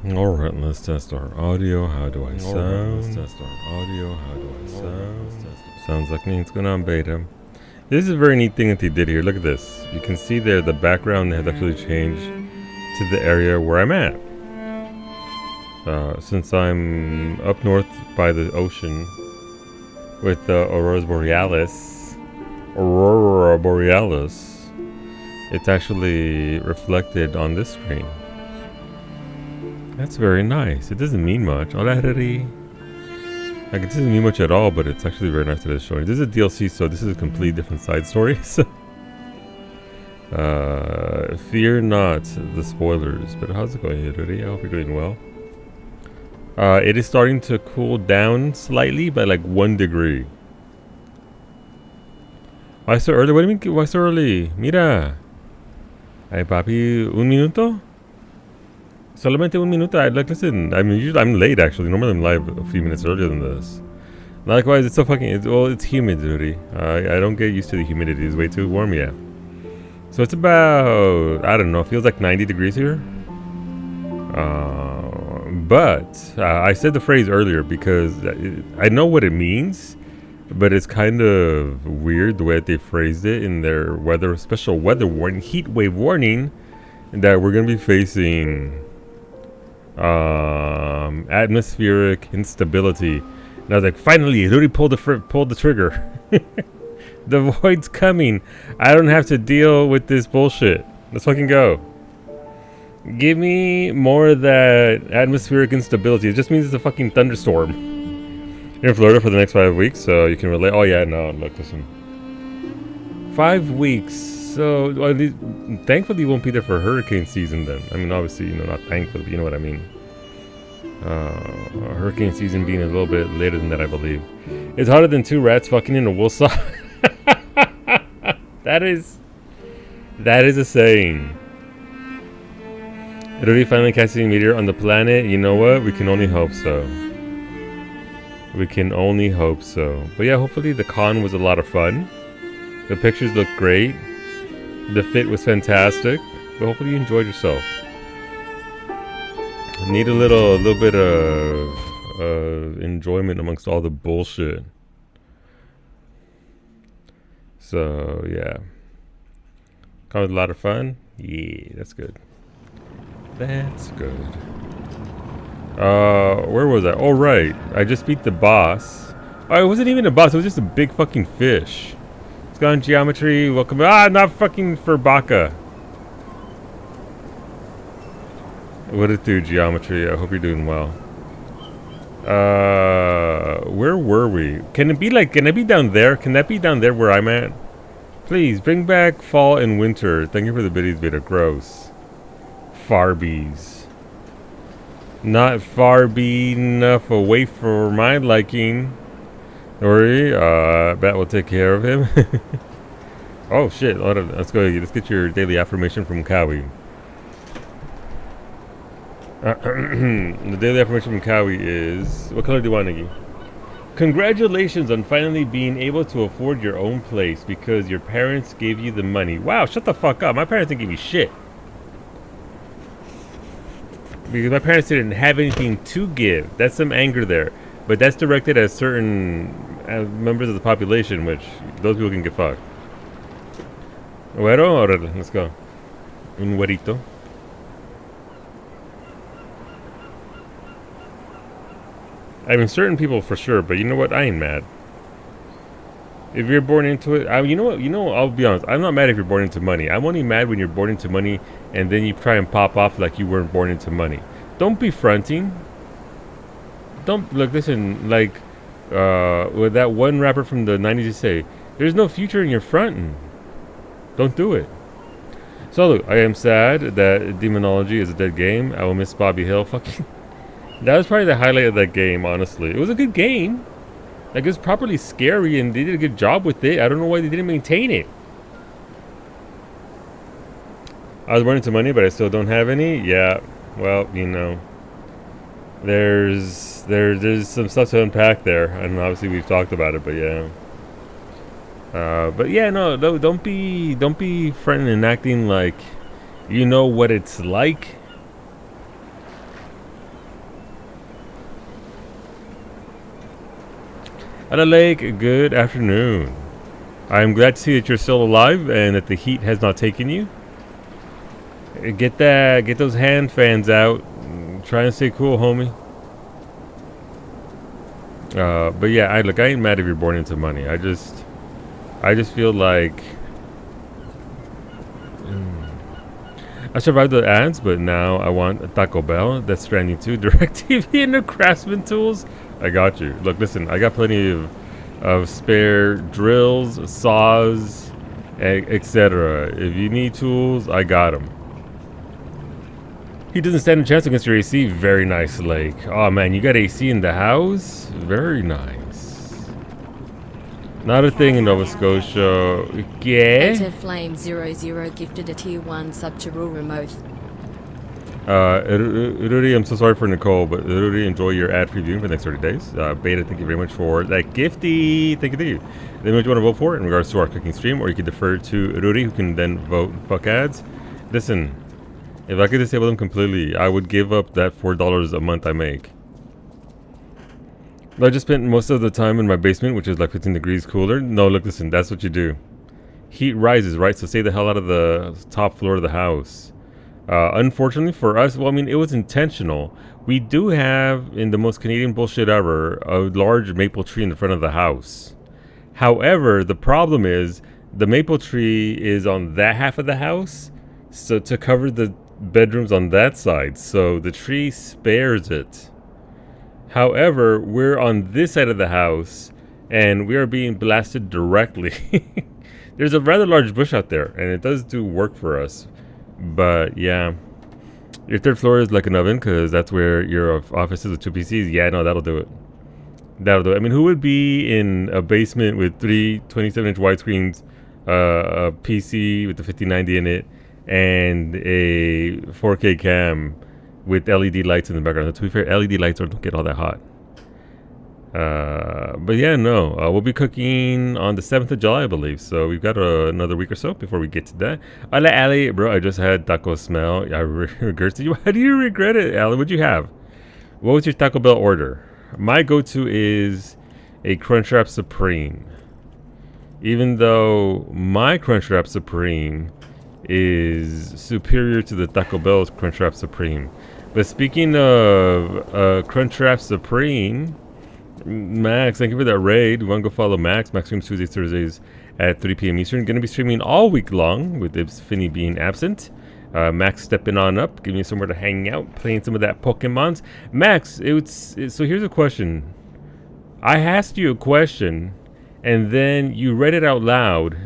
Alright, let's test our audio. How do I sound? Let's test our audio. How do I sound? Sounds like me. What's going on, beta? This is a very neat thing that they did here. Look at this. You can see there the background has actually changed to the area where I'm at. Since I'm up north by the ocean with the Aurora Borealis, it's actually reflected on this screen. That's very nice. It doesn't mean much. Like, it doesn't mean much at all, but it's actually very nice that it's showing. This is a DLC, so this is a completely different side story. So, fear not the spoilers. But how's it going, Hiruri? I hope you're doing well. It is starting to cool down slightly by like 1 degree. Why so early? What do you mean? Why so early? Mira. Ay, papi, un minuto? Solamente un minuto. Listen, I mean, usually I'm late actually. Normally I'm live a few minutes earlier than this. Likewise, it's so fucking. It's humid, dude. I don't get used to the humidity. It's way too warm, yeah. So it's about, I don't know, it feels like 90 degrees here. But I said the phrase earlier because I know what it means, but it's kind of weird the way that they phrased it in their special weather warning, heat wave warning, that we're gonna be facing atmospheric instability. And I was like, finally, Rudy pulled the trigger. The void's coming. I don't have to deal with this bullshit. Let's fucking go. Give me more of that atmospheric instability. It just means it's a fucking thunderstorm. You're in Florida for the next 5 weeks, so you can relate. Oh yeah, no, look, listen. 5 weeks. So, well, thankfully, you won't be there for hurricane season then. I mean, obviously, not thankfully, but you know what I mean. Hurricane season being a little bit later than that, I believe. It's hotter than 2 rats fucking in a wool sock. That is a saying. Rudy finally catching a meteor on the planet. You know what? We can only hope so. We can only hope so. But yeah, hopefully the con was a lot of fun. The pictures look great. The fit was fantastic. But hopefully you enjoyed yourself. Need a little bit of enjoyment amongst all the bullshit. So yeah, con was a lot of fun. Yeah, that's good. That's good. Where was I? Oh right, I just beat the boss. Oh, it wasn't even a boss. It was just a big fucking fish. It's gone geometry. Welcome. Not fucking for Baka. What it do, geometry? I hope you're doing well. Where were we? Can it be down there? Can that be down there where I'm at? Please, bring back fall and winter. Thank you for the biddies, beta. Gross. Farbies. Not far be enough away for my liking. Don't worry, Bat will take care of him. Oh shit, let's go. Let's get your daily affirmation from Kawi. The daily affirmation from Kawi is... What color do you want, Niggy? Congratulations on finally being able to afford your own place because your parents gave you the money. Wow, shut the fuck up. My parents didn't give me shit. Because my parents didn't have anything to give. That's some anger there. But that's directed at certain members of the population, which those people can get fucked. Güero? Órale, let's go. Un güerito. I mean, certain people for sure, but you know what? I ain't mad. If you're born into it, you know what? I'll be honest. I'm not mad if you're born into money. I'm only mad when you're born into money and then you try and pop off like you weren't born into money. Don't be fronting. Don't look. Listen, like with that one rapper from the '90s, you say, "There's no future in your fronting." Don't do it. So look, I am sad that Demonology is a dead game. I will miss Bobby Hill. Fucking. That was probably the highlight of that game. Honestly, it was a good game. Like, it was properly scary, and they did a good job with it. I don't know why they didn't maintain it. I was born into money, but I still don't have any. Yeah, well, there's some stuff to unpack there, and obviously we've talked about it. But yeah, no, don't be fronting and acting like you know what it's like. Hello, Lake. Good afternoon. I'm glad to see that you're still alive and that the heat has not taken you. Get those hand fans out. Try and stay cool, homie. But yeah, I ain't mad if you're born into money. I just feel like I survived the ads, but now I want a Taco Bell, Death Stranding 2, DirecTV, and the Craftsman tools. I got you. Look, listen, I got plenty of spare drills, saws, etc. If you need tools, I got them. He doesn't stand a chance against your AC. Very nice, Lake. Oh man, you got AC in the house? Very nice. Not a thing in Nova Scotia. Yeah. Flame 00 gifted a tier 1 sub to Rule Remote. Ruri, I'm so sorry for Nicole, but Ruri, enjoy your ad-free viewing for the next 30 days. Beta, thank you very much for that gifty. Thank you. Then what you want to vote for in regards to our cooking stream, or you can defer to Ruri, who can then vote fuck ads. Listen, if I could disable them completely, I would give up that $4 a month I make. I just spent most of the time in my basement, which is like 15 degrees cooler. No, look, listen, that's what you do. Heat rises, right? So stay the hell out of the top floor of the house. Unfortunately for us, well, I mean, it was intentional. We do have, in the most Canadian bullshit ever, a large maple tree in the front of the house. However, the problem is the maple tree is on that half of the house, so to cover the bedrooms on that side. So the tree spares it. However, we're on this side of the house, and we are being blasted directly. There's a rather large bush out there, and it does do work for us. But yeah, your third floor is like an oven, because that's where your office is with 2 PCs. Yeah, no, that'll do it. That'll do it. I mean, who would be in a basement with 3 27-inch widescreens, a PC with the 5090 in it, and a 4K cam with LED lights in the background? To be fair, LED lights don't get all that hot. But yeah, no, we'll be cooking on the 7th of July, I believe. So we've got another week or so before we get to that. Hola, Ali, bro. I just had taco smell. I regret you. How do you regret it, Ali? What'd you have? What was your Taco Bell order? My go-to is a Crunchwrap Supreme. Even though my Crunchwrap Supreme is superior to the Taco Bell's Crunchwrap Supreme. But speaking of Crunchwrap Supreme, Max, thank you for that raid. We want to go follow Max. Max streams Tuesdays, Thursdays at 3 p.m. Eastern. Going to be streaming all week long with Finney being absent. Max stepping on up, giving me somewhere to hang out, playing some of that Pokemons. Max, so here's a question. I asked you a question, and then you read it out loud,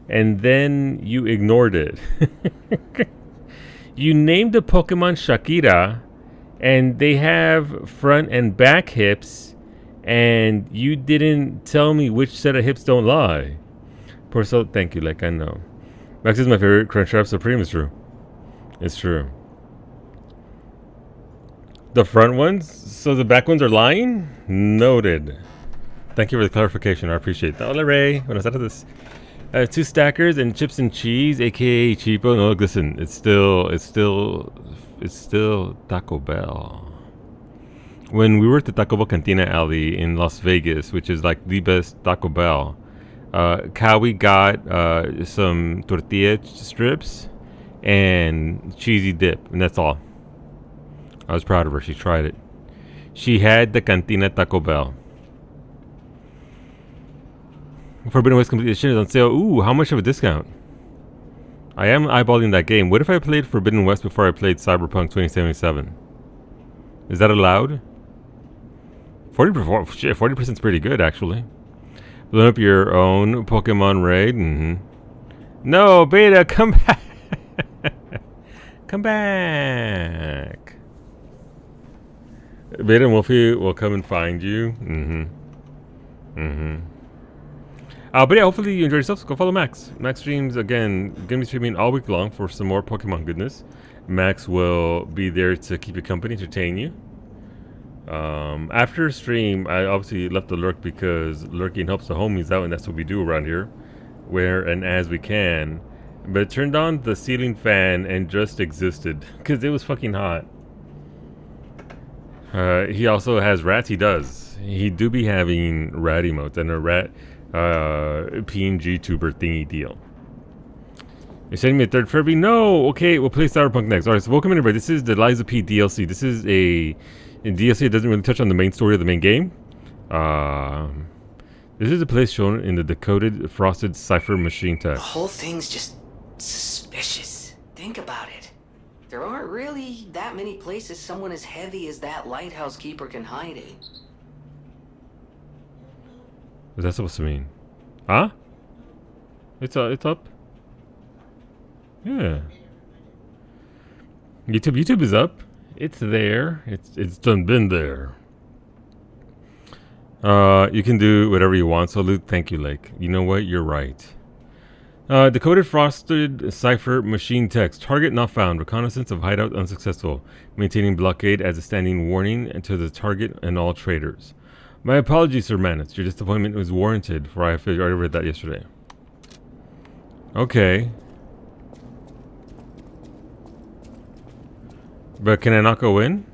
and then you ignored it. You named the Pokemon Shakira, and they have front and back hips, and you didn't tell me which set of hips don't lie. Poor soul, thank you, like I know. Max is my favorite Crunchwrap Supreme, it's true. It's true. The front ones? So the back ones are lying? Noted. Thank you for the clarification, I appreciate that. Hola, Ray. Buenas tardes. 2 stackers and chips and cheese, aka cheapo. No, look, listen, it's still Taco Bell. When we were at the Taco Bell Cantina Alley in Las Vegas, which is like the best Taco Bell, Kawi got some tortilla strips and cheesy dip, and that's all. I was proud of her. She tried it. She had the Cantina Taco Bell. Forbidden West Complete Edition is on sale. Ooh, how much of a discount? I am eyeballing that game. What if I played Forbidden West before I played Cyberpunk 2077? Is that allowed? 40% is pretty good, actually. Blow up your own Pokemon raid. No, Beta, come back. Come back. Beta and Wolfie will come and find you. But yeah, hopefully you enjoyed yourself. Go follow Max. Max streams, again, going to be streaming all week long for some more Pokemon goodness. Max will be there to keep you company, entertain you. After stream, I obviously left the lurk because lurking helps the homies out, and that's what we do around here, where and as we can. But turned on the ceiling fan and just existed because it was fucking hot. He also has rats. He does. he do be having rat emotes and a rat PNG tuber thingy deal. You're sending me a third Furby? No! Okay, we'll play Cyberpunk next. Alright, so welcome everybody. This is the Liza P DLC. This is a DLC that doesn't really touch on the main story of the main game. This is a place shown in the decoded frosted cipher machine The text. whole thing's just suspicious. Think about it. There aren't really that many places someone as heavy as that lighthouse keeper can hide in. What's that supposed to mean? Huh? It's up. Yeah. YouTube is up. It's there. It's done been there. You can do whatever you want. So Luke, thank you, Lake. You know what? You're right. Decoded frosted cipher machine text. Target not found. Reconnaissance of hideout unsuccessful. Maintaining blockade as a standing warning to the target and all traders. My apologies, Sir Manus. Your disappointment was warranted, for I already read that yesterday. Okay. But can I not go in?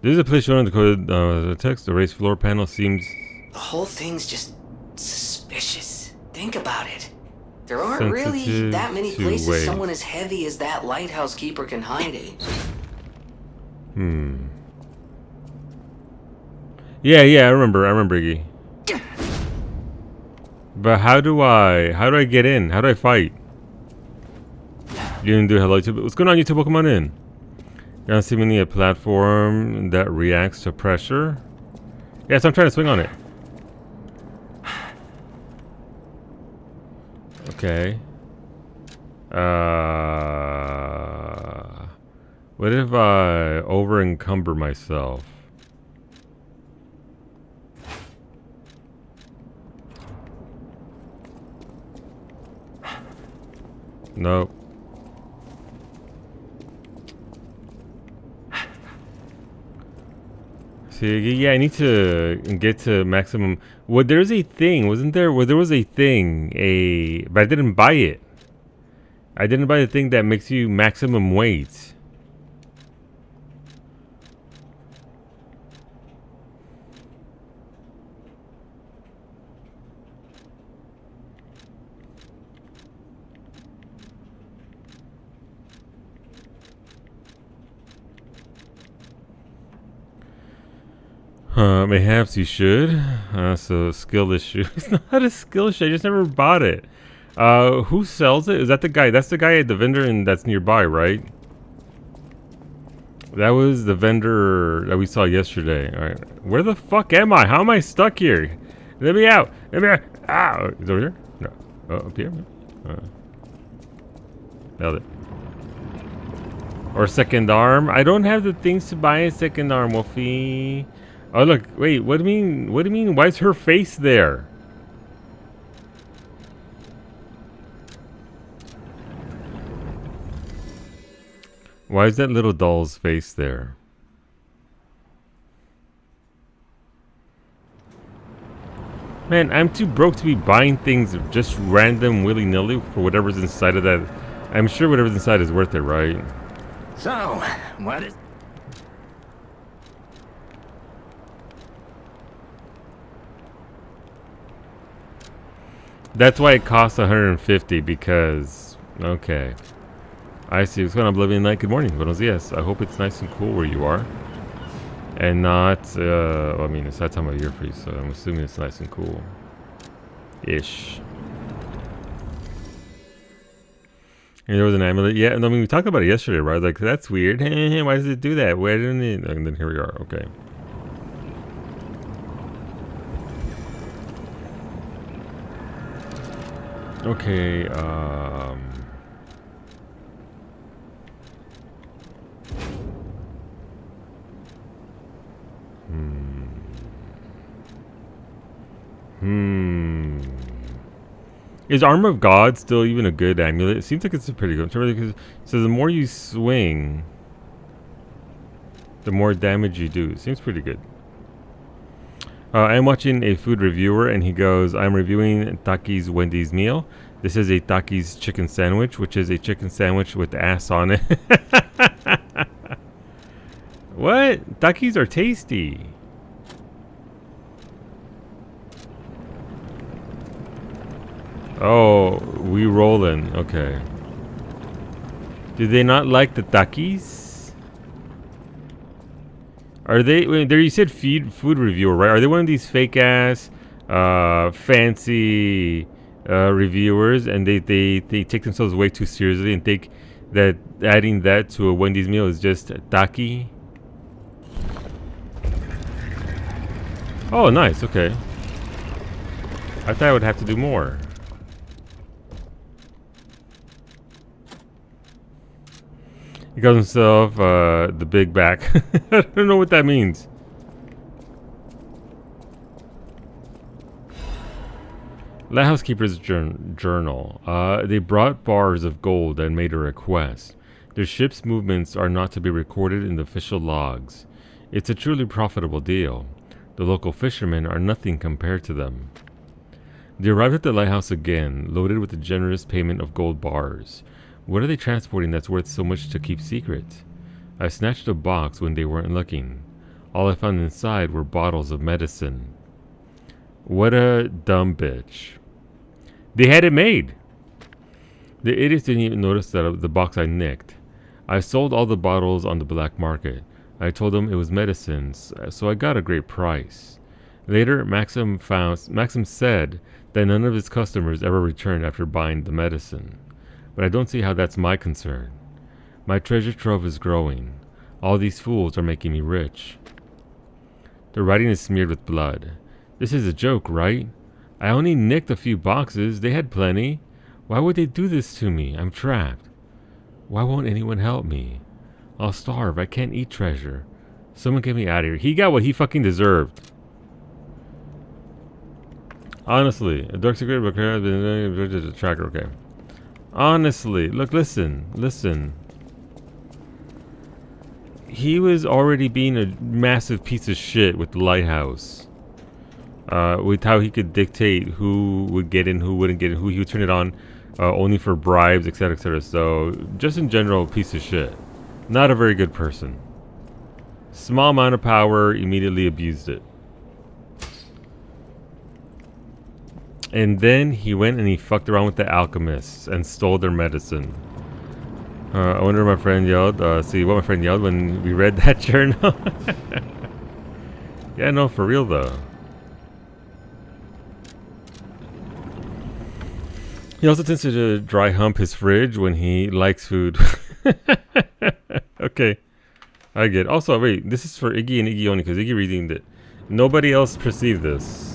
This is a place shown in the text. The raised floor panel seems... The whole thing's just suspicious. Think about it. There aren't really that many places someone as heavy as that lighthouse keeper can hide in. Yeah, I remember Iggy. But how do I get in? How do I fight? You didn't do hello YouTube. What's going on, YouTube? Welcome on in. You're on seemingly a platform that reacts to pressure. Yeah, so I'm trying to swing on it. Okay. What if I over encumber myself? Nope. See, yeah, I need to get to maximum. Well, there's a thing, wasn't there? Well, there was a thing, but I didn't buy it. I didn't buy the thing that makes you maximum weight. Mayhaps you should. So skill issue. It's not a skill issue. I just never bought it. Who sells it? Is that the guy? That's the guy at the vendor and that's nearby, right? That was the vendor that we saw yesterday. All right. Where the fuck am I? How am I stuck here? Let me out. Let me out. Ah, is it over here? No. Oh, up here. Nailed it. Or second arm. I don't have the things to buy a second arm, Wolfie. Oh look, wait, what do you mean? What do you mean? Why is her face there? Why is that little doll's face there? Man, I'm too broke to be buying things just random willy-nilly for whatever's inside of that. I'm sure whatever's inside is worth it, right? So, what is... That's why it costs 150 because... Okay. I see. What's going on, Oblivion Knight? Good morning. Buenos dias. I hope it's nice and cool where you are. And not... well, I mean, it's that time of year for you, so I'm assuming it's nice and cool. Ish. And there was an amulet. Yeah, and I mean, we talked about it yesterday, right? Like, that's weird. Why does it do that? Why didn't it... And then here we are. Okay. Okay, Is Armor of God still even a good amulet? It seems like it's a pretty good. Because so the more you swing, the more damage you do. It seems pretty good. I'm watching a food reviewer, and he goes, I'm reviewing Taki's Wendy's meal. This is a Taki's chicken sandwich, which is a chicken sandwich with ass on it. What? Takis are tasty. Oh, we rolling. Okay. Do they not like the takis? Are they? Wait, there you said food reviewer, right? Are they one of these fake ass, fancy reviewers, and they take themselves way too seriously and think that adding that to a Wendy's meal is just taki? Oh, nice. Okay. I thought I would have to do more. He calls himself the Big Back. I don't know what that means. Lighthouse Keeper's journal. They brought bars of gold and made a request. Their ship's movements are not to be recorded in the official logs. It's a truly profitable deal. The local fishermen are nothing compared to them. They arrived at the lighthouse again, loaded with a generous payment of gold bars. What are they transporting that's worth so much to keep secret? I snatched a box when they weren't looking. All I found inside were bottles of medicine. What a dumb bitch. They had it made! The idiots didn't even notice that the box I nicked. I sold all the bottles on the black market. I told them it was medicines, so I got a great price. Later, Maxim said that none of his customers ever returned after buying the medicine. But I don't see how that's my concern. My treasure trove is growing. All these fools are making me rich. The writing is smeared with blood. This is a joke, right? I only nicked a few boxes. They had plenty. Why would they do this to me? I'm trapped. Why won't anyone help me? I'll starve. I can't eat treasure. Someone get me out of here. He got what he fucking deserved. Honestly, a dark secret book has been a tracker. Okay. Honestly, look, listen. He was already being a massive piece of shit with the lighthouse. With how he could dictate who would get in, who wouldn't get in, who he would turn it on only for bribes, etc., etc. So, just in general, piece of shit. Not a very good person. Small amount of power, immediately abused it. And then he went and he fucked around with the alchemists and stole their medicine. I wonder what my friend yelled. See what my friend yelled when we read that journal. Yeah, no, for real though. He also tends to dry hump his fridge when he likes food. Okay, I get it. Also, wait, this is for Iggy and Iggy only because Iggy reading it. Nobody else perceived this.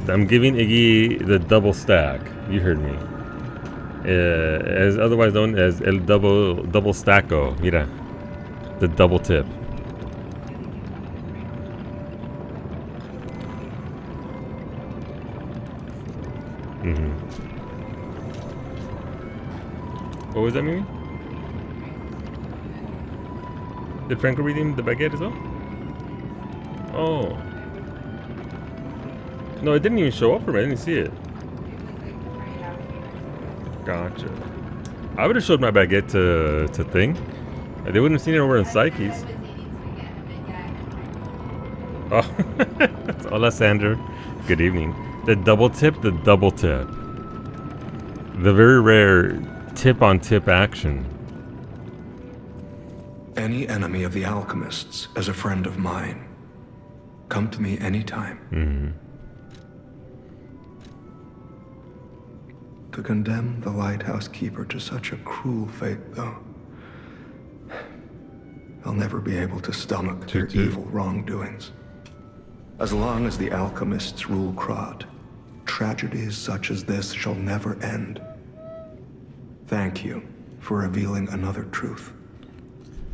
I'm giving Iggy the double stack. You heard me. As otherwise known as el double stacko. Mira, the double tip. What was that, Mimi? Did Franco read him the baguette as well? Oh. No, it didn't even show up for me. I didn't see it. Gotcha. I would have showed my baguette to Thing. They wouldn't have seen it over in Psyche's. Oh. Hola, Sandra. Good evening. The double tip. The very rare tip-on-tip action. Any enemy of the alchemists is a friend of mine. Come to me anytime. To condemn the lighthouse keeper to such a cruel fate, though, I'll never be able to stomach their evil wrongdoings. As long as the alchemists rule Krod, tragedies such as this shall never end. Thank you for revealing another truth.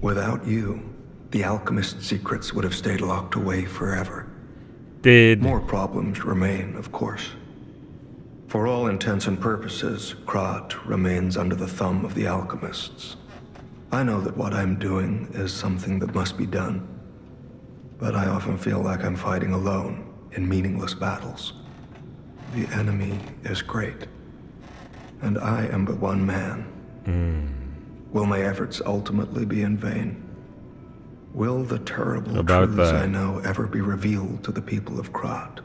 Without you, the alchemist's secrets would have stayed locked away forever. More problems remain, of course. For all intents and purposes, Krod remains under the thumb of the alchemists. I know that what I'm doing is something that must be done, but I often feel like I'm fighting alone in meaningless battles. The enemy is great, and I am but one man. Will my efforts ultimately be in vain? Will the terrible truths I know ever be revealed to the people of Krod?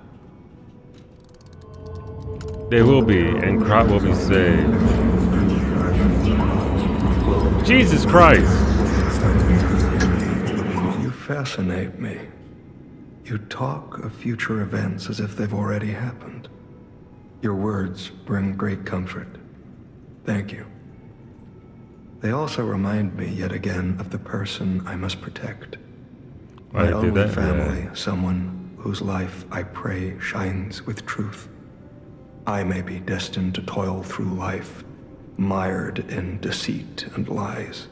They will be, and Krot will be saved. Jesus Christ! You fascinate me. You talk of future events as if they've already happened. Your words bring great comfort. Thank you. They also remind me yet again of the person I must protect. My only family, someone whose life I pray shines with truth. I may be destined to toil through life, mired in deceit and lies.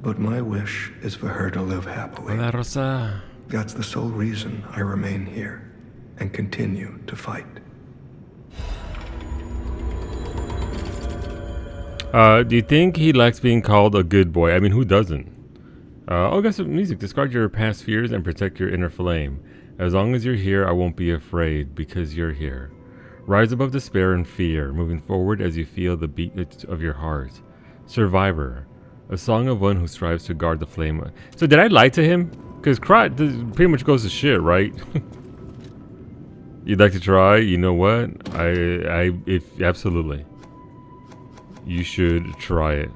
But my wish is for her to live happily. Hola, Rosa. That's the sole reason I remain here and continue to fight. Do you think he likes being called a good boy? I mean, who doesn't? Got some music. Discard your past fears and protect your inner flame. As long as you're here, I won't be afraid because you're here. Rise above despair and fear, moving forward as you feel the beat of your heart. Survivor. A song of one who strives to guard the flame. So did I lie to him? Because Krot pretty much goes to shit, right? You'd like to try? You know what? Absolutely. You should try it.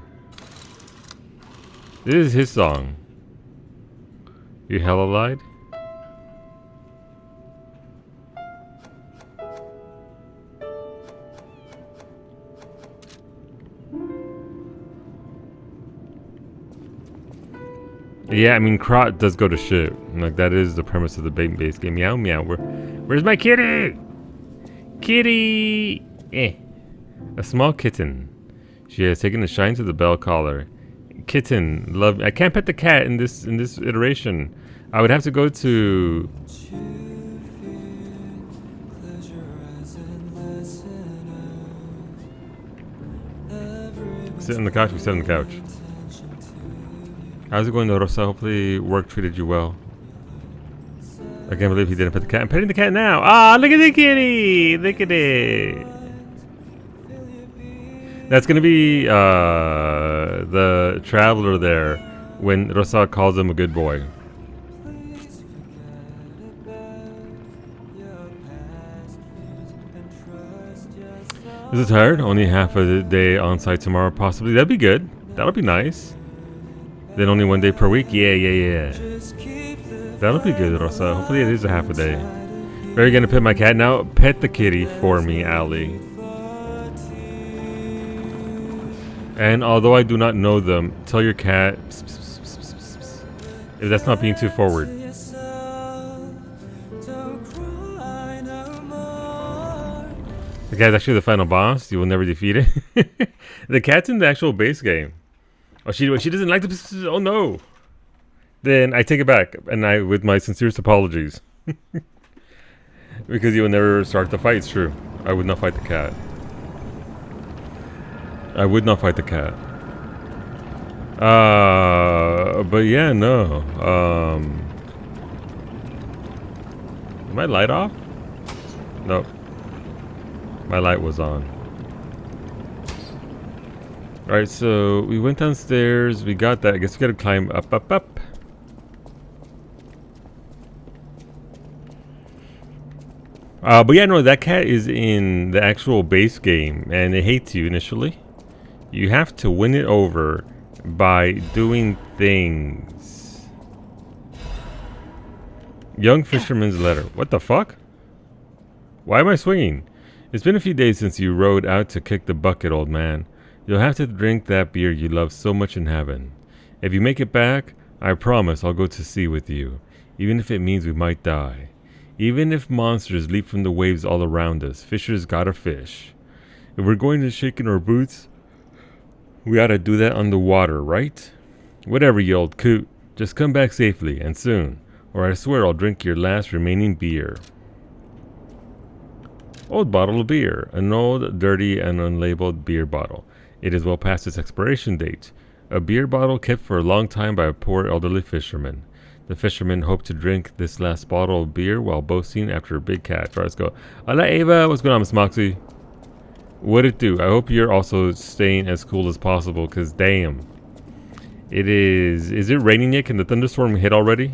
This is his song. You hella lied? Yeah, I mean, Krot does go to shit. Like, that is the premise of the base game. Meow, meow. Where's my kitty? Kitty! A small kitten. She has taken a shine to the bell collar. Kitten, love. I can't pet the cat in this iteration. I would have to go to. Sit on the couch. We sit on the couch. How's it going, Rosa? Hopefully, work treated you well. I can't believe he didn't pet the cat. I'm petting the cat now. Ah, look at the kitty! Look at it. That's gonna be the traveler there when Rosa calls him a good boy. Is it tired? Only half a day on site tomorrow, possibly. That'd be good. That'll be nice. Then only 1 day per week. Yeah. That'll be good, Rosa. Hopefully it is a half a day. Are you gonna pet my cat now? Pet the kitty for me, Ali. And although I do not know them, tell your cat if that's not being too forward. The cat's actually the final boss. You will never defeat it. The cat's in the actual base game. Oh, she doesn't like the. Oh no. Then I take it back, and with my sincerest apologies, because you will never start the fight. It's true. I would not fight the cat. I would not fight the cat. But yeah, no. Is my light off? Nope. My light was on. Alright, so we went downstairs. We got that. I guess we gotta climb up. But yeah, no, that cat is in the actual base game, and it hates you initially. You have to win it over by doing things. Young Fisherman's Letter. What the fuck? Why am I swinging? It's been a few days since you rode out to kick the bucket, old man. You'll have to drink that beer you love so much in heaven. If you make it back, I promise I'll go to sea with you, even if it means we might die. Even if monsters leap from the waves all around us, fishers gotta fish. If we're going to shake in our boots, we ought to do that on the water, right? Whatever, you old coot. Just come back safely, and soon, or I swear I'll drink your last remaining beer. Old bottle of beer. An old, dirty, and unlabeled beer bottle. It is well past its expiration date. A beer bottle kept for a long time by a poor elderly fisherman. The fisherman hoped to drink this last bottle of beer while boasting after a big catch. Alright, let's go. Hola, Ava. What's going on, Miss Moxie? What'd it do? I hope you're also staying as cool as possible, because damn. It is... Is it raining yet? Can the thunderstorm hit already?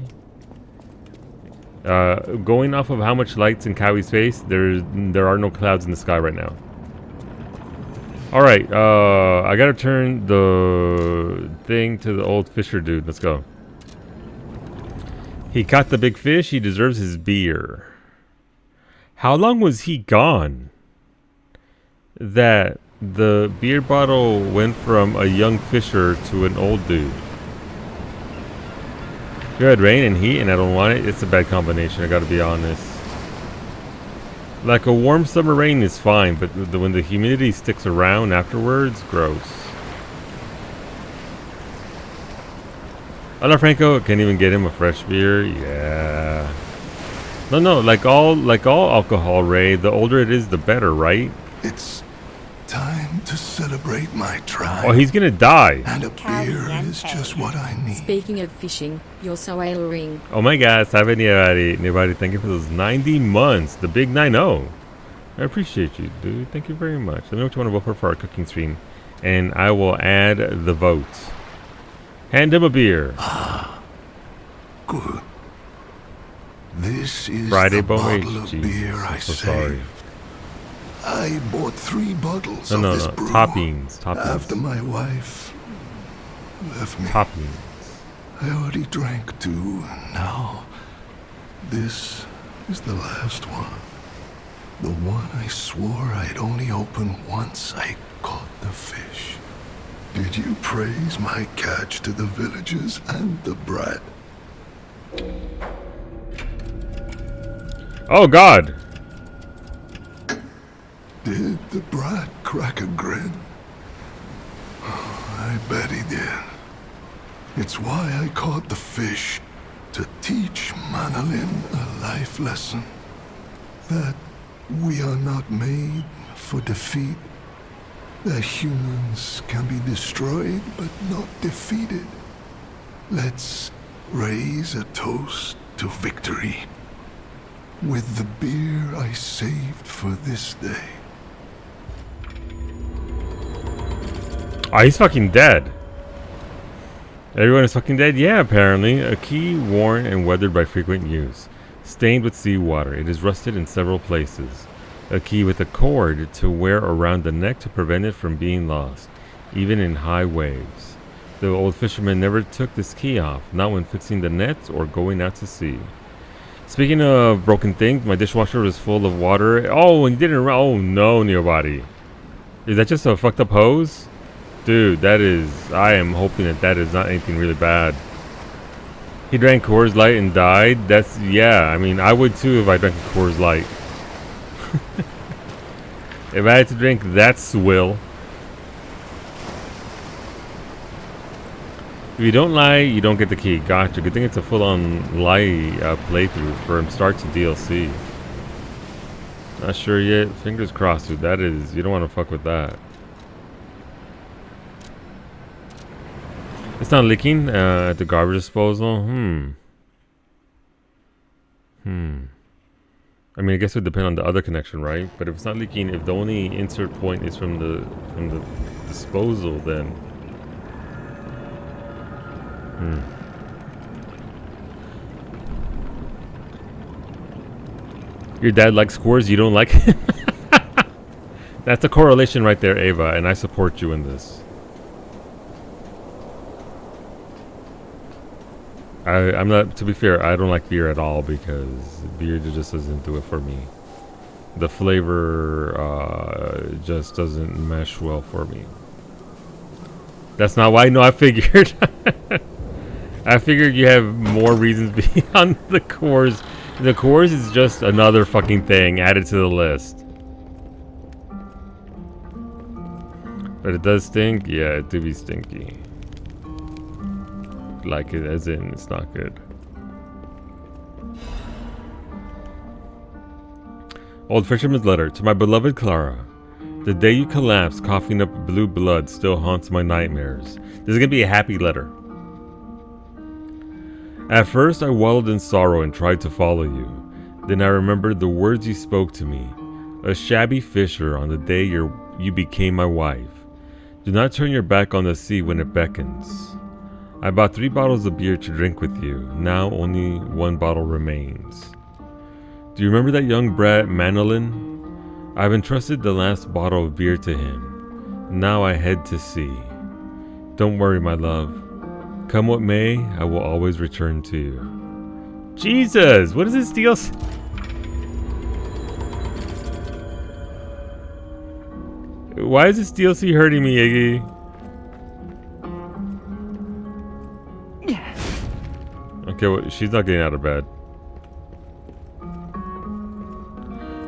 Going off of how much light's in Kowie's face, there are no clouds in the sky right now. Alright, I gotta turn the thing to the old fisher dude. Let's go. He caught the big fish. He deserves his beer. How long was he gone? That the beer bottle went from a young fisher to an old dude. Good, rain and heat, and I don't want it. It's a bad combination, I gotta be honest. Like a warm summer rain is fine, but when the humidity sticks around afterwards, gross. Hola Franco, can't even get him a fresh beer. Yeah. No, like all alcohol, Ray, the older it is, the better, right? It's time to celebrate my tribe. Oh, he's gonna die. And a beer is just what I need. Speaking of fishing, you're so alluring. Oh my God, sabe anybody? Thank you for those 90 months. The big 9-0. I appreciate you, dude. Thank you very much. Let me know what you want to vote for our cooking stream, and I will add the vote. Hand him a beer. Good. This is Friday the bone bottle wage. of Jesus, beer I I'm so saved. sorry. I bought 3 bottles No, of this brew toppings. after my wife left me. Toppings. I already drank 2, and now this is the last one. The one I swore I'd only open once I caught the fish. Did you praise my catch to the villagers and the brat? Oh God. Did the brat crack a grin? Oh, I bet he did. It's why I caught the fish, to teach Manolin a life lesson. That we are not made for defeat. That humans can be destroyed but not defeated. Let's raise a toast to victory with the beer I saved for this day. Oh, he's fucking dead. Everyone is fucking dead? Yeah, apparently. A key worn and weathered by frequent use. Stained with seawater. It is rusted in several places. A key with a cord to wear around the neck to prevent it from being lost, even in high waves. The old fisherman never took this key off, not when fixing the nets or going out to sea. Speaking of broken things, my dishwasher was full of water. Oh, and you didn't... Oh, no, Neobody. Is that just a fucked up hose? Dude, that is... I am hoping that is not anything really bad. He drank Coors Light and died? That's... Yeah, I mean, I would too if I drank a Coors Light. If I had to drink that swill. If you don't lie, you don't get the key. Gotcha. Good thing it's a full-on lie playthrough from start to DLC. Not sure yet. Fingers crossed, dude. That is... You don't want to fuck with that. It's not leaking at the garbage disposal. I mean, I guess it would depend on the other connection, right? But if it's not leaking, if the only insert point is from the disposal, then Your dad likes Coors, you don't like it? That's a correlation right there, Ava, and I support you in this. I'm not, to be fair, I don't like beer at all because beer just doesn't do it for me. The flavor just doesn't mesh well for me. That's not why. No, I figured. I figured you have more reasons beyond the Coors. The Coors is just another fucking thing added to the list. But it does stink? Yeah, it do be stinky. Like it, as in, it's not good. Old Fisherman's Letter. To my beloved Clara. The day you collapsed, coughing up blue blood still haunts my nightmares. This is gonna be a happy letter. At first I wallowed in sorrow and tried to follow you. Then I remembered the words you spoke to me. A shabby fisher on the day you became my wife. Do not turn your back on the sea when it beckons. I bought 3 bottles of beer to drink with you. Now only 1 bottle remains. Do you remember that young brat Manolin? I've entrusted the last bottle of beer to him. Now I head to sea. Don't worry, my love. Come what may, I will always return to you. Jesus, what is this deal? Why is this DLC hurting me, Iggy? Okay, well, she's not getting out of bed.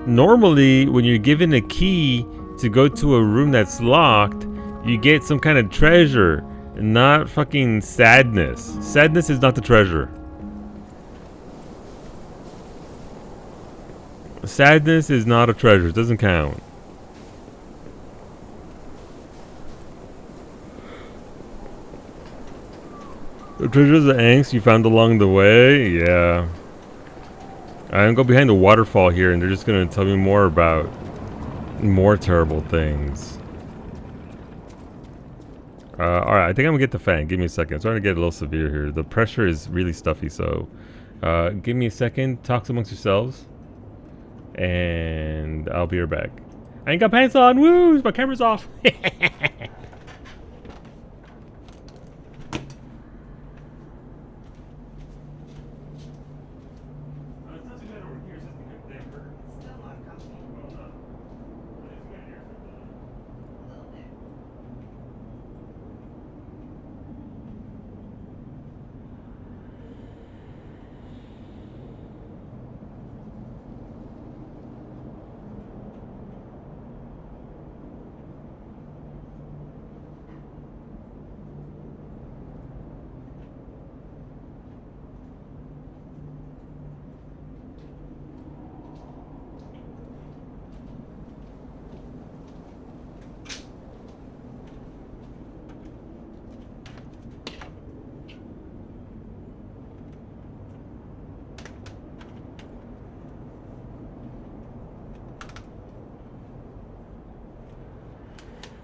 Normally, when you're given a key to go to a room that's locked, you get some kind of treasure, not fucking sadness. Sadness is not the treasure. Sadness is not a treasure. It doesn't count. The treasures of angst you found along the way? Yeah. I'm going behind the waterfall here and they're just going to tell me more about more terrible things. Alright, I think I'm going to get the fan. Give me a second. It's starting to get a little severe here. The pressure is really stuffy, so give me a second. Talk amongst yourselves. And I'll be right back. I ain't got pants on. Woo! My camera's off.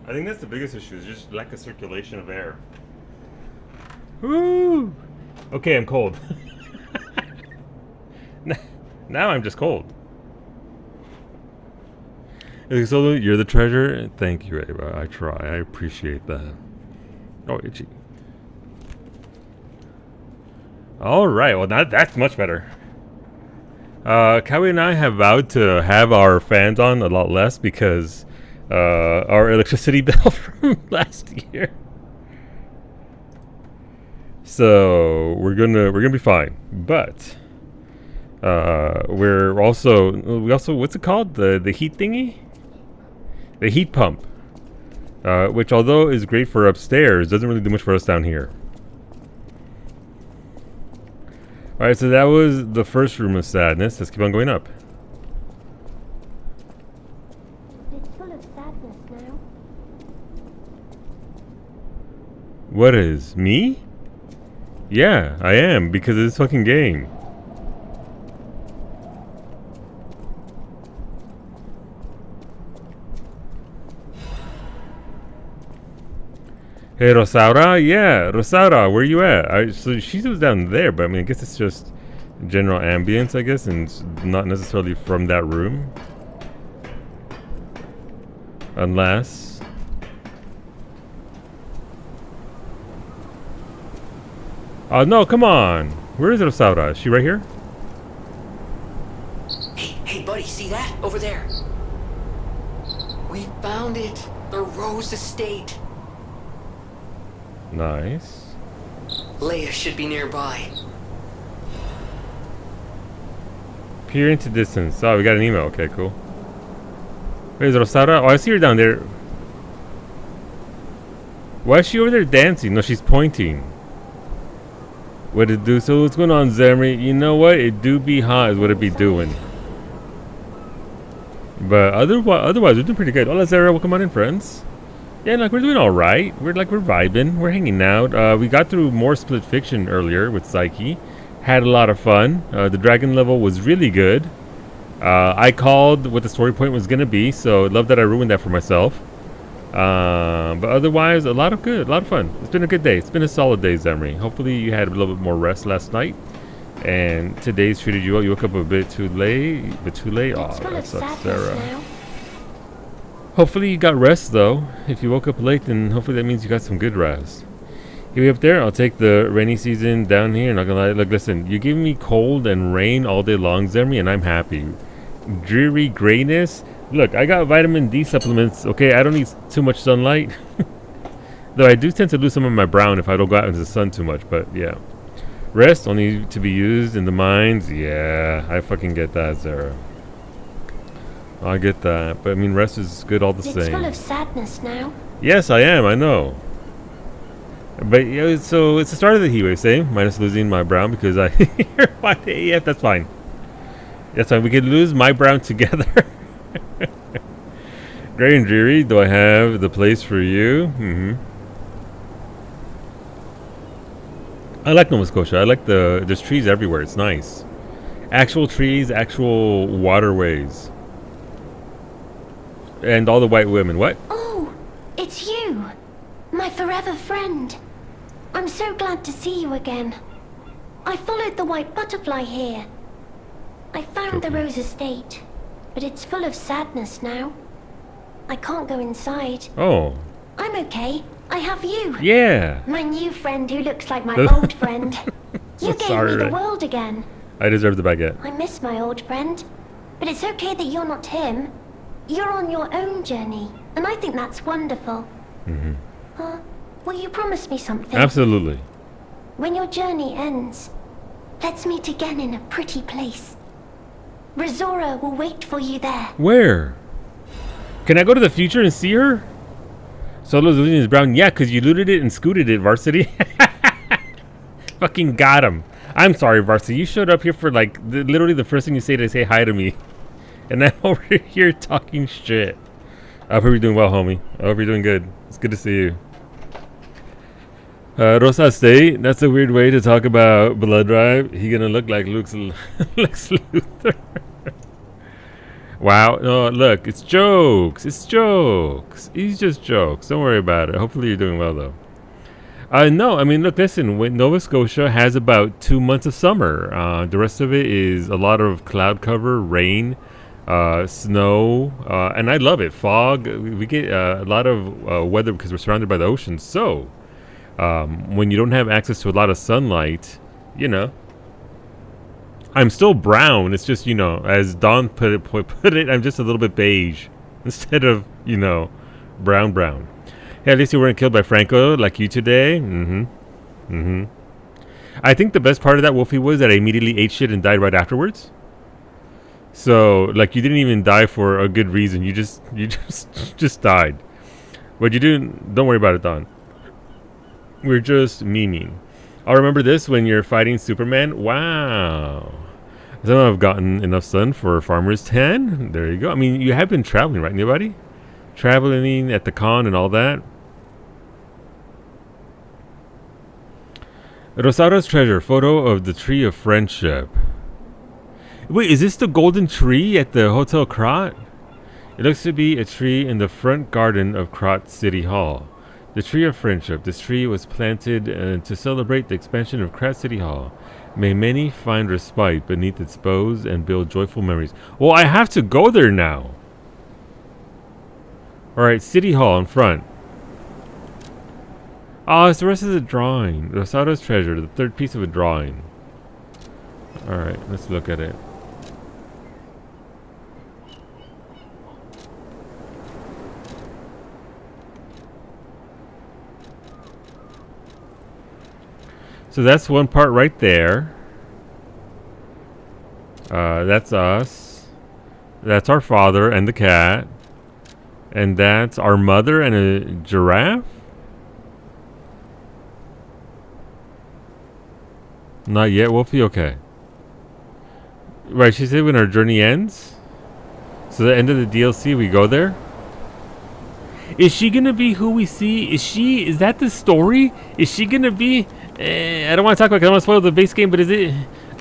I think that's the biggest issue, is just lack of circulation of air. Woo! Okay, I'm cold. Now I'm just cold. So you're the treasure? Thank you, Ava. I try. I appreciate that. Oh, itchy. Alright, well that's much better. Kawi and I have vowed to have our fans on a lot less because our electricity bill from last year. So we're gonna be fine. But we also what's it called? The heat thingy? The heat pump. Which although is great for upstairs, doesn't really do much for us down here. Alright, so that was the first room of sadness. Let's keep on going up. What is? Me? Yeah, I am, because of this fucking game. Hey, Rosaura? Yeah, Rosaura, where you at? So she was down there, but I mean, I guess it's just general ambience, I guess, and it's not necessarily from that room. Unless... Oh, no, come on. Where is Rosaura? Is she right here? Hey, buddy, see that? Over there. We found it. The Rose Estate. Nice. Leia should be nearby. Peer into distance. Oh, we got an email. Okay, cool. Where's Rosaura? Oh, I see her down there. Why is she over there dancing? No, she's pointing. What it do? So what's going on, Zemri? You know what? It do be hot is what it be doing. But otherwise we're doing pretty good. Hola, Zara. Welcome on in, friends. Yeah, like we're doing all right. We're vibing. We're hanging out. We got through more Split Fiction earlier with Psyche. Had a lot of fun. The dragon level was really good. I called what the story point was gonna be, so I love that I ruined that for myself. But otherwise, a lot of fun. It's been a good day. It's been a solid day, Zemri. Hopefully you had a little bit more rest last night. And today's treated you well. You woke up a bit too late. Oh, that sucks, Sarah. Hopefully you got rest, though. If you woke up late, then hopefully that means you got some good rest. Here we up there. I'll take the rainy season down here. Not gonna lie. Look, listen. You give me cold and rain all day long, Zemri, and I'm happy. Dreary grayness. Look, I got vitamin D supplements. Okay, I don't need too much sunlight. Though I do tend to lose some of my brown if I don't go out into the sun too much. But yeah. Rest only to be used in the mines. Yeah, I fucking get that, Zara. I get that. But I mean, rest is good all the same. It's full of sadness now. Yes, I am. I know. But yeah, so it's the start of the heat wave, same. Minus losing my brown because I hear my AF. That's fine. That's fine. We could lose my brown together. Gray and dreary. Do I have the place for you? I like Nova Scotia. I like there's trees everywhere. It's nice. Actual trees, actual waterways. And all the white women. What? Oh, it's you. My forever friend. I'm so glad to see you again. I followed the white butterfly here. I found the Rose Estate, but it's full of sadness now. I can't go inside. Oh. I'm okay. I have you. Yeah. My new friend who looks like my old friend. You gave me the world again. I deserve the baguette. I miss my old friend. But it's okay that you're not him. You're on your own journey, and I think that's wonderful. Will you promise me something? Absolutely. When your journey ends, let's meet again in a pretty place. Rizora will wait for you there. Where? Can I go to the future and see her? Solo's losing his brown. Yeah, because you looted it and scooted it, Varsity. Fucking got him. I'm sorry, Varsity. You showed up here for like literally the first thing you say to say hi to me. And I'm over here talking shit. I hope you're doing well, homie. I hope you're doing good. It's good to see you. Rosa State. That's a weird way to talk about Blood Drive. He gonna look like Lex Luthor. Wow. No, look. It's jokes. It's jokes. He's just jokes. Don't worry about it. Hopefully you're doing well, though. No, I mean, look, listen. Nova Scotia has about 2 months of summer. The rest of it is a lot of cloud cover, rain, snow, and I love it. Fog. We get a lot of weather because we're surrounded by the ocean. So, when you don't have access to a lot of sunlight, you know, I'm still brown. It's just, you know, as Dawn put it, I'm just a little bit beige instead of, you know, brown. Hey, at least you weren't killed by Franco like you today. I think the best part of that, Wolfie, was that I immediately ate shit and died right afterwards. So, like, you didn't even die for a good reason. You just died. What you do? Don't worry about it, Dawn. We're just memeing. I'll remember this when you're fighting Superman. Wow. So I've gotten enough sun for Farmer's 10. There you go. I mean, you have been traveling, right, anybody? Traveling at the con and all that. Rosato's treasure. Photo of the tree of friendship. Wait, is this the golden tree at the Hotel Krot? It looks to be a tree in the front garden of Krot City Hall. The tree of friendship. This tree was planted to celebrate the expansion of Krot City Hall. May many find respite beneath its boughs and build joyful memories. Well, I have to go there now. Alright, City Hall in front. Oh, it's the rest of the drawing. Rosato's treasure, the third piece of a drawing. Alright, let's look at it. So that's one part right there. That's us. That's our father and the cat. And that's our mother and a giraffe? Not yet, Wolfie? Okay. Right, she said when our journey ends? So the end of the DLC, we go there? Is she gonna be who we see? Is that the story? Is she gonna be... I don't want to talk about it, I don't want to spoil the base game, but is it...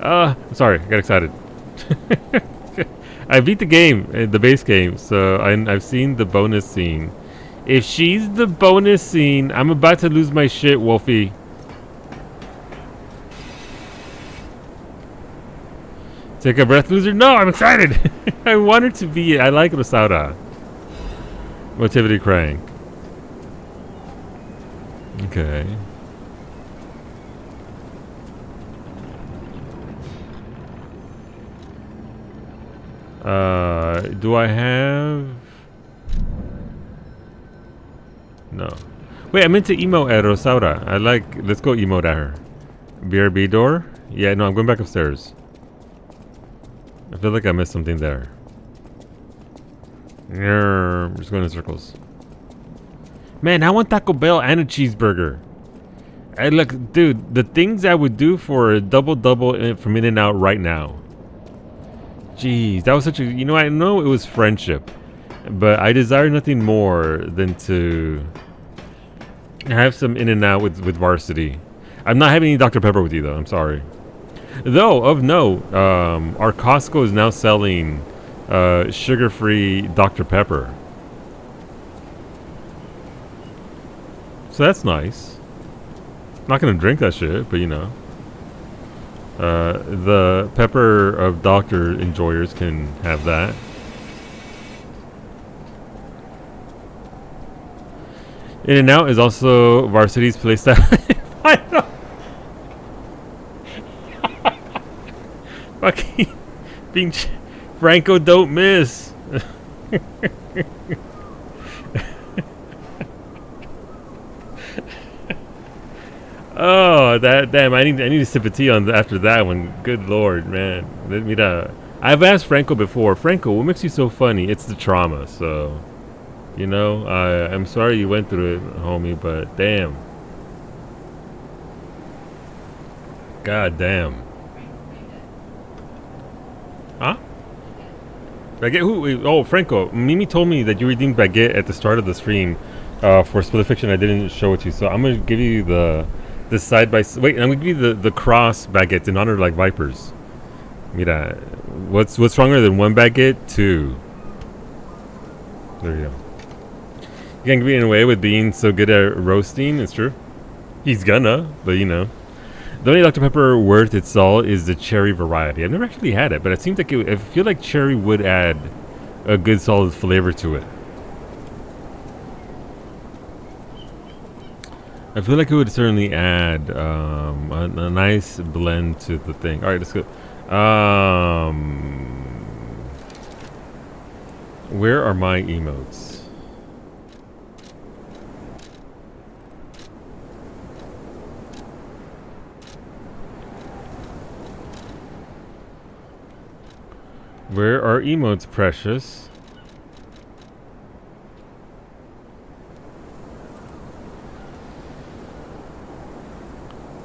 I'm sorry, I got excited. I beat the game, the base game, so I've seen the bonus scene. If she's the bonus scene, I'm about to lose my shit, Wolfie. Take a breath, loser. No, I'm excited. I want her to be. I like Rosaura. Motivity crank. Okay. Do I have? No. Wait, I meant to emote at Rosaura. I like. Let's go emote at her. BRB door? Yeah, no, I'm going back upstairs. I feel like I missed something there. I'm just going in circles. Man, I want Taco Bell and a cheeseburger. I look, dude, the things I would do for a double from In-N-Out right now. Jeez, that was such a... You know, I know it was friendship, but I desire nothing more than to have some In-N-Out with Varsity. I'm not having any Dr. Pepper with you, though. I'm sorry. Though, of note, our Costco is now selling sugar-free Dr. Pepper. So that's nice. Not gonna drink that shit, but you know. The pepper of Doctor enjoyers can have that. In-N-Out is also Varsity's playstyle. I know. Fucking being Franco, don't miss. Oh, that damn! I need to sip of tea on after that one. Good lord, man. I've asked Franco before. Franco, what makes you so funny? It's the trauma. So, you know, I'm sorry you went through it, homie. But damn, god damn. Huh? Baguette? Who? Oh, Franco. Mimi told me that you redeemed Baguette at the start of the stream for Split Fiction. I didn't show it to you, so I'm gonna give you the side by side. Wait, I'm gonna give you the cross baguettes in honor of like vipers. Mira, what's stronger than one baguette? Two. There you go. You can't get away with being so good at roasting. It's true. He's gonna, but you know. The only Dr. Pepper worth its salt is the cherry variety. I've never actually had it, but it seems like I feel like cherry would add a good solid flavor to it. I feel like it would certainly add a nice blend to the thing. All right, let's go. Where are my emotes? Where are emotes, precious?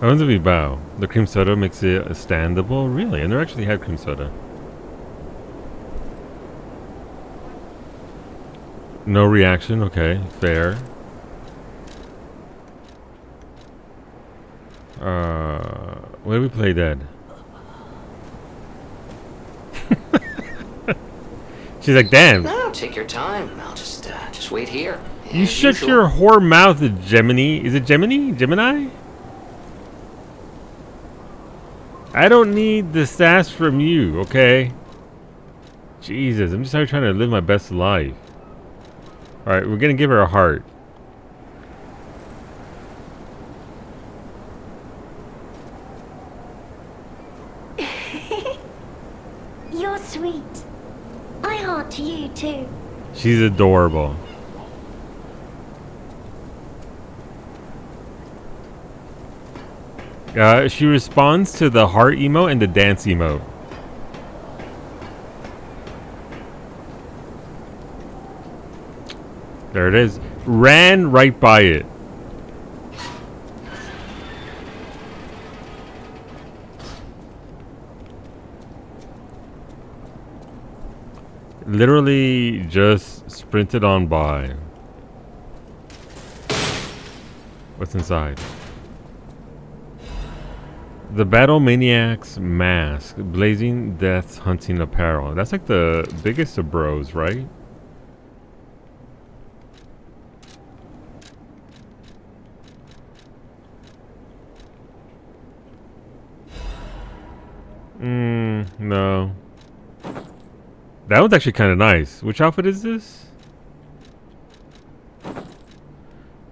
How does we bow? The cream soda makes it standable? Really? I never actually had cream soda. No reaction? Okay, fair. Where do we play dead? She's like, damn. No, take your time. I'll just wait here. You shut your whore mouth, Gemini. Is it Gemini? Gemini? I don't need the sass from you, okay? Jesus, I'm just trying to live my best life. Alright, we're gonna give her a heart. You're sweet. I heart to you too. She's adorable. She responds to the heart emote and the dance emote. There it is. Ran right by it. Literally just sprinted on by. What's inside? The Battle Maniac's mask. Blazing Death's hunting apparel. That's like the biggest of bros, right? No. That one's actually kind of nice. Which outfit is this?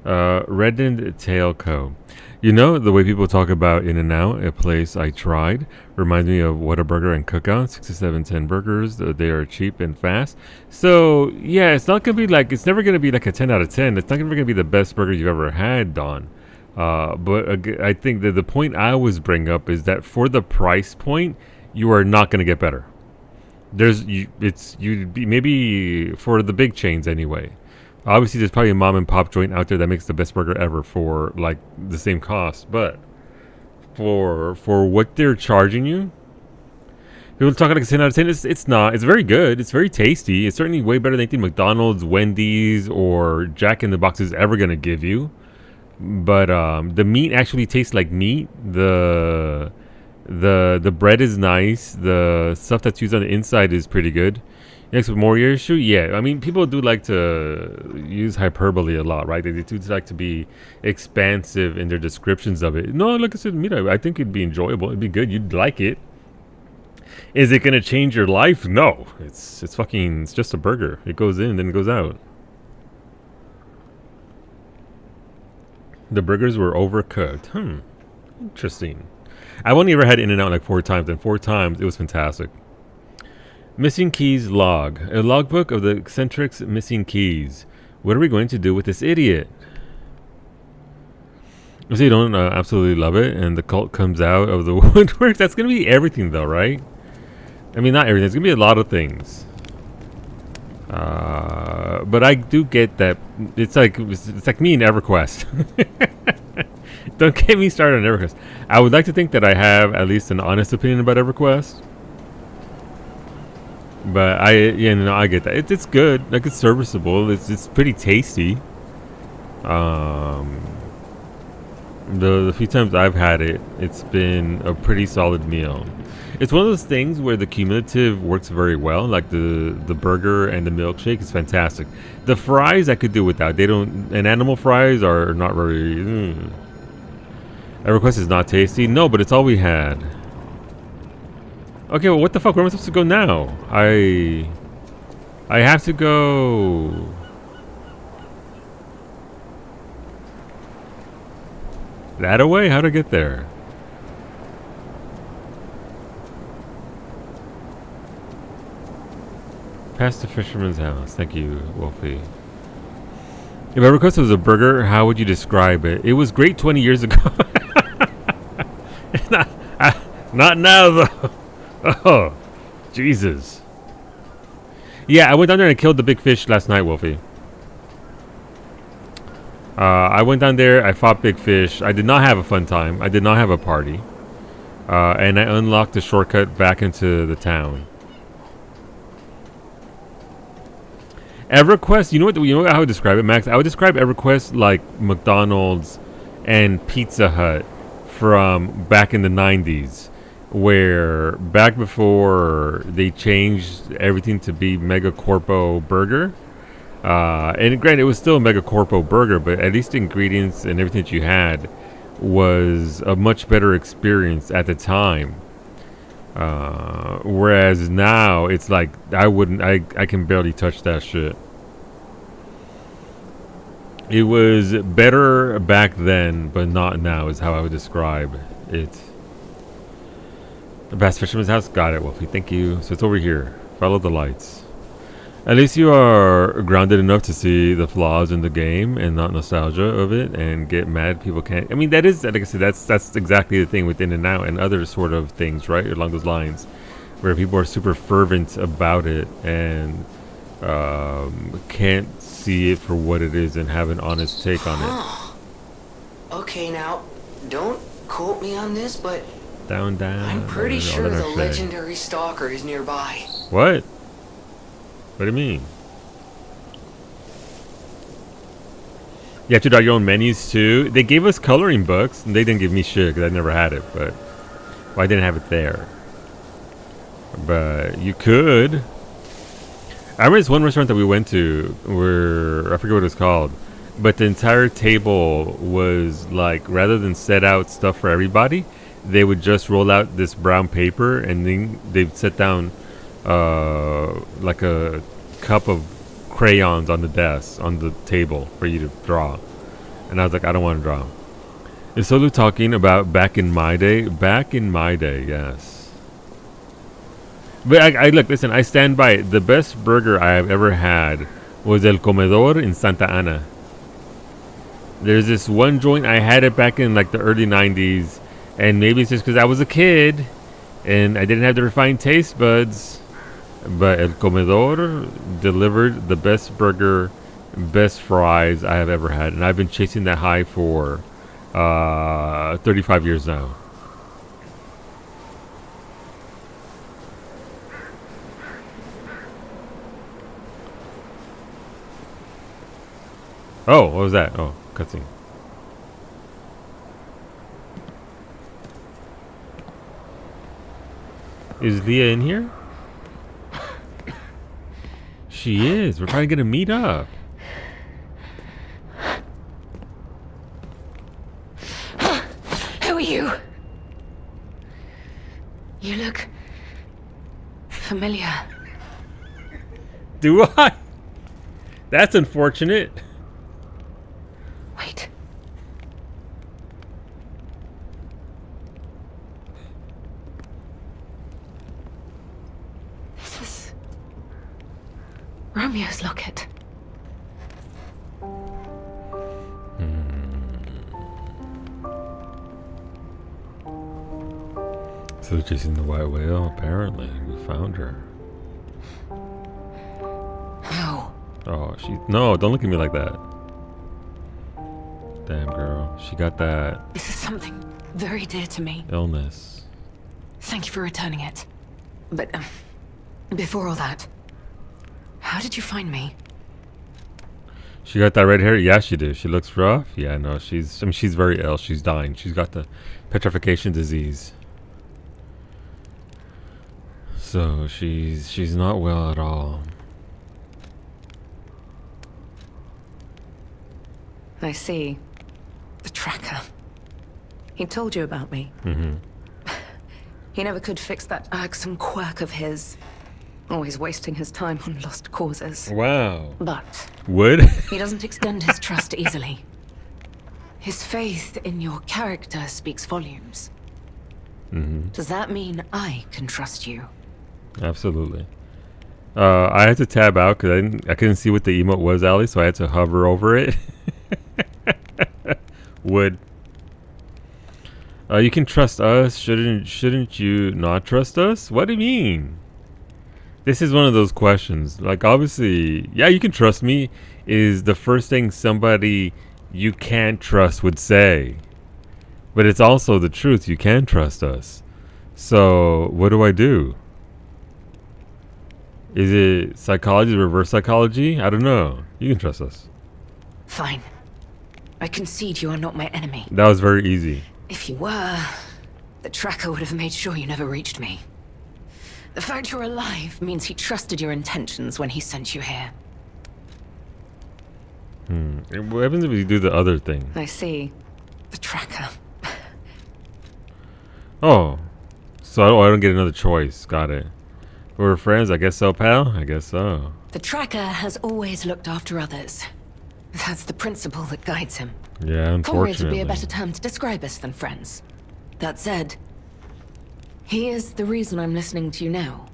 Reddened Tail Co. You know, the way people talk about In-N-Out, a place I tried, reminds me of Whataburger and Cookout, 6 to 7, 10 burgers. They are cheap and fast. So, yeah, it's not going to be like, it's never going to be like a 10 out of 10. It's not going to be the best burger you've ever had, Don. But I think that the point I always bring up is that for the price point, you are not going to get better. Maybe for the big chains anyway. Obviously, there's probably a mom and pop joint out there that makes the best burger ever for like the same cost. But for what they're charging you, people talking like a 10 out of 10. It's not. It's very good. It's very tasty. It's certainly way better than anything McDonald's, Wendy's, or Jack in the Box is ever gonna give you. But the meat actually tastes like meat. The bread is nice. The stuff that's used on the inside is pretty good. Next with more issue, yeah. I mean, people do like to use hyperbole a lot, right? They do like to be expansive in their descriptions of it. No, like I said, meat, I think it'd be enjoyable. It'd be good. You'd like it. Is it gonna change your life? No. It's just a burger. It goes in, then it goes out. The burgers were overcooked. Interesting. I've only ever had In-N-Out like 4 times, and 4 times it was fantastic. Missing keys log. A logbook of the eccentric's missing keys. What are we going to do with this idiot? So you don't absolutely love it, and the cult comes out of the woodwork. That's going to be everything, though, right? I mean, not everything. It's going to be a lot of things. But I do get that. It's like me and EverQuest. Don't get me started on EverQuest. I would like to think that I have at least an honest opinion about EverQuest. But I get that. It's good. Like, it's serviceable. It's pretty tasty. The few times I've had it, it's been a pretty solid meal. It's one of those things where the cumulative works very well. Like the burger and the milkshake is fantastic. The fries I could do without. And animal fries are not very. EverQuest is not tasty. No, but it's all we had. Okay, well, what the fuck? Where am I supposed to go now? I have to go. That away? How'd I get there? Past the fisherman's house. Thank you, Wolfie. If EverQuest was a burger, how would you describe it? It was great 20 years ago. Not now, though. Oh, Jesus. Yeah, I went down there and killed the big fish last night, Wolfie. I went down there, I fought big fish. I did not have a fun time. I did not have a party. And I unlocked the shortcut back into the town. EverQuest, you know how I would describe it, Max? I would describe EverQuest like McDonald's and Pizza Hut from back in the 90s. Where back before they changed everything to be Mega Corpo Burger, and granted it was still a Mega Corpo Burger, but at least the ingredients and everything that you had was a much better experience at the time. Whereas now it's like I can barely touch that shit. It was better back then, but not now is how I would describe it. The Bass Fisherman's House? Got it, Wolfie. Thank you. So it's over here. Follow the lights. At least you are grounded enough to see the flaws in the game and not nostalgia of it and get mad people can't. I mean, that is, like I said, that's exactly the thing with In-N-Out and other sort of things, right? Along those lines. Where people are super fervent about it and can't see it for what it is and have an honest take on it. Okay, now, don't quote me on this, but down. I'm pretty sure the legendary stalker is nearby. What? What do you mean? You have to draw your own menus too. They gave us coloring books, and they didn't give me shit because I never had it. But I didn't have it there. But you could. I remember this one restaurant that we went to where I forget what it was called, but the entire table was like, rather than set out stuff for everybody, they would just roll out this brown paper and then they'd set down like a cup of crayons on the desk, on the table for you to draw. And I was like, I don't want to draw. Is Solu talking about back in my day? Back in my day, yes. But I look, listen, I stand by it. The best burger I have ever had was El Comedor in Santa Ana. There's this one joint, I had it back in like the early 90s, and maybe it's just because I was a kid and I didn't have the refined taste buds, but El Comedor delivered the best burger, best fries I have ever had, and I've been chasing that high for 35 years now. Oh, what was that? Oh, cutscene. Is Leah in here? She is. We're probably gonna meet up. Who are you? You look familiar. Do I? That's unfortunate. Wait. This is Romeo's locket. So chasing the white whale, apparently. We found her. How? Oh, no, don't look at me like that. Damn, girl. She got that This is something very dear to me. illness. Thank you for returning it. But, before all that, how did you find me? She got that red hair? Yeah, she did. She looks rough. Yeah, no, she's very ill. She's dying. She's got the petrification disease. So she's not well at all. I see. The tracker. He told you about me. Mm-hmm. He never could fix that irksome quirk of his. Always wasting his time on lost causes. Wow. But Would? he doesn't extend his trust easily. His faith in your character speaks volumes. Mm-hmm. Does that mean I can trust you? Absolutely. I had to tab out because I couldn't see what the emote was, Ali, so I had to hover over it. Would. You can trust us. Shouldn't you not trust us? What do you mean? This is one of those questions. Like, obviously, yeah, you can trust me is the first thing somebody you can't trust would say. But it's also the truth. You can trust us. So, what do I do? Is it psychology, reverse psychology? I don't know. You can trust us. Fine. I concede you are not my enemy. That was very easy. If you were, the tracker would have made sure you never reached me. The fact you're alive means he trusted your intentions when he sent you here. What happens if we do the other thing? I see. The tracker. Oh. So I don't get another choice. Got it. We're friends? I guess so, pal? I guess so. The tracker has always looked after others. That's the principle that guides him. Yeah, Comrades would unfortunately. be a better term to describe us than friends. That said, he is the reason I'm listening to you now.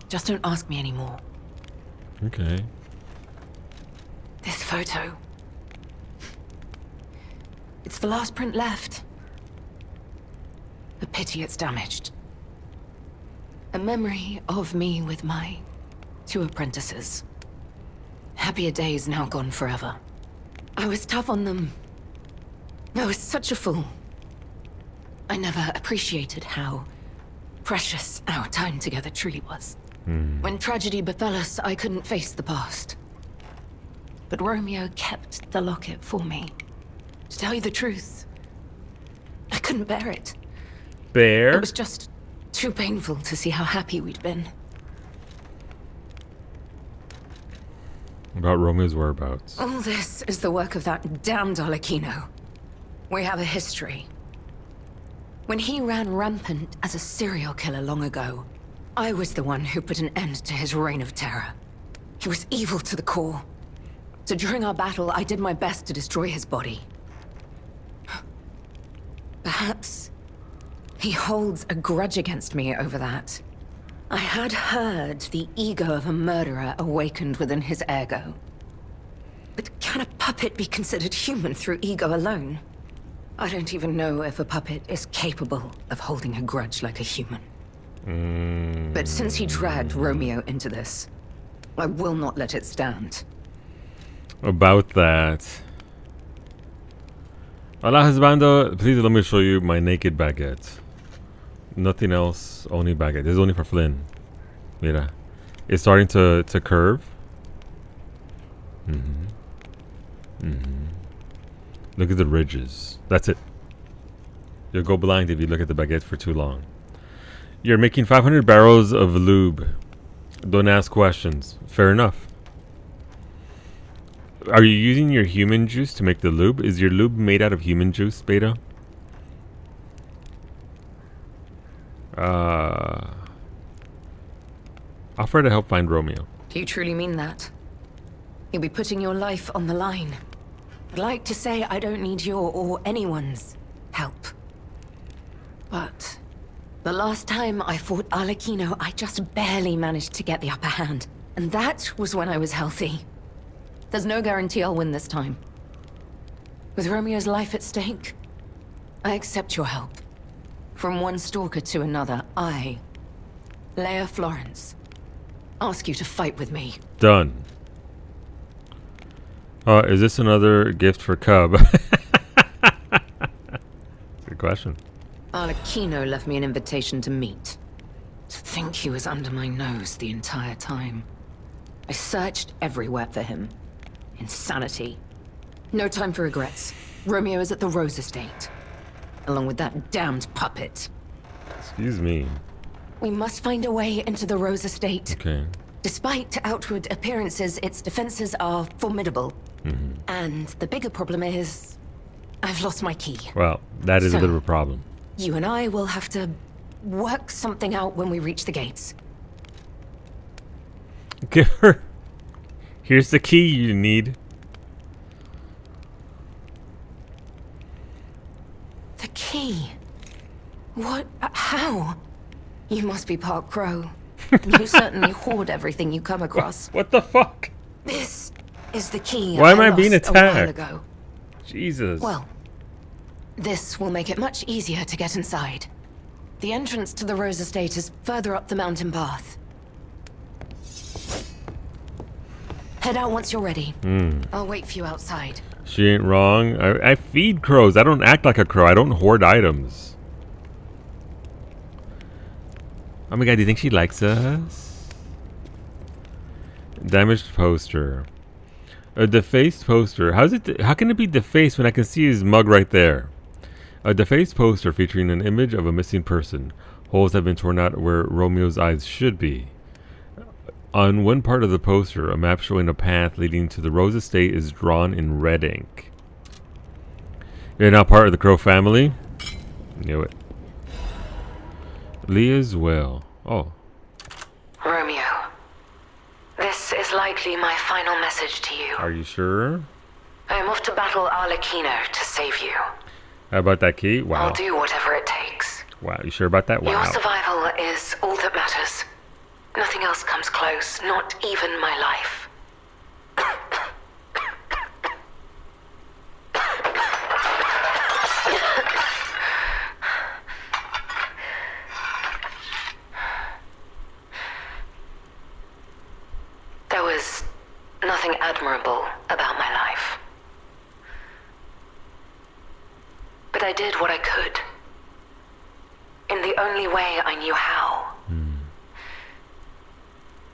Just don't ask me anymore. Okay. This photo. It's the last print left. A pity it's damaged. A memory of me with my 2 apprentices. Happier days now gone forever. I was tough on them. I was such a fool. I never appreciated how precious our time together truly was. When tragedy befell us, I couldn't face the past. But Romeo kept the locket for me. To tell you the truth, I couldn't bear it. Bear? It was just too painful to see how happy we'd been. About Romeo's whereabouts. All this is the work of that damned Arlecchino. We have a history. When he ran rampant as a serial killer long ago, I was the one who put an end to his reign of terror. He was evil to the core. So during our battle, I did my best to destroy his body. Perhaps he holds a grudge against me over that. I had heard the ego of a murderer awakened within his ergo. But can a puppet be considered human through ego alone? I don't even know if a puppet is capable of holding a grudge like a human. But since he dragged Romeo into this, I will not let it stand. About that. Hola, husbando. Please let me show you my naked baguette. Nothing else, only baguette. This is only for Flynn. Mira. It's starting to curve. Look at the ridges. That's it. You'll go blind if you look at the baguette for too long. You're making 500 barrels of lube. Don't ask questions. Fair enough. Are you using your human juice to make the lube? Is your lube made out of human juice, Beta? Offer to help find Romeo. Do you truly mean that? You'll be putting your life on the line. I'd like to say I don't need your or anyone's help. But the last time I fought Arlecchino, I just barely managed to get the upper hand. And that was when I was healthy. There's no guarantee I'll win this time. With Romeo's life at stake, I accept your help. From one stalker to another, I, Leia Florence, ask you to fight with me. Done. Is this another gift for Cub? Good question. Arlecchino left me an invitation to meet. To think he was under my nose the entire time. I searched everywhere for him. Insanity. No time for regrets. Romeo is at the Rose Estate. Along with that damned puppet. Excuse me. We must find a way into the Rose Estate. Okay. Despite outward appearances, its defenses are formidable. And the bigger problem is, I've lost my key. Well, that is a bit of a problem. You and I will have to work something out when we reach the gates. Give her. Here's the key you need. The key? What? How? You must be part crow. You certainly hoard everything you come across. What the fuck? This is the key. Why am I being lost a while attacked? ago. Jesus. Well, this will make it much easier to get inside. The entrance to the Rose Estate is further up the mountain path. Head out once you're ready. I'll wait for you outside. She ain't wrong. I feed crows. I don't act like a crow. I don't hoard items. Oh my god, do you think she likes us? Damaged poster. A defaced poster. How can it be defaced when I can see his mug right there? A defaced poster featuring an image of a missing person. Holes have been torn out where Romeo's eyes should be. On one part of the poster, a map showing a path leading to the Rose Estate is drawn in red ink. You're not part of the Crow family? Knew it. Leah's well. Oh. Romeo, this is likely my final message to you. Are you sure? I am off to battle Arlecchino to save you. How about that key? Wow. I'll do whatever it takes. Wow, you sure about that? Wow. Your survival is all that matters. Nothing else comes close, not even my life. There was nothing admirable about my life. But I did what I could. In the only way I knew how.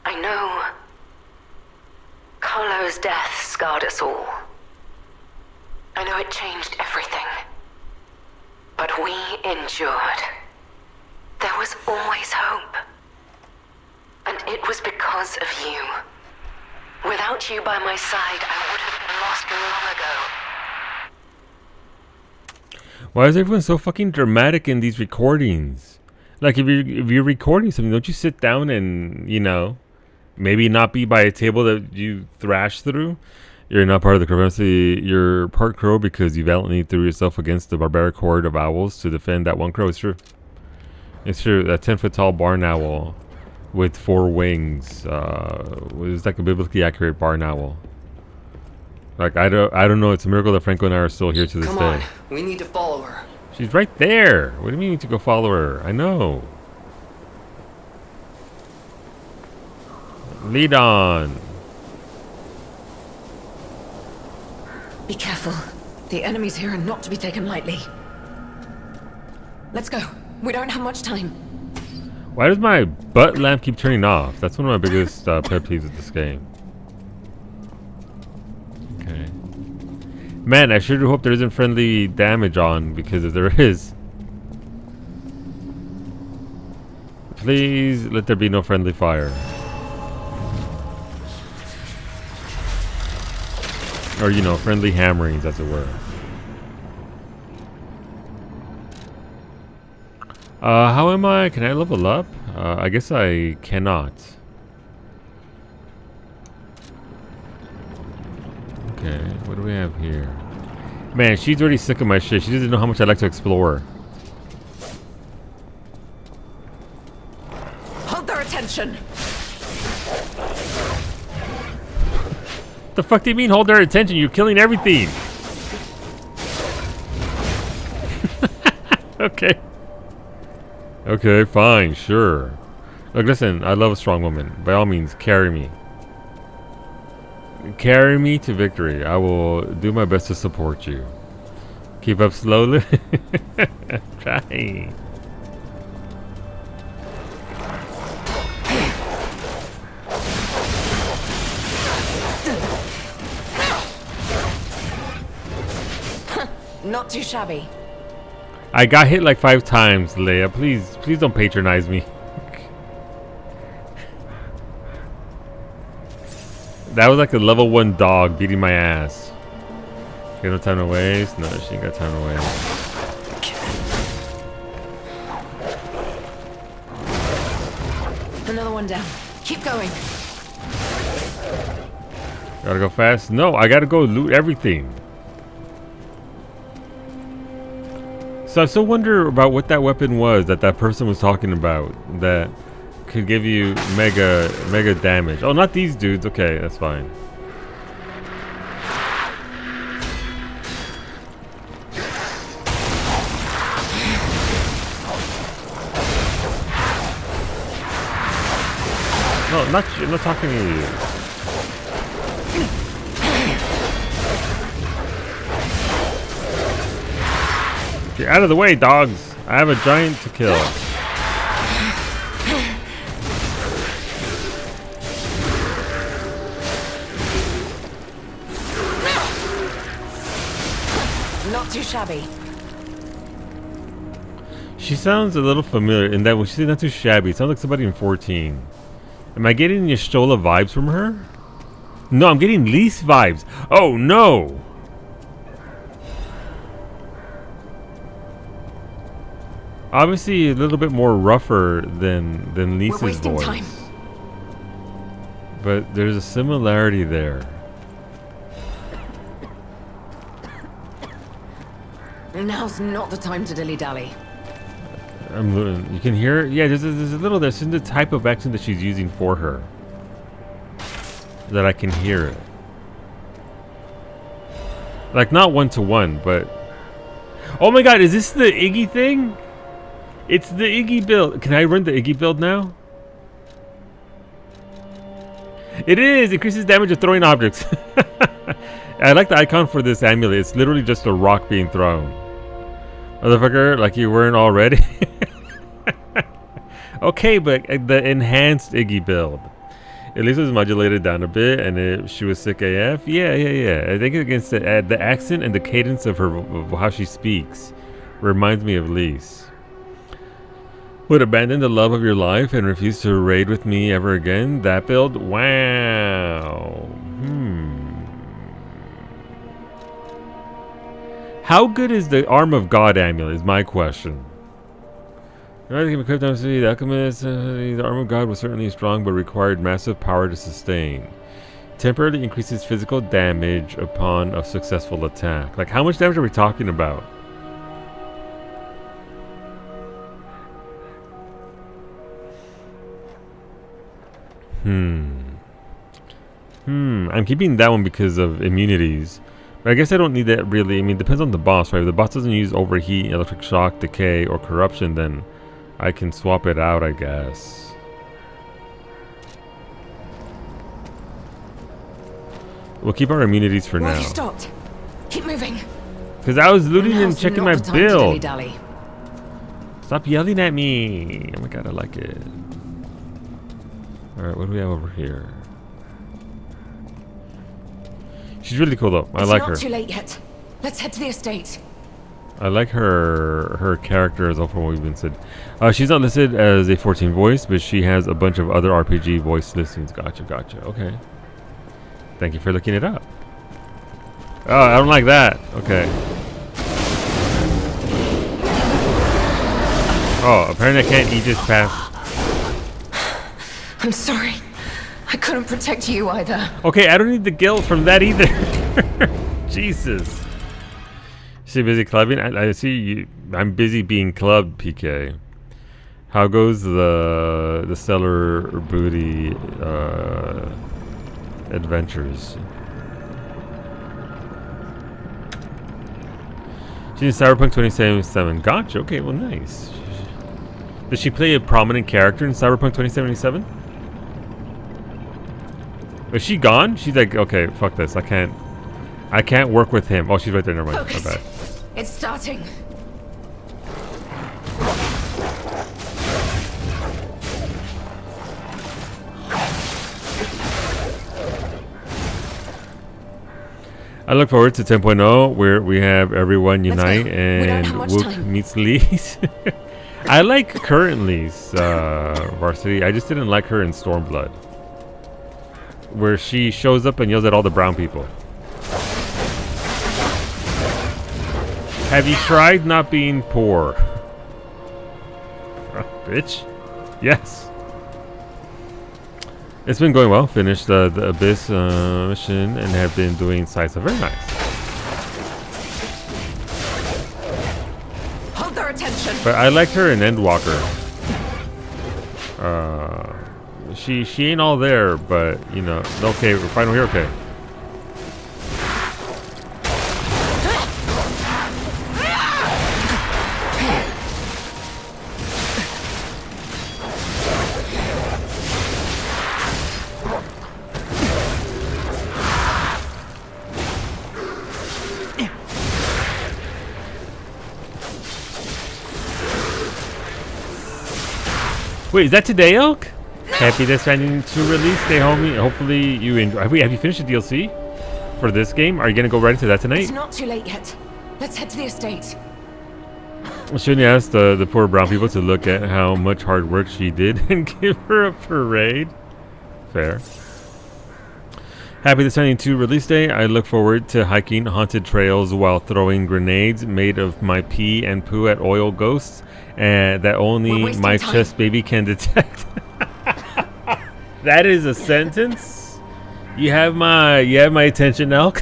I know Carlo's death scarred us all. I know it changed everything. But we endured. There was always hope. And it was because of you. Without you by my side, I would have been lost long ago. Why is everyone so fucking dramatic in these recordings? Like, if you're recording something, don't you sit down and, you know, maybe not be by a table that you thrash through? You're not part of the crew. You're part crow because you valiantly threw yourself against the barbaric horde of owls to defend that one crow. It's true. It's true. That 10-foot tall barn owl with 4 wings was like a biblically accurate barn owl. Like, I don't know. It's a miracle that Franco and I are still here to this day. Come on, we need to follow her. She's right there. What do you mean we need to go follow her? I know. Lead on. Be careful. The enemies here are not to be taken lightly. Let's go. We don't have much time. Why does my butt lamp keep turning off? That's one of my biggest pet peeves of this game. Okay. Man, I sure do hope there isn't friendly damage on, because if there is, please let there be no friendly fire. Or, you know, friendly hammerings, as it were. How am I? Can I level up? I guess I cannot. Okay, what do we have here? Man, she's already sick of my shit. She doesn't know how much I like to explore. Hold their attention. The fuck do you mean hold their attention? You're killing everything. Okay. Okay, fine, sure. Look, listen, I love a strong woman. By all means, carry me. Carry me to victory. I will do my best to support you. Keep up slowly. Try. Not too shabby. I got hit like 5 times, Leia. Please don't patronize me. That was like a level 1 dog beating my ass. She got no time to waste? No, she ain't got time to waste. Another one down. Keep going. Gotta go fast? No, I gotta go loot everything. So I still wonder about what that weapon was that person was talking about that could give you mega damage. Oh, not these dudes. Okay, that's fine. No, I'm not talking to you. Get out of the way, dogs. I have a giant to kill. Not too shabby. She sounds a little familiar in that when she said not too shabby, it sounds like somebody in 14. Am I getting Y'shtola vibes from her? No, I'm getting Lise vibes. Oh no! Obviously a little bit more rougher than Lisa's voice. Time. But there's a similarity there. Now's not the time to dilly-dally. You can hear it? Yeah, there's a little, there's the type of accent that she's using for her. That I can hear it. Like, not one-to-one, but... Oh my god, is this the Iggy thing? It's the Iggy build. Can I run the Iggy build now? It is! Increases damage of throwing objects. I like the icon for this amulet. It's literally just a rock being thrown. Motherfucker, like you weren't already. Okay, but the enhanced Iggy build. At least it was modulated down a bit, and she was sick AF. Yeah. I think against the accent and the cadence of how she speaks reminds me of Lise. Would abandon the love of your life and refuse to raid with me ever again? That build? Wow. How good is the Arm of God amulet? Is my question. The alchemist, the Arm of God was certainly strong, but required massive power to sustain. Temporarily increases physical damage upon a successful attack. Like, how much damage are we talking about? I'm keeping that one because of immunities. But I guess I don't need that really. I mean, it depends on the boss, right? If the boss doesn't use overheat, electric shock, decay, or corruption, then I can swap it out, I guess. We'll keep our immunities for Why now. have you stopped? Keep moving. Because I was looting and Now's checking not my the time to build. dilly-dally. Stop yelling at me. Oh my god, I like it. Alright, what do we have over here? She's really cool though. I like her. It's not too late yet. Let's head to the estate. I like her character as well from what we've been said. She's not listed as a 14 voice, but she has a bunch of other RPG voice listings. Gotcha. Okay. Thank you for looking it up. Oh, I don't like that. Okay. Oh, apparently I can't eat this past. I'm sorry. I couldn't protect you either. Okay, I don't need the guilt from that either. Jesus. She busy clubbing? I see you. I'm busy being clubbed, PK. How goes the stellar booty adventures? She's in Cyberpunk 2077. Gotcha. Okay, well, nice. Does she play a prominent character in Cyberpunk 2077? Is she gone? She's like, okay, fuck this. I can't work with him. Oh, she's right there. Never mind. Focus. My bad. It's starting. I look forward to 10.0 where we have everyone unite and Wook time. meets Lee's. I like current Lee's varsity. I just didn't like her in Stormblood, where she shows up and yells at all the brown people. Have you tried not being poor? Bitch. Yes. It's been going well. Finished the Abyss mission and have been doing sites. Very nice. Hold their attention. But I like her in Endwalker. She ain't all there, but you know, okay, we're finally here. Okay. Wait, is that today, Elk? Happy Death Stranding 2 release day, homie. Hopefully you enjoy. Wait, have you finished the DLC for this game? Are you gonna go right into that tonight? It's not too late yet. Let's head to the estate. Shouldn't you ask the poor brown people to look at how much hard work she did and give her a parade? Fair. Happy Death Stranding 2 release day. I look forward to hiking haunted trails while throwing grenades made of my pee and poo at oil ghosts and that only my chest baby can detect. That is a sentence. You have my attention, Elk.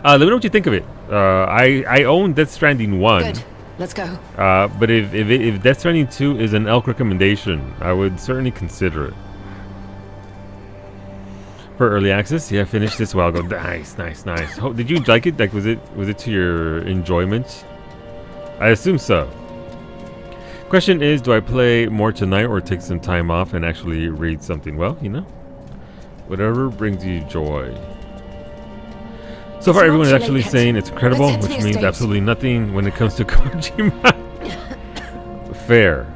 Let me know what you think of it. I own Death Stranding 1. Good. Let's go. But if Death Stranding 2 is an Elk recommendation, I would certainly consider it. For early access, yeah, I finished this a while ago. Nice. Oh, did you like it? Like, was it to your enjoyment? I assume so. Question is, do I play more tonight or take some time off and actually read something? Well, you know, whatever brings you joy. So far, everyone is actually saying it's incredible, which means absolutely nothing when it comes to Kojima. Fair.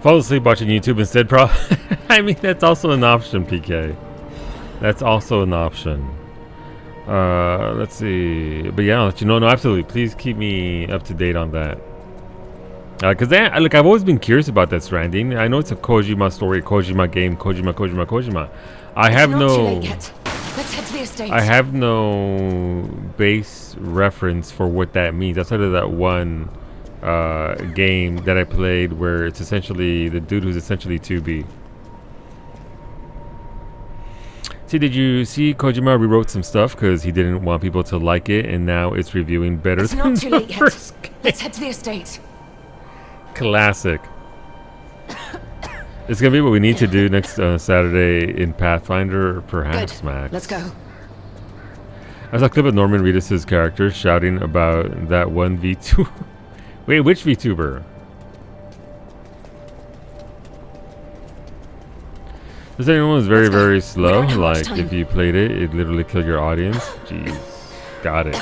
Fall asleep watching YouTube instead, I mean, that's also an option, PK. That's also an option. Let's see. But yeah, I'll let you know. No, absolutely. Please keep me up to date on that. Because look, I've always been curious about that Stranding. I know it's a Kojima story, Kojima game, Kojima. I have Not no... too late yet. Let's head to the estate. I have no base reference for what that means outside of that one game that I played where it's essentially the dude who's essentially 2B. See, did you see Kojima rewrote some stuff because he didn't want people to like it, and now it's reviewing better It's than not too the late yet. first game. Let's head to the estate. Classic. It's gonna be what we need to do next Saturday in Pathfinder, or perhaps Good. Max. Let's go. I saw a clip of Norman Reedus' character shouting about that one VTuber. Wait, which VTuber? This anyone was very, very slow. Like, if you played it, it literally killed your audience. Jeez. Got it.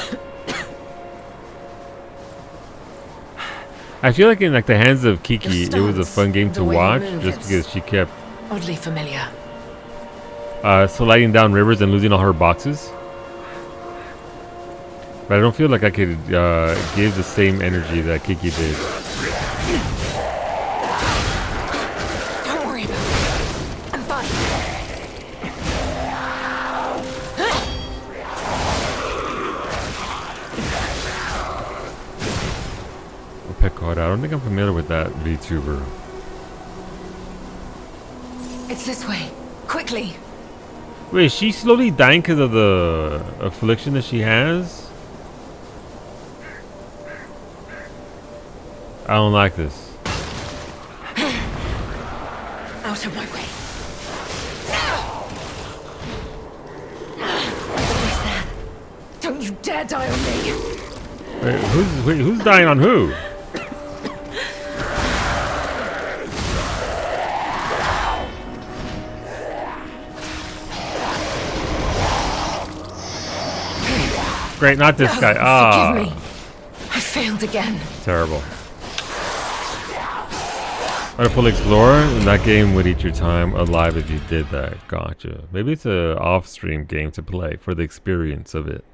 I feel like in like the hands of Kiki, it was a fun game to watch just because she kept Oddly familiar. sliding down rivers and losing all her boxes. But I don't feel like I could give the same energy that Kiki did. Don't worry about it. I'm fine. Pecora, I don't think I'm familiar with that VTuber. It's this way. Quickly. Wait, is she slowly dying because of the affliction that she has? I don't like this. Out of my way. Who's that? Don't you dare die on me. Wait, who's dying on who? Great, not this guy. Ah, Forgive me. I failed again. terrible. Wonderful Explorer. That game would eat your time alive if you did that. Gotcha. Maybe it's a off-stream game to play for the experience of it.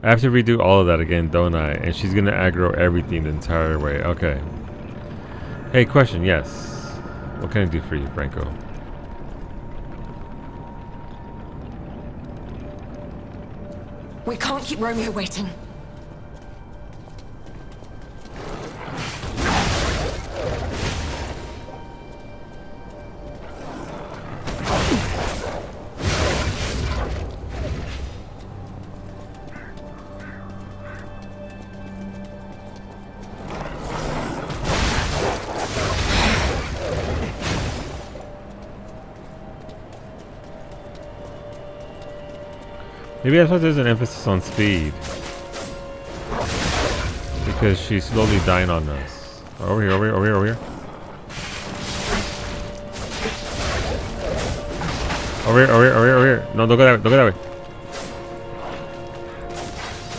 I have to redo all of that again, don't I? And she's gonna aggro everything the entire way. Okay. Hey, question. Yes. What can I do for you, Franco? We can't keep Romeo waiting. Maybe that's why there's an emphasis on speed. Because she's slowly dying on us. Over here, over here, over here, over here. Over here, over here, over here, over here. No, don't go that way, don't go that way.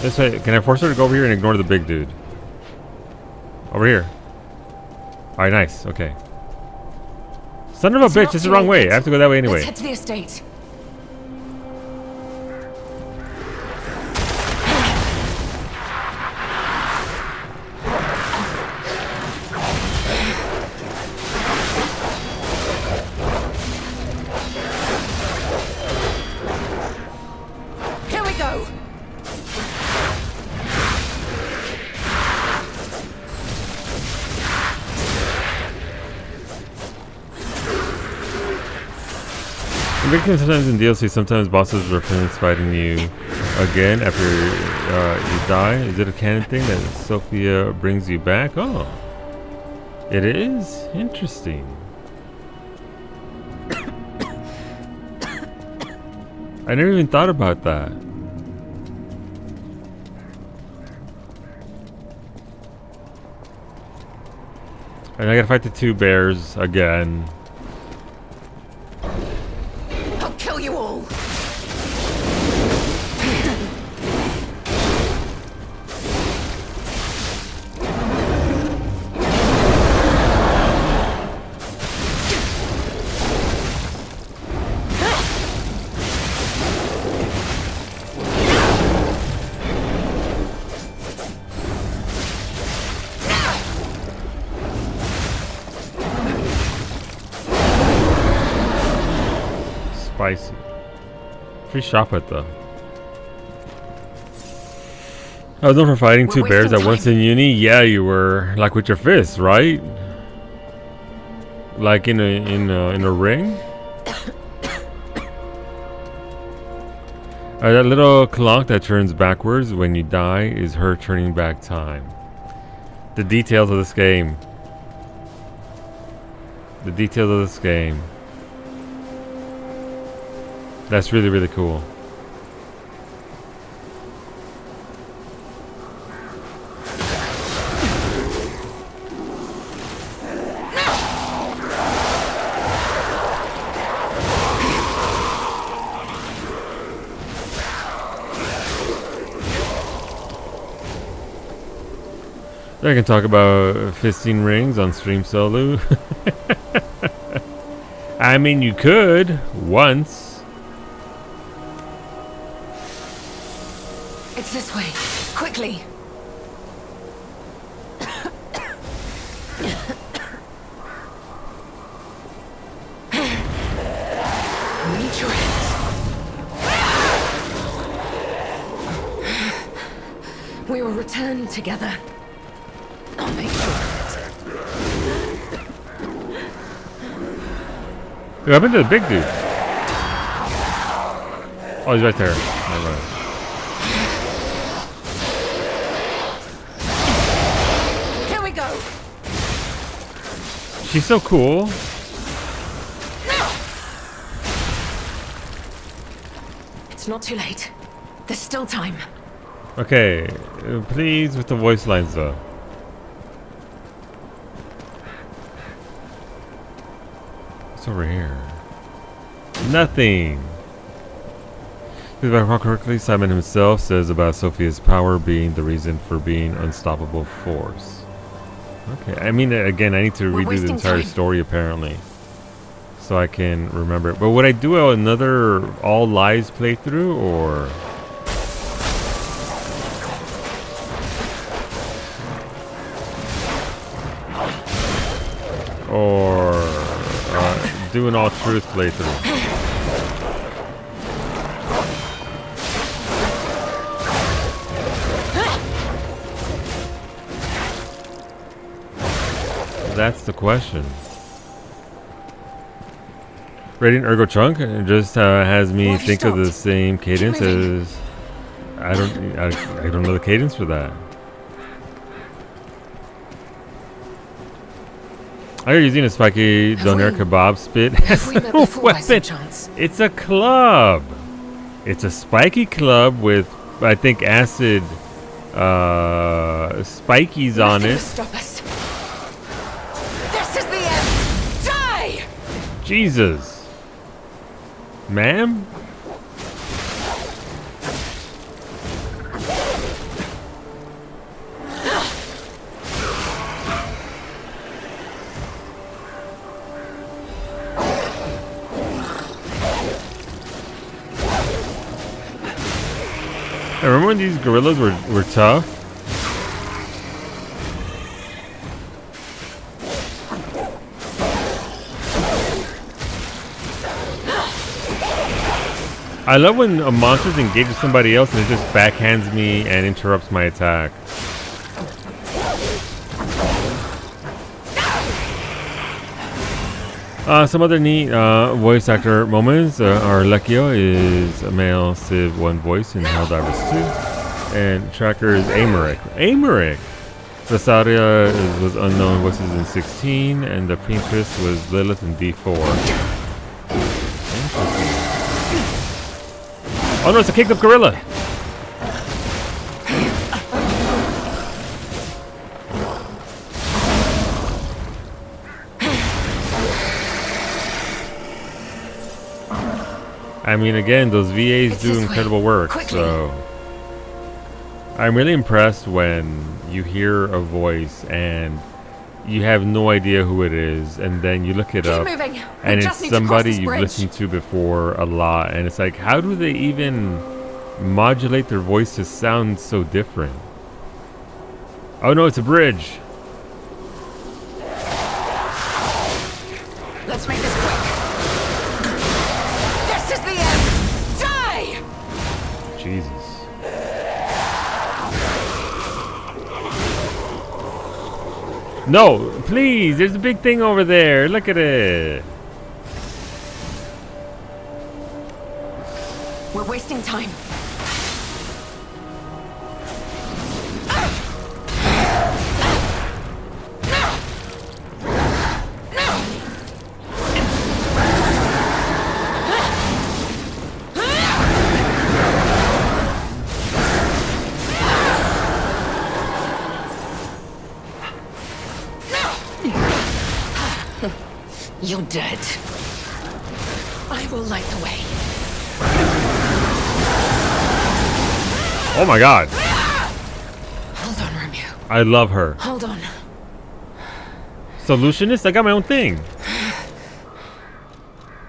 This way. Can I force her to go over here and ignore the big dude? Over here. Alright, nice, okay. Son of a bitch, this is the wrong way. I have to go that way anyway. Let's head to the estate. Here we go. Sometimes in DLC, sometimes bosses reference fighting you again after you die. Is it a canon thing that Sophia brings you back? Oh, it is interesting. I never even thought about that. And I gotta fight the two bears again. I'll kill you all. Pricey. Free shop at though. I was known for fighting two bears at once in uni. Yeah, you were. Like with your fists, right? Like in a ring. That little clock that turns backwards when you die is her turning back time. The details of this game. The details of this game. That's really, really cool. I can talk about fisting rings on stream solo. I mean, you could once. It's this way. Quickly. Meet your hands. We will return together. I'll make sure of it. What happened to the big dude? Oh, he's right there. Never mind. Here we go. She's so cool. It's not too late. There's still time. Okay, please with the voice lines though. What's over here? Nothing. If I recall correctly, Simon himself says about Sophia's power being the reason for being unstoppable force. Okay, I mean, again, I need to redo the entire story apparently, so I can remember it. But would I do another all lies playthrough or? Or do an all truth playthrough. That's the question. Radiant Ergo Trunk just has me think of the same cadence as I don't know the cadence for that. Are you using a spiky doner kebab spit as a weapon? It's a club. It's a spiky club with, I think, acid spikies on it. Stop us. This is the end. Die! Jesus. Ma'am? I remember when these gorillas were tough? I love when a monster's engaged with somebody else and it just backhands me and interrupts my attack. Some other neat voice actor moments are Lecchio is a male Civ 1 voice in Helldivers 2, and Tracker is Amaric. Amaric! Vesaria was unknown voices in 16, and the Princess was Lilith in D4. Interesting. Oh no, it's a kicked up gorilla! I mean, again, those VAs do incredible work, so I'm really impressed when you hear a voice and you have no idea who it is, and then you look it up, and it's somebody you've listened to before a lot, and it's like, how do they even modulate their voice to sound so different? Oh no, it's a bridge. Let's make this quick. This is Jesus. No, please. There's a big thing over there. Look at it. We're wasting time. You're dead. I will light the way. Oh my god. Hold on, Romeo. I love her. Hold on. Solutionist? I got my own thing.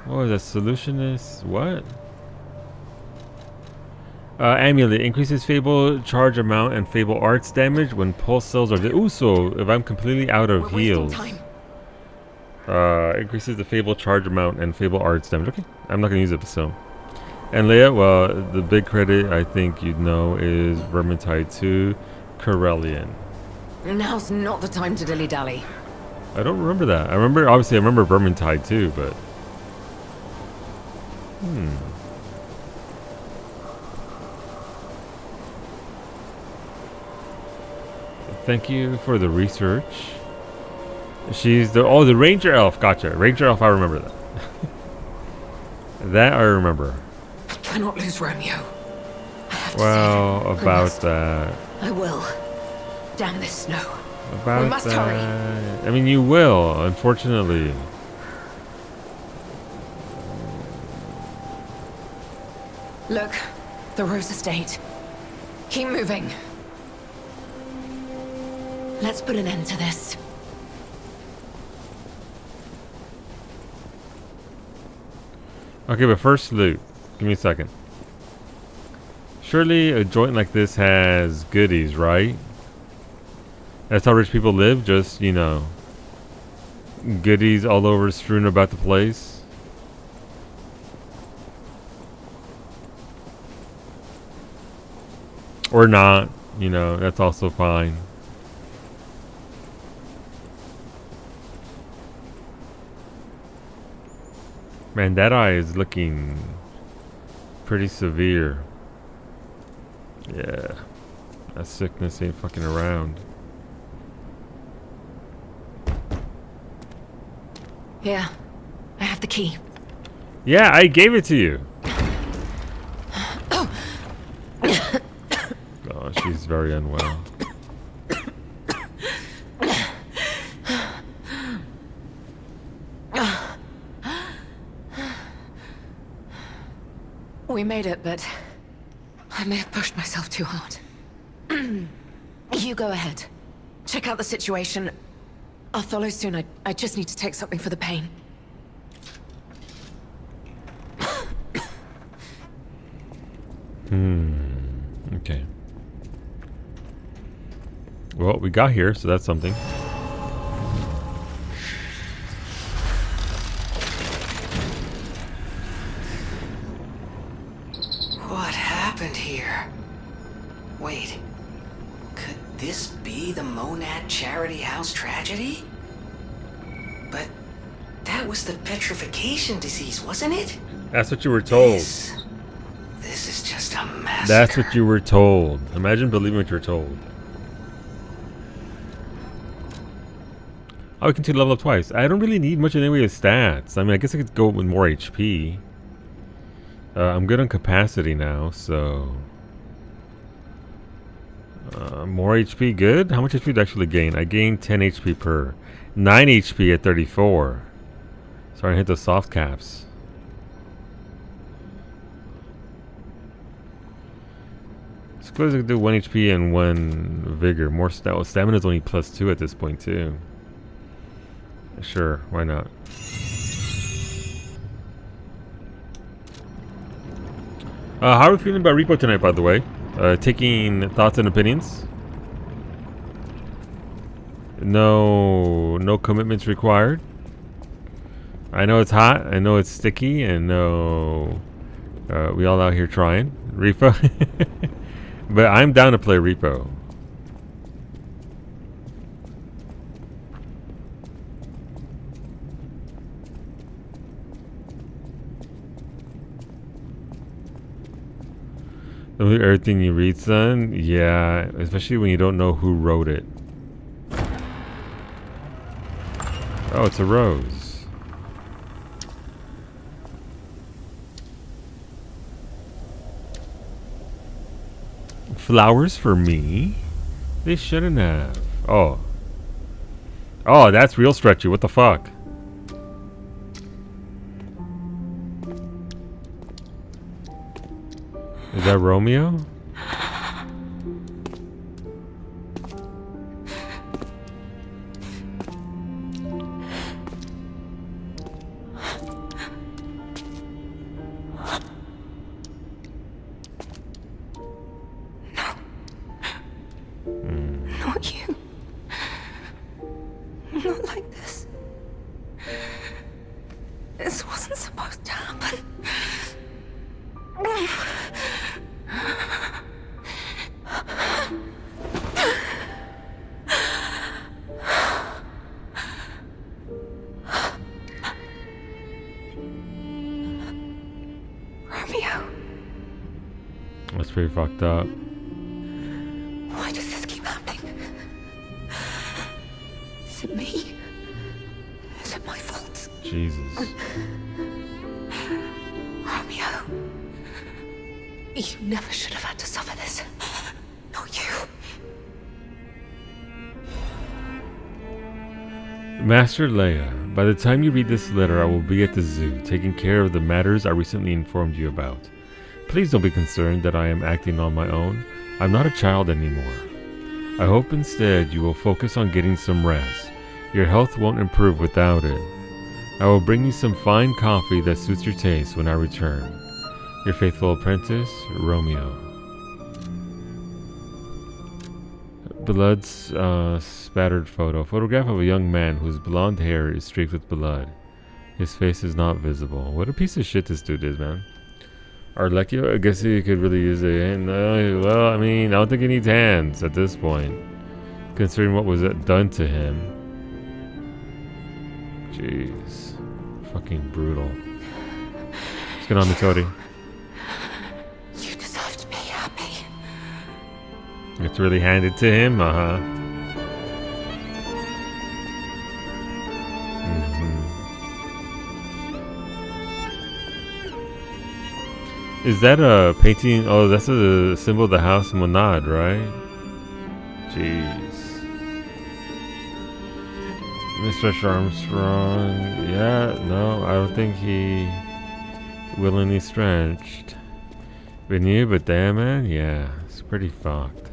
What was that? Solutionist? What? Amulet increases Fable charge amount and Fable arts damage when pulse cells are. Ooh, so if I'm completely out of heals. Increases the Fable charge amount and Fable arts damage. Okay, I'm not gonna use it, so. And Leia, well, the big credit I think you'd know is Vermintide 2, Corellian. Now's not the time to dilly-dally. I don't remember that. Obviously I remember Vermintide 2, but. Thank you for the research. She's the Ranger Elf. Gotcha. Ranger Elf, I remember that. That I remember. I cannot lose Romeo. I have to Well, save him. about that. I will. Damn this snow. About We must that. hurry. I mean, you will, unfortunately. Look, the Rose Estate. Keep moving. Let's put an end to this. Okay, but first loot. Give me a second. Surely a joint like this has goodies, right? That's how rich people live, just, you know, goodies all over strewn about the place. Or not, you know, that's also fine. Man, that eye is looking pretty severe. Yeah. That sickness ain't fucking around. Here, I have the key. Yeah, I gave it to you. Oh, she's very unwell. We made it, but I may have pushed myself too hard. You go ahead. Check out the situation. I'll follow soon. I just need to take something for the pain. Okay. Well, we got here, so that's something. What happened here? Wait. Could this be the Monad Charity House tragedy? But that was the petrification disease, wasn't it? That's what you were told. This is just a massacre. That's what you were told. Imagine believing what you're told. Oh, we can level up twice. I don't really need much in the way of stats. I mean, I guess I could go with more HP. I'm good on capacity now, so... more HP, good? How much HP did I actually gain? I gained 10 HP per. 9 HP at 34. Sorry, I hit the soft caps. Suppose I could do 1 HP and 1 vigor. More stamina is only +2 at this point too. Sure, why not? How are we feeling about Repo tonight, by the way? Taking thoughts and opinions. No commitments required. I know it's hot. I know it's sticky, and no, we all out here trying. Repo? But I'm down to play Repo. Everything you read, son? Yeah, especially when you don't know who wrote it. Oh, it's a rose. Flowers for me? They shouldn't have. Oh. Oh, that's real stretchy. What the fuck? Is that Romeo? Not you. Not like this. This wasn't supposed to happen. Romeo. That's pretty fucked up. Why does this keep happening? Is it me? Is it my fault? Jesus. Romeo. You never should have had to suffer this. Not you. Master Leia, by the time you read this letter, I will be at the zoo, taking care of the matters I recently informed you about. Please don't be concerned that I am acting on my own. I'm not a child anymore. I hope instead you will focus on getting some rest. Your health won't improve without it. I will bring you some fine coffee that suits your taste when I return. Your faithful apprentice, Romeo. Blood's spattered photo. Photograph of a young man whose blonde hair is streaked with blood. His face is not visible. What a piece of shit this dude is, man. Arlecchio, I guess he could really use a hand. Well, I mean, I don't think he needs hands at this point, considering what was done to him. Jeez. Fucking brutal. What's going on, Mitodi? You deserve to be happy. It's really handed to him? Uh-huh. Is that a painting? Oh, that's a symbol of the House Monad, right? Jeez. Mr. Armstrong. Yeah, no, I don't think he willingly stretched. Been you, but damn man, yeah, it's pretty fucked.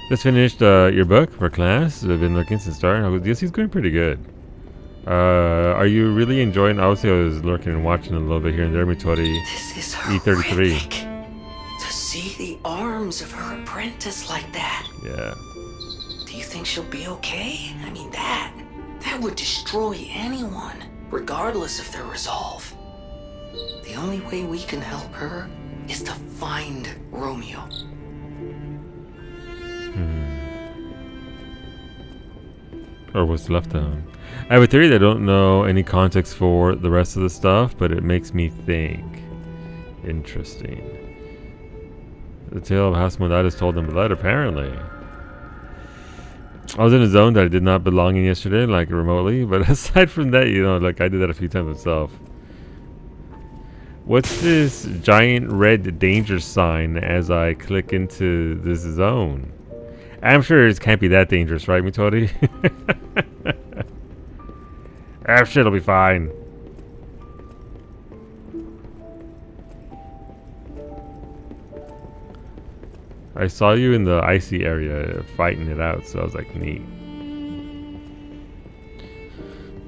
Just finished your book for class. I've been looking since starting. Yes, he's going pretty good. Are you really enjoying? Obviously, I was lurking and watching a little bit here and there. Mitodi This is E33. horrific. To see the arms of her apprentice like that. Yeah. Do you think she'll be okay? I mean, that would destroy anyone, regardless of their resolve. The only way we can help her is to find Romeo. Or what's left of him. I have a theory that I don't know any context for the rest of the stuff, but it makes me think. Interesting. The tale of House Monad is told in blood, apparently. I was in a zone that I did not belong in yesterday, like remotely, but aside from that, you know, like I did that a few times myself. What's this giant red danger sign as I click into this zone? I'm sure it can't be that dangerous, right, Mitodi? I'm sure it'll be fine. I saw you in the icy area fighting it out, so I was like, neat.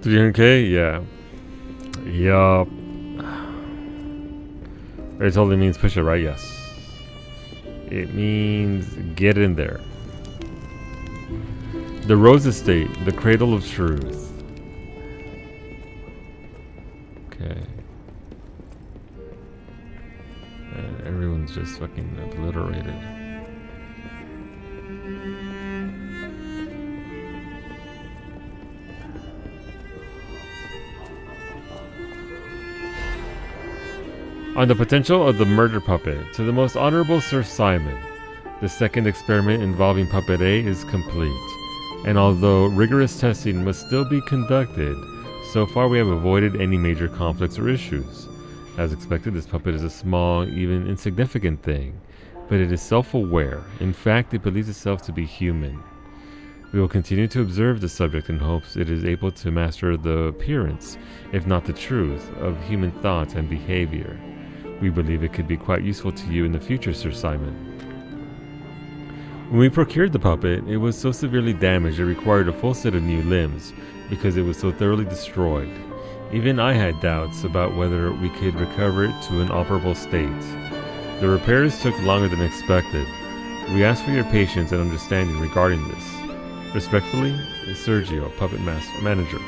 300k? Yeah. Yup. It totally means push it, right? Yes. It means get in there. The Rose Estate, the cradle of truth. Okay. And everyone everything's just fucking obliterated. On the potential of the murder puppet, to the most honorable Sir Simon, the second experiment involving Puppet A is complete, and although rigorous testing must still be conducted, so far we have avoided any major conflicts or issues. As expected, this puppet is a small, even insignificant thing, but it is self-aware. In fact, it believes itself to be human. We will continue to observe the subject in hopes it is able to master the appearance, if not the truth, of human thought and behavior. We believe it could be quite useful to you in the future, Sir Simon. When we procured the puppet, it was so severely damaged it required a full set of new limbs, because it was so thoroughly destroyed. Even I had doubts about whether we could recover it to an operable state. The repairs took longer than expected. We ask for your patience and understanding regarding this. Respectfully, Sergio, Puppet Manager.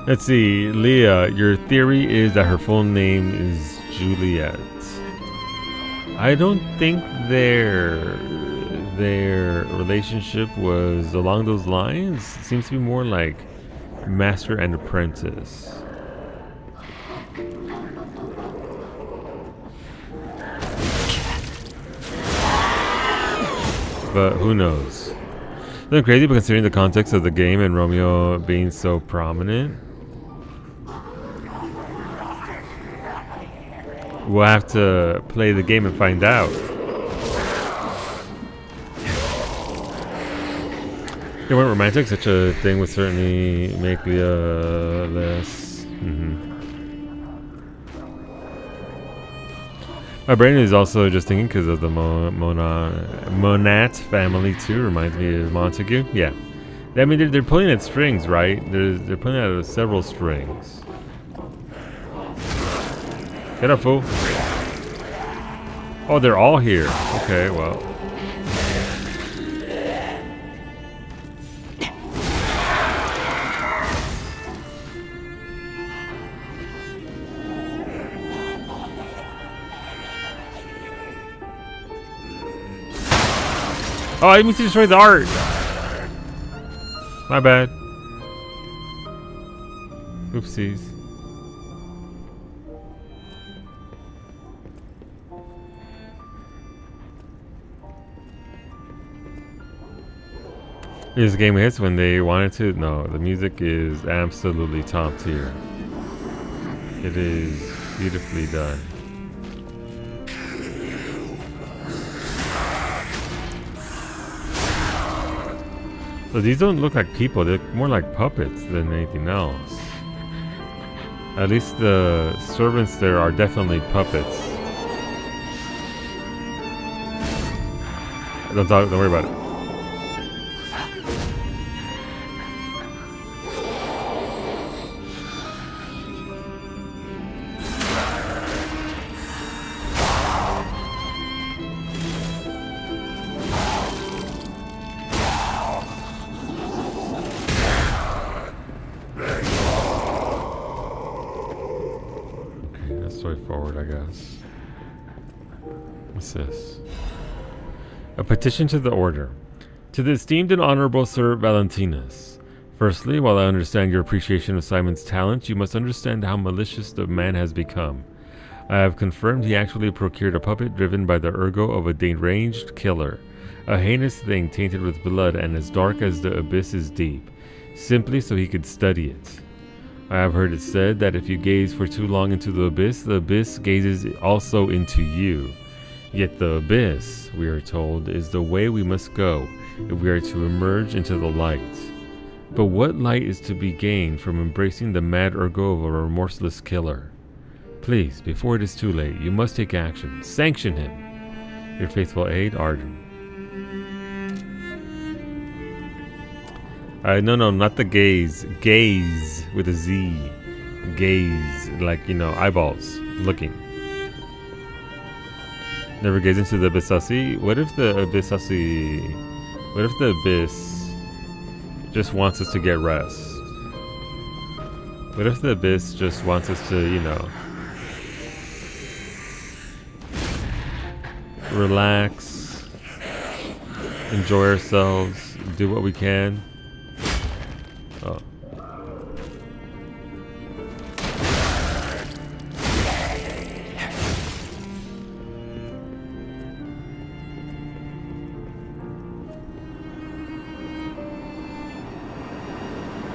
Let's see, Leah, your theory is that her full name is Juliet. I don't think their relationship was along those lines. It seems to be more like master and apprentice. But who knows? Isn't crazy, but considering the context of the game and Romeo being so prominent, we'll have to play the game and find out. They weren't romantic. Such a thing would certainly make Leah less. My brain is also just thinking because of the Monat family too. Reminds me of Montague. Yeah, I mean they're pulling at strings, right? They're pulling out several strings. Get up, fool! Oh, they're all here. Okay, well. Oh, I mean to destroy the art. My bad. Oopsies. This game hits when they wanted to. No, the music is absolutely top tier. It is beautifully done. So these don't look like people, they're more like puppets than anything else. At least the servants there are definitely puppets. Don't worry about it. Forward, I guess. What's this? A petition to the order. To the esteemed and honorable Sir Valentinus. Firstly, while I understand your appreciation of Simon's talent, you must understand how malicious the man has become. I have confirmed he actually procured a puppet driven by the ergo of a deranged killer. A heinous thing tainted with blood and as dark as the abyss is deep, simply so he could study it. I have heard it said that if you gaze for too long into the abyss gazes also into you. Yet the abyss, we are told, is the way we must go if we are to emerge into the light. But what light is to be gained from embracing the mad ergo of a remorseless killer? Please, before it is too late, you must take action. Sanction him. Your faithful aide, Arden. No, not the gaze. Gaze with a Z. Gaze, like, you know, eyeballs. Looking. Never gaze into the abyssossi. What if the abyss just wants us to get rest? What if the abyss just wants us to, you know, relax, enjoy ourselves, do what we can. Oh.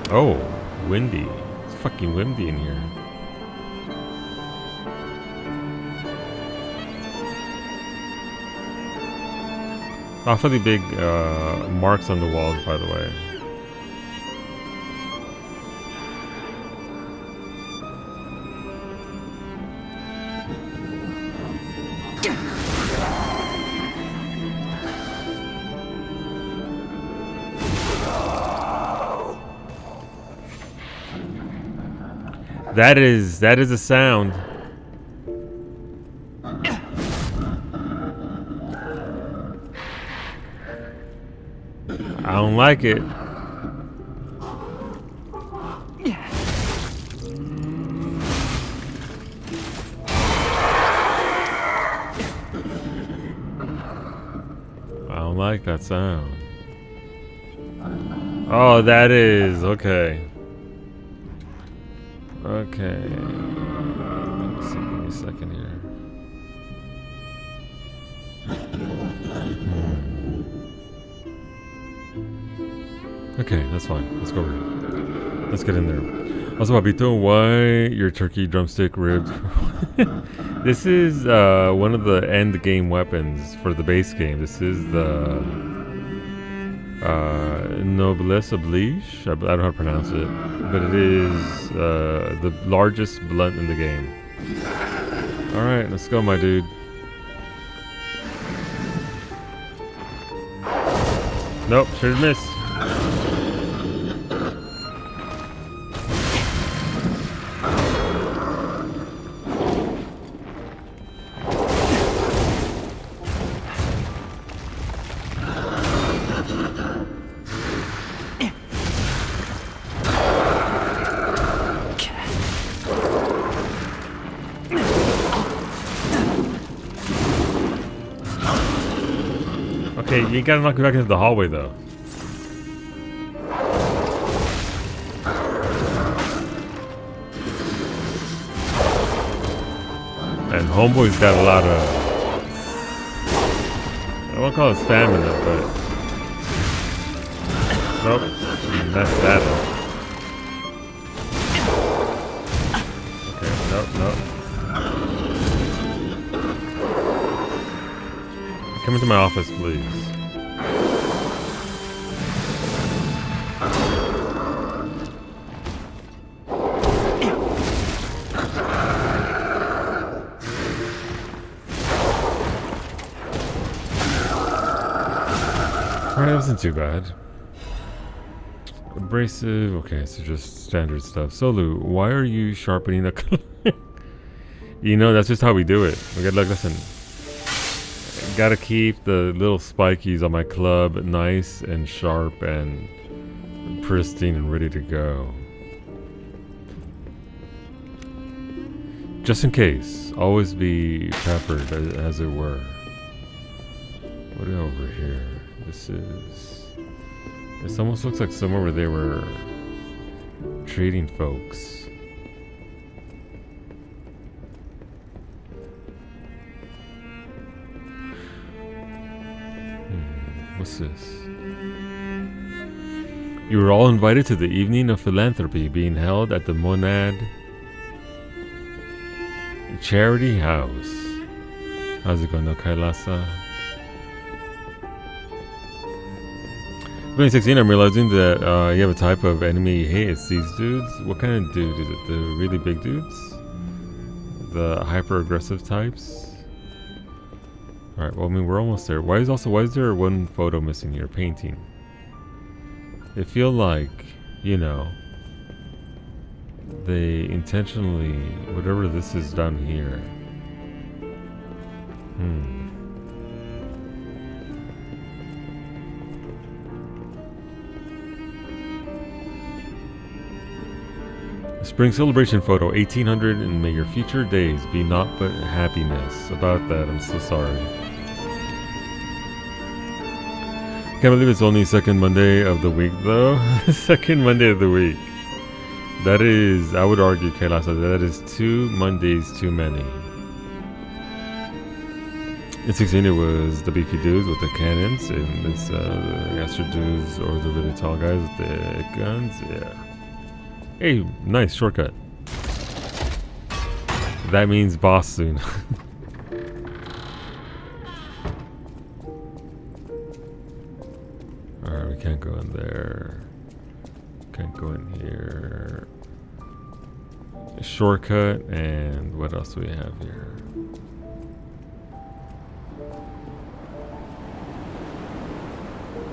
Oh, windy. It's fucking windy in here. Awfully big marks on the walls, by the way. That is a sound. I don't like it. I don't like that sound. Oh, that is okay. Okay. Let me see, give me a second here. Okay, that's fine. Let's go over here. Let's get in there. Also, Papito, why your turkey drumstick ribbed? This is one of the end game weapons for the base game. This is the Noblesse Oblige. I don't know how to pronounce it, but it is the largest blunt in the game. All right, let's go, my dude. Nope, should miss. Okay, you gotta knock me back into the hallway though. And Homeboy's got a lot of, I won't call it stamina, but nope, that's that. Okay, nope. Come into my office, please. Alright, it wasn't too bad. Abrasive, okay, so just standard stuff. Solu, why are you sharpening the color? You know, that's just how we do it. We gotta look, listen. Gotta keep the little spikies on my club nice and sharp and pristine and ready to go. Just in case, always be peppered, as it were. What over here? This almost looks like somewhere where they were treating folks. What's this? You were all invited to the evening of philanthropy being held at the Monad Charity House. How's it going, Kailasa? 2016, I'm realizing that you have a type of enemy you hate. It's these dudes. What kind of dude is it? The really big dudes? The hyper aggressive types? Alright, well, I mean, we're almost there. Why is there one photo missing here? Painting. They feel like, you know, they intentionally, whatever this is done here. Spring celebration photo, 1800, and may your future days be naught but happiness. About that, I'm so sorry. Can't believe it's only second Monday of the week, though. Second Monday of the week. That is, I would argue, Kailas, that is 2 Mondays too many. In 16, it was the beefy dudes with the cannons, and this the Astro dudes, or the really tall guys with the guns. Yeah. Hey, nice shortcut. That means boss soon. Alright, we can't go in there. Can't go in here. A shortcut, and what else do we have here?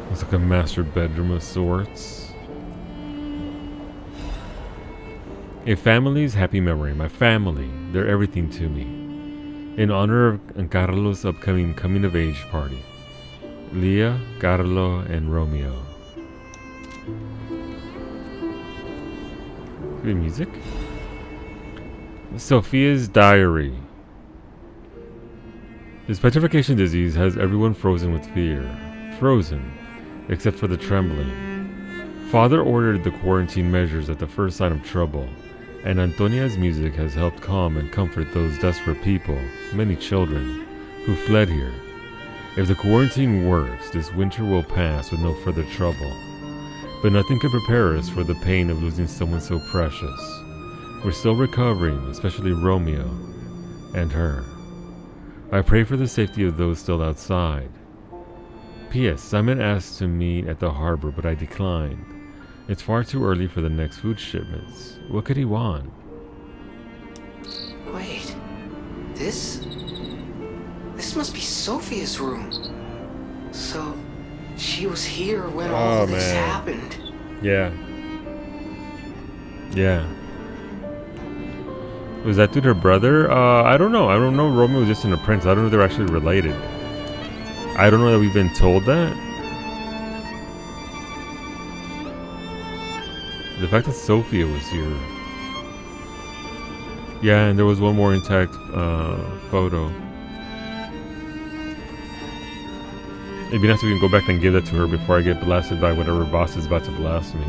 Looks like a master bedroom of sorts. A family's happy memory. My family, they're everything to me. In honor of Carlos' upcoming coming of age party. Leah, Carlo, and Romeo. Good music. Sophia's diary. This petrification disease has everyone frozen with fear. Frozen, except for the trembling. Father ordered the quarantine measures at the first sign of trouble, and Antonia's music has helped calm and comfort those desperate people, many children, who fled here. If the quarantine works, this winter will pass with no further trouble. But nothing could prepare us for the pain of losing someone so precious. We're still recovering, especially Romeo and her. I pray for the safety of those still outside. P.S. Simon asked to meet at the harbor, but I declined. It's far too early for the next food shipments. What could he want? Wait. This must be Sophia's room. So, she was here when all this happened. Yeah. Yeah. Was that dude her brother? I don't know. I don't know. Romeo was just an apprentice. I don't know if they're actually related. I don't know that we've been told that. The fact that Sophia was here. Yeah, and there was one more intact photo. It'd be nice if we can go back and give that to her before I get blasted by whatever boss is about to blast me.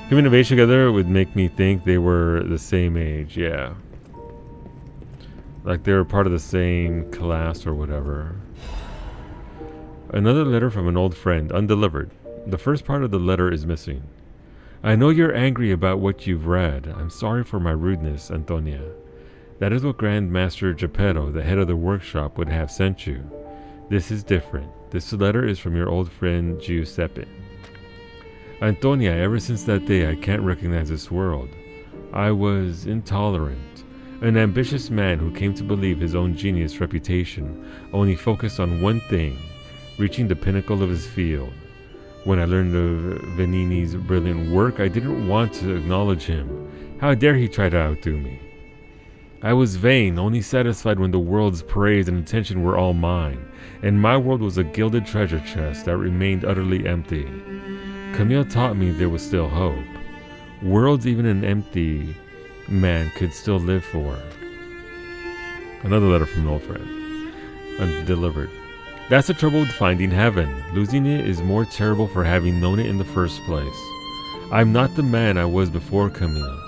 Coming of age together would make me think they were the same age, yeah. Like they were part of the same class or whatever. Another letter from an old friend, undelivered. The first part of the letter is missing. I know you're angry about what you've read. I'm sorry for my rudeness, Antonia. That is what Grand Master Geppetto, the head of the workshop, would have sent you. This is different. This letter is from your old friend Giuseppe. Antonia, ever since that day I can't recognize this world. I was intolerant. An ambitious man who came to believe his own genius reputation only focused on one thing, reaching the pinnacle of his field. When I learned of Venini's brilliant work, I didn't want to acknowledge him. How dare he try to outdo me? I was vain, only satisfied when the world's praise and attention were all mine, and my world was a gilded treasure chest that remained utterly empty. Camille taught me there was still hope. Worlds even an empty man could still live for. Another letter from an old friend. Undelivered. That's the trouble with finding heaven. Losing it is more terrible for having known it in the first place. I'm not the man I was before Camille,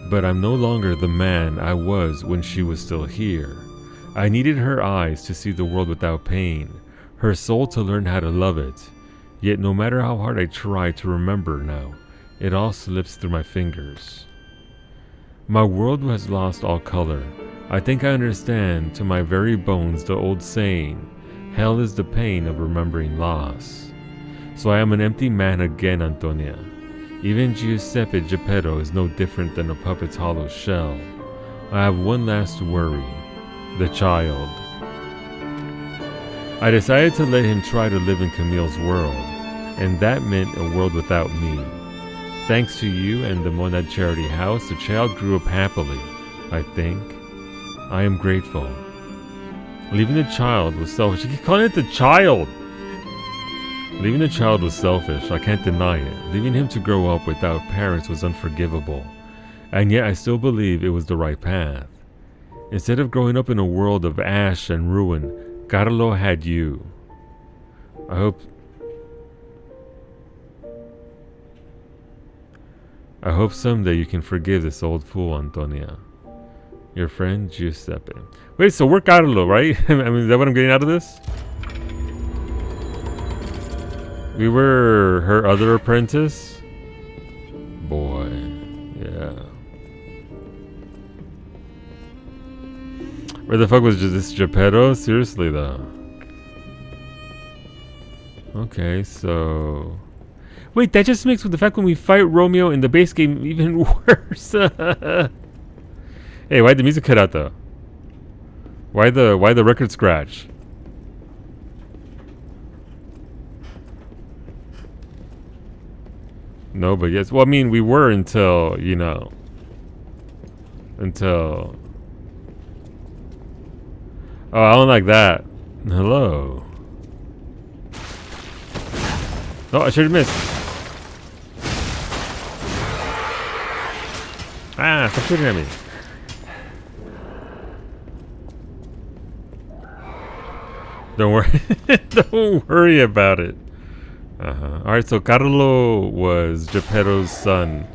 but I'm no longer the man I was when she was still here. I needed her eyes to see the world without pain, her soul to learn how to love it. Yet no matter how hard I try to remember now, it all slips through my fingers. My world has lost all color. I think I understand to my very bones the old saying, hell is the pain of remembering loss. So I am an empty man again, Antonia. Even Giuseppe Geppetto is no different than a puppet's hollow shell. I have one last worry, the child. I decided to let him try to live in Camille's world, and that meant a world without me. Thanks to you and the Monad Charity House, the child grew up happily, I think. I am grateful. Leaving the child was selfish. You keep calling it the child! Leaving the child was selfish, I can't deny it. Leaving him to grow up without parents was unforgivable. And yet I still believe it was the right path. Instead of growing up in a world of ash and ruin, Carlo had you. I hope I hope someday you can forgive this old fool, Antonia. Your friend, Giuseppe. Wait, so we're Carlo, right? I mean, is that what I'm getting out of this? We were her other apprentice? Boy, yeah. Where the fuck was this Geppetto? Seriously, though. Okay, so... Wait, that just makes with the fact when we fight Romeo in the base game even worse. Hey, why'd the music cut out, though? Why the record scratch? No, but yes. Well, I mean, we were until, you know... Until... Oh, I don't like that. Hello. Oh, I should have missed. Ah, stop shooting at me. Don't worry. Don't worry about it. Alright, so Carlo was Geppetto's son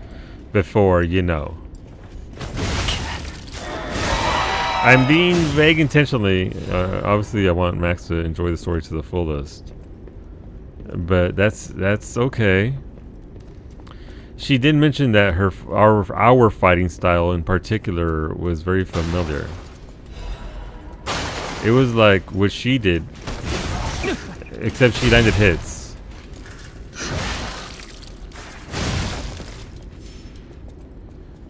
before, you know. I'm being vague intentionally. Obviously, I want Max to enjoy the story to the fullest. But that's okay. She did mention that our fighting style in particular was very familiar. It was like what she did, except she landed hits.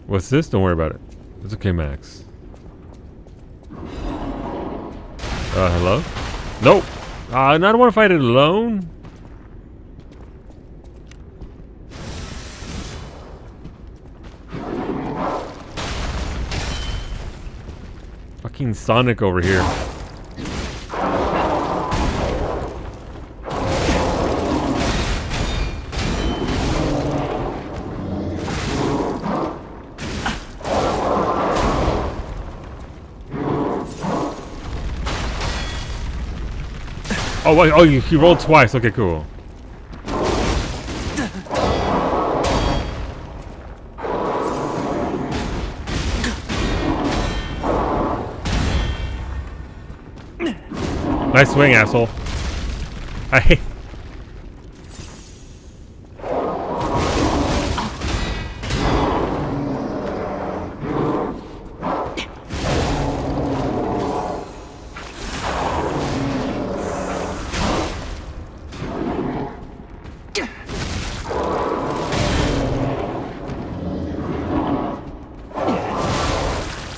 What's this? Don't worry about it. It's okay, Max. Hello? Nope. I don't want to fight it alone. Fucking Sonic over here. Oh, wait, oh, he rolled twice. Okay, cool. Nice swing, asshole. I hate.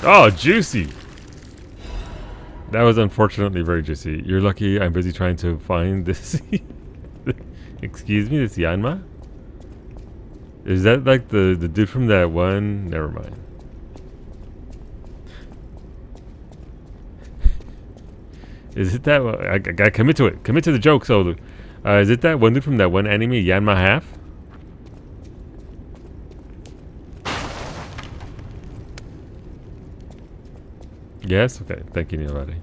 Oh, juicy. That was unfortunately very juicy. You're lucky I'm busy trying to find this. Excuse me, this Yanma? Is that like the dude from that one? Never mind. Is it that one? I gotta commit to it. Commit to the joke. So, is it that one dude from that one anime, Yanma Half? Yes? Okay. Thank you, nobody.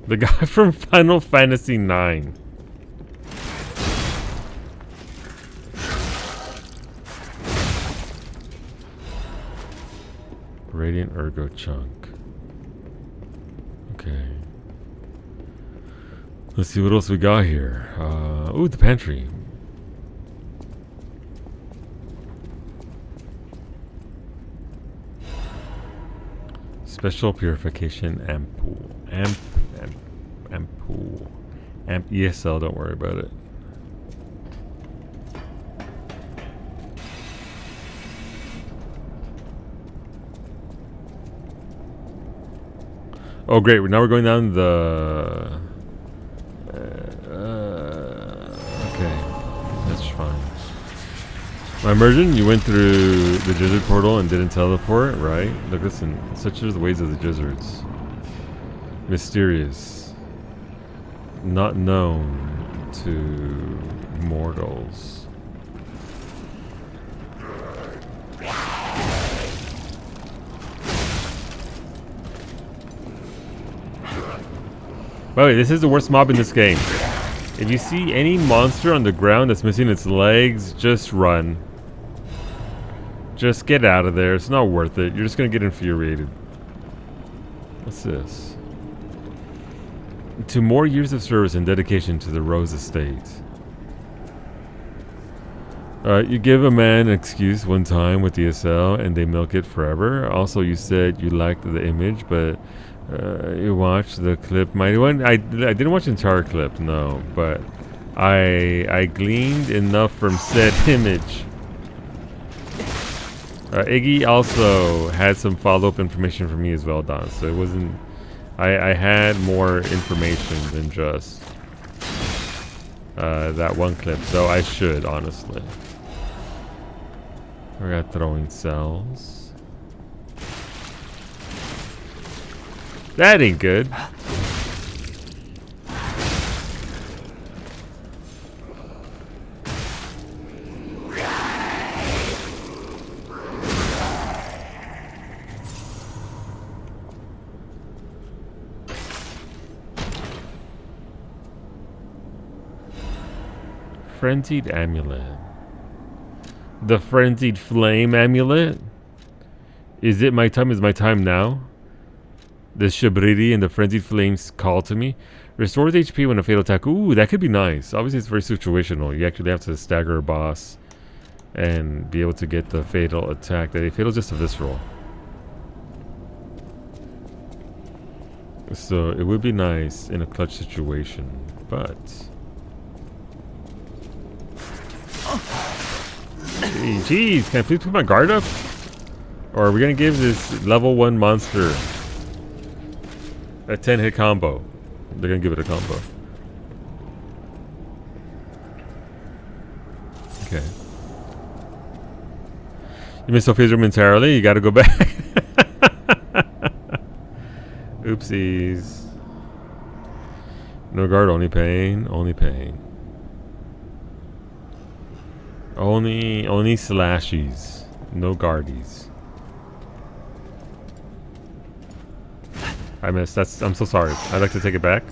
The guy from Final Fantasy IX. Radiant Ergo Chunk. Okay. Let's see what else we got here. Ooh, the pantry. Special purification ampoule. Ampoule. Amp ESL, don't worry about it. Oh great, now we're going down the... okay, that's fine. My immersion, you went through the Jizzard portal and didn't teleport, right? Look, listen, such are the ways of the Jizzards. Mysterious. Not known to mortals. By the way, this is the worst mob in this game. If you see any monster on the ground that's missing its legs, just run. Just get out of there. It's not worth it. You're just gonna get infuriated. What's this? To more years of service and dedication to the Rose Estate. You give a man an excuse one time with DSL and they milk it forever. Also, you said you liked the image, but you watched the clip. I didn't watch the entire clip, no, but I gleaned enough from said image. Iggy also had some follow-up information for me as well, Don. So it wasn't. I had more information than just that one clip, though I should, honestly. We got throwing cells. That ain't good. Frenzied amulet. The frenzied flame amulet? Is it my time? Is my time now? The Shabriri and the frenzied flames call to me. Restores HP when a fatal attack. Ooh, that could be nice. Obviously, it's very situational. You actually have to stagger a boss and be able to get the fatal attack. The fatal is just a visceral. So it would be nice in a clutch situation, but... Jeez, can I please put my guard up? Or are we gonna give this level 1 monster a 10-hit combo? They're gonna give it a combo. Okay. You missed Sophia's room entirely? You gotta go back. Oopsies. No guard, only pain. Only pain. Only slashies. No guardies. I missed. I'm so sorry. I'd like to take it back.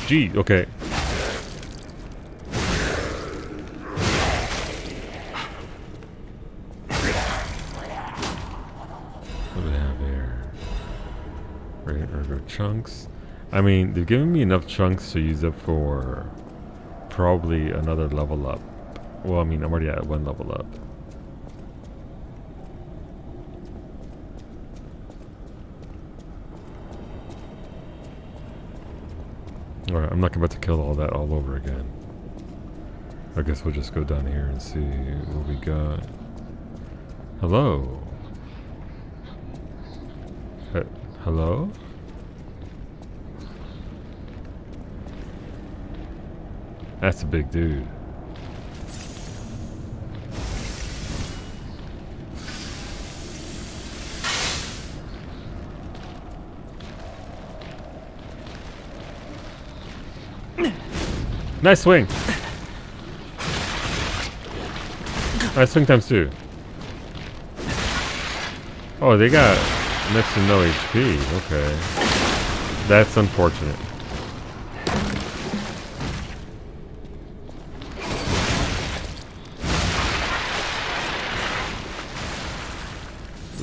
Gee, okay. Chunks. I mean, they've given me enough chunks to use up for probably another level up. Well, I mean, I'm already at 1 level up. Alright, I'm not about to kill all that all over again. I guess we'll just go down here and see what we got. Hello? Hello? That's a big dude. Nice swing. Nice swing times 2. Oh, they got next to no HP. Okay. That's unfortunate.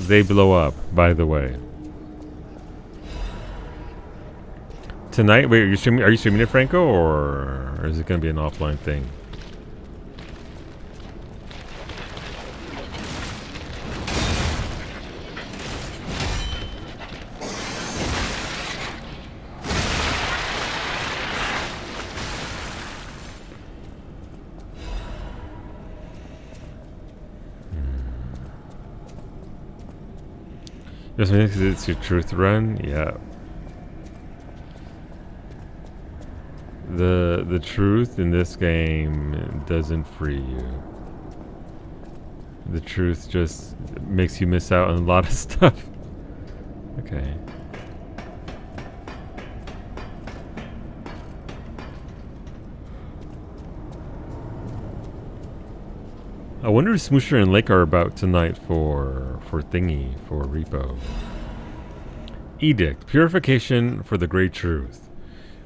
They blow up, by the way. Tonight, wait, are you streaming it, Franco, or is it going to be an offline thing? Just because it's your truth run, yeah. The truth in this game doesn't free you. The truth just makes you miss out on a lot of stuff. Okay. I wonder if Smoosher and Lake are about tonight for thingy, for repo. Edict. Purification for the great truth.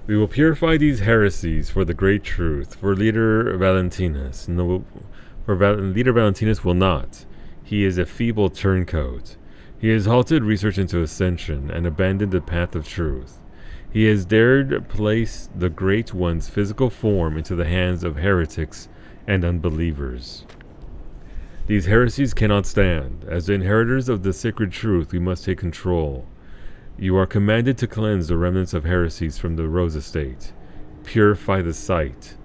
We will purify these heresies for the great truth. For leader Valentinus. No, leader Valentinus will not. He is a feeble turncoat. He has halted research into ascension and abandoned the path of truth. He has dared place the Great One's physical form into the hands of heretics and unbelievers. These heresies cannot stand. As the inheritors of the sacred truth, we must take control. You are commanded to cleanse the remnants of heresies from the Rose Estate. Purify the site.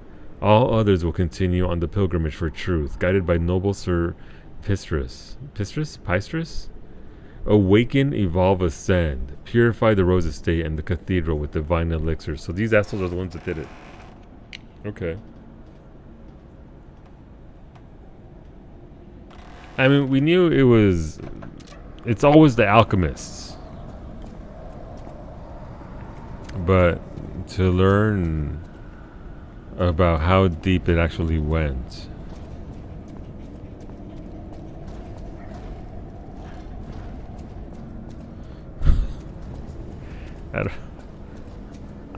All others will continue on the pilgrimage for truth, guided by noble Sir Pistris. Pistris? Awaken, evolve, ascend. Purify the Rose Estate and the cathedral with divine elixirs. So these assholes are the ones that did it. Okay. I mean, we knew it was... It's always the alchemists. But to learn about how deep it actually went...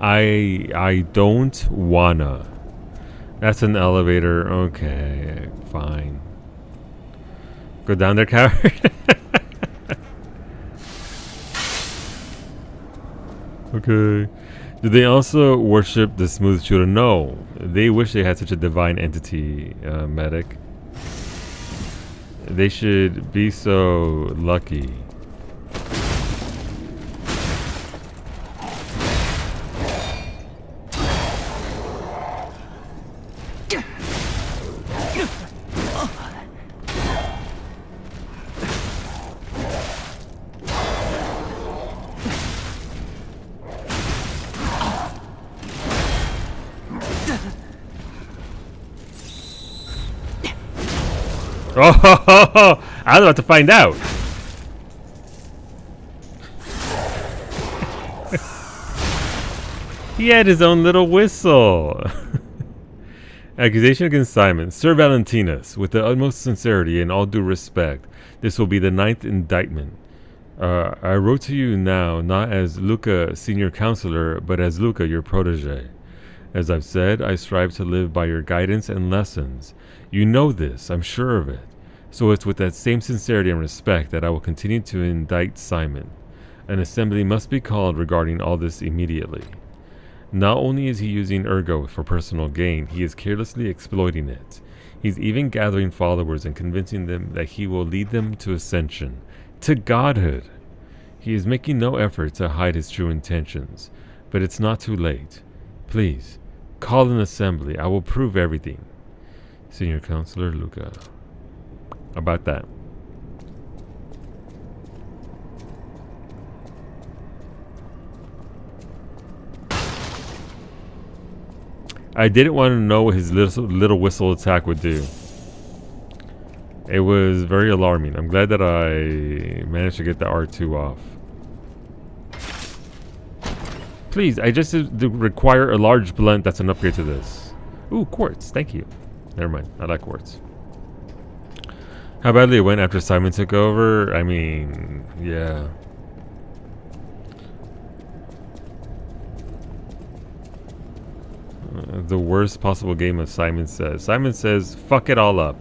I don't wanna. That's an elevator. Okay, fine. Go down there, coward. Okay. Do they also worship the smooth shooter? No. They wish they had such a divine entity, medic. They should be so lucky. Oh, I was about to find out. He had his own little whistle. Accusation against Simon. Sir Valentinus, with the utmost sincerity and all due respect, this will be the 9th indictment. I wrote to you now, not as Luca, senior counselor, but as Luca, your protege. As I've said, I strive to live by your guidance and lessons. You know this, I'm sure of it. So it's with that same sincerity and respect that I will continue to indict Simon. An assembly must be called regarding all this immediately. Not only is he using Ergo for personal gain, he is carelessly exploiting it. He's even gathering followers and convincing them that he will lead them to ascension, to godhood. He is making no effort to hide his true intentions, but it's not too late. Please, call an assembly. I will prove everything. Senior Counselor Luca. About that. I didn't want to know what his little whistle attack would do. It was very alarming. I'm glad that I managed to get the R2 off. Please, I just require a large blunt that's an upgrade to this. Ooh, quartz. Thank you. Never mind. I like quartz. How badly it went after Simon took over? I mean, yeah. The worst possible game of Simon Says. Simon Says, fuck it all up.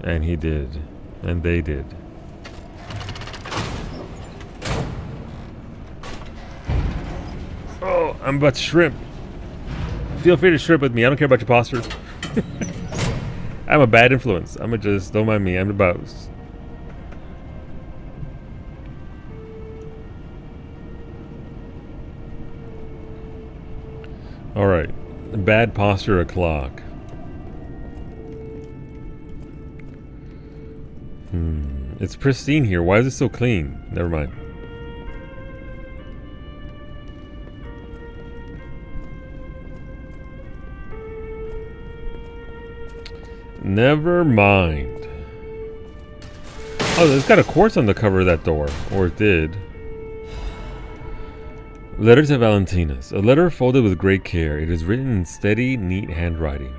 And he did. And they did. Oh, I'm about to shrimp. Feel free to shrimp with me. I don't care about your posture. I'm a bad influence. I'm gonna just, don't mind me. I'm about... Alright. Bad posture o'clock. It's pristine here. Why is it so clean? Never mind. Never mind. Oh, it's got a quartz on the cover of that door. Or it did. Letter to Valentinus. A letter folded with great care. It is written in steady, neat handwriting.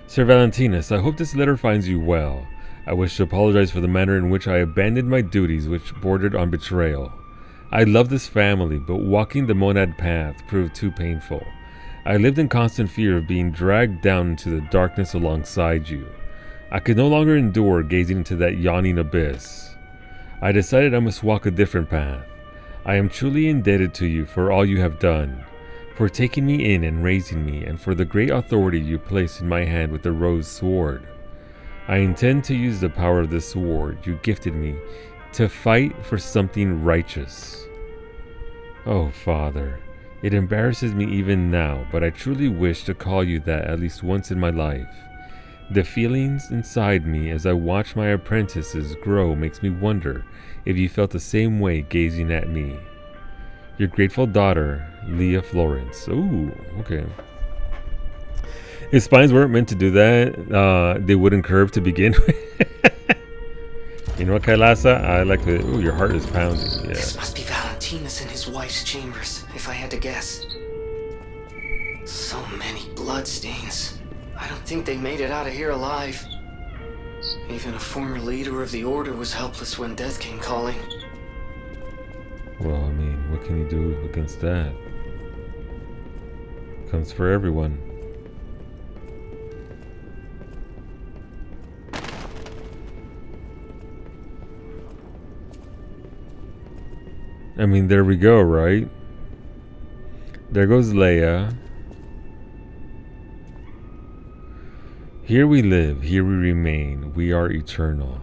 Sir Valentinus, I hope this letter finds you well. I wish to apologize for the manner in which I abandoned my duties, which bordered on betrayal. I love this family, but walking the monad path proved too painful. I lived in constant fear of being dragged down into the darkness alongside you. I could no longer endure gazing into that yawning abyss. I decided I must walk a different path. I am truly indebted to you for all you have done, for taking me in and raising me, and for the great authority you placed in my hand with the rose sword. I intend to use the power of this sword you gifted me to fight for something righteous. Oh, Father, it embarrasses me even now, but I truly wish to call you that at least once in my life. The feelings inside me as I watch my apprentices grow makes me wonder if you felt the same way gazing at me. Your grateful daughter, Leah Florence. Ooh, okay. If spines weren't meant to do that, they wouldn't curve to begin with. You know what, Kailasa? I like to... Ooh, your heart is pounding. Yeah. This must be Valentinus in his wife's chambers, if I had to guess. So many bloodstains. I don't think they made it out of here alive. Even a former leader of the Order was helpless when death came calling. Well, I mean, what can you do against that? Comes for everyone. I mean, there we go, right? There goes Leia. Here we live, here we remain. We are eternal.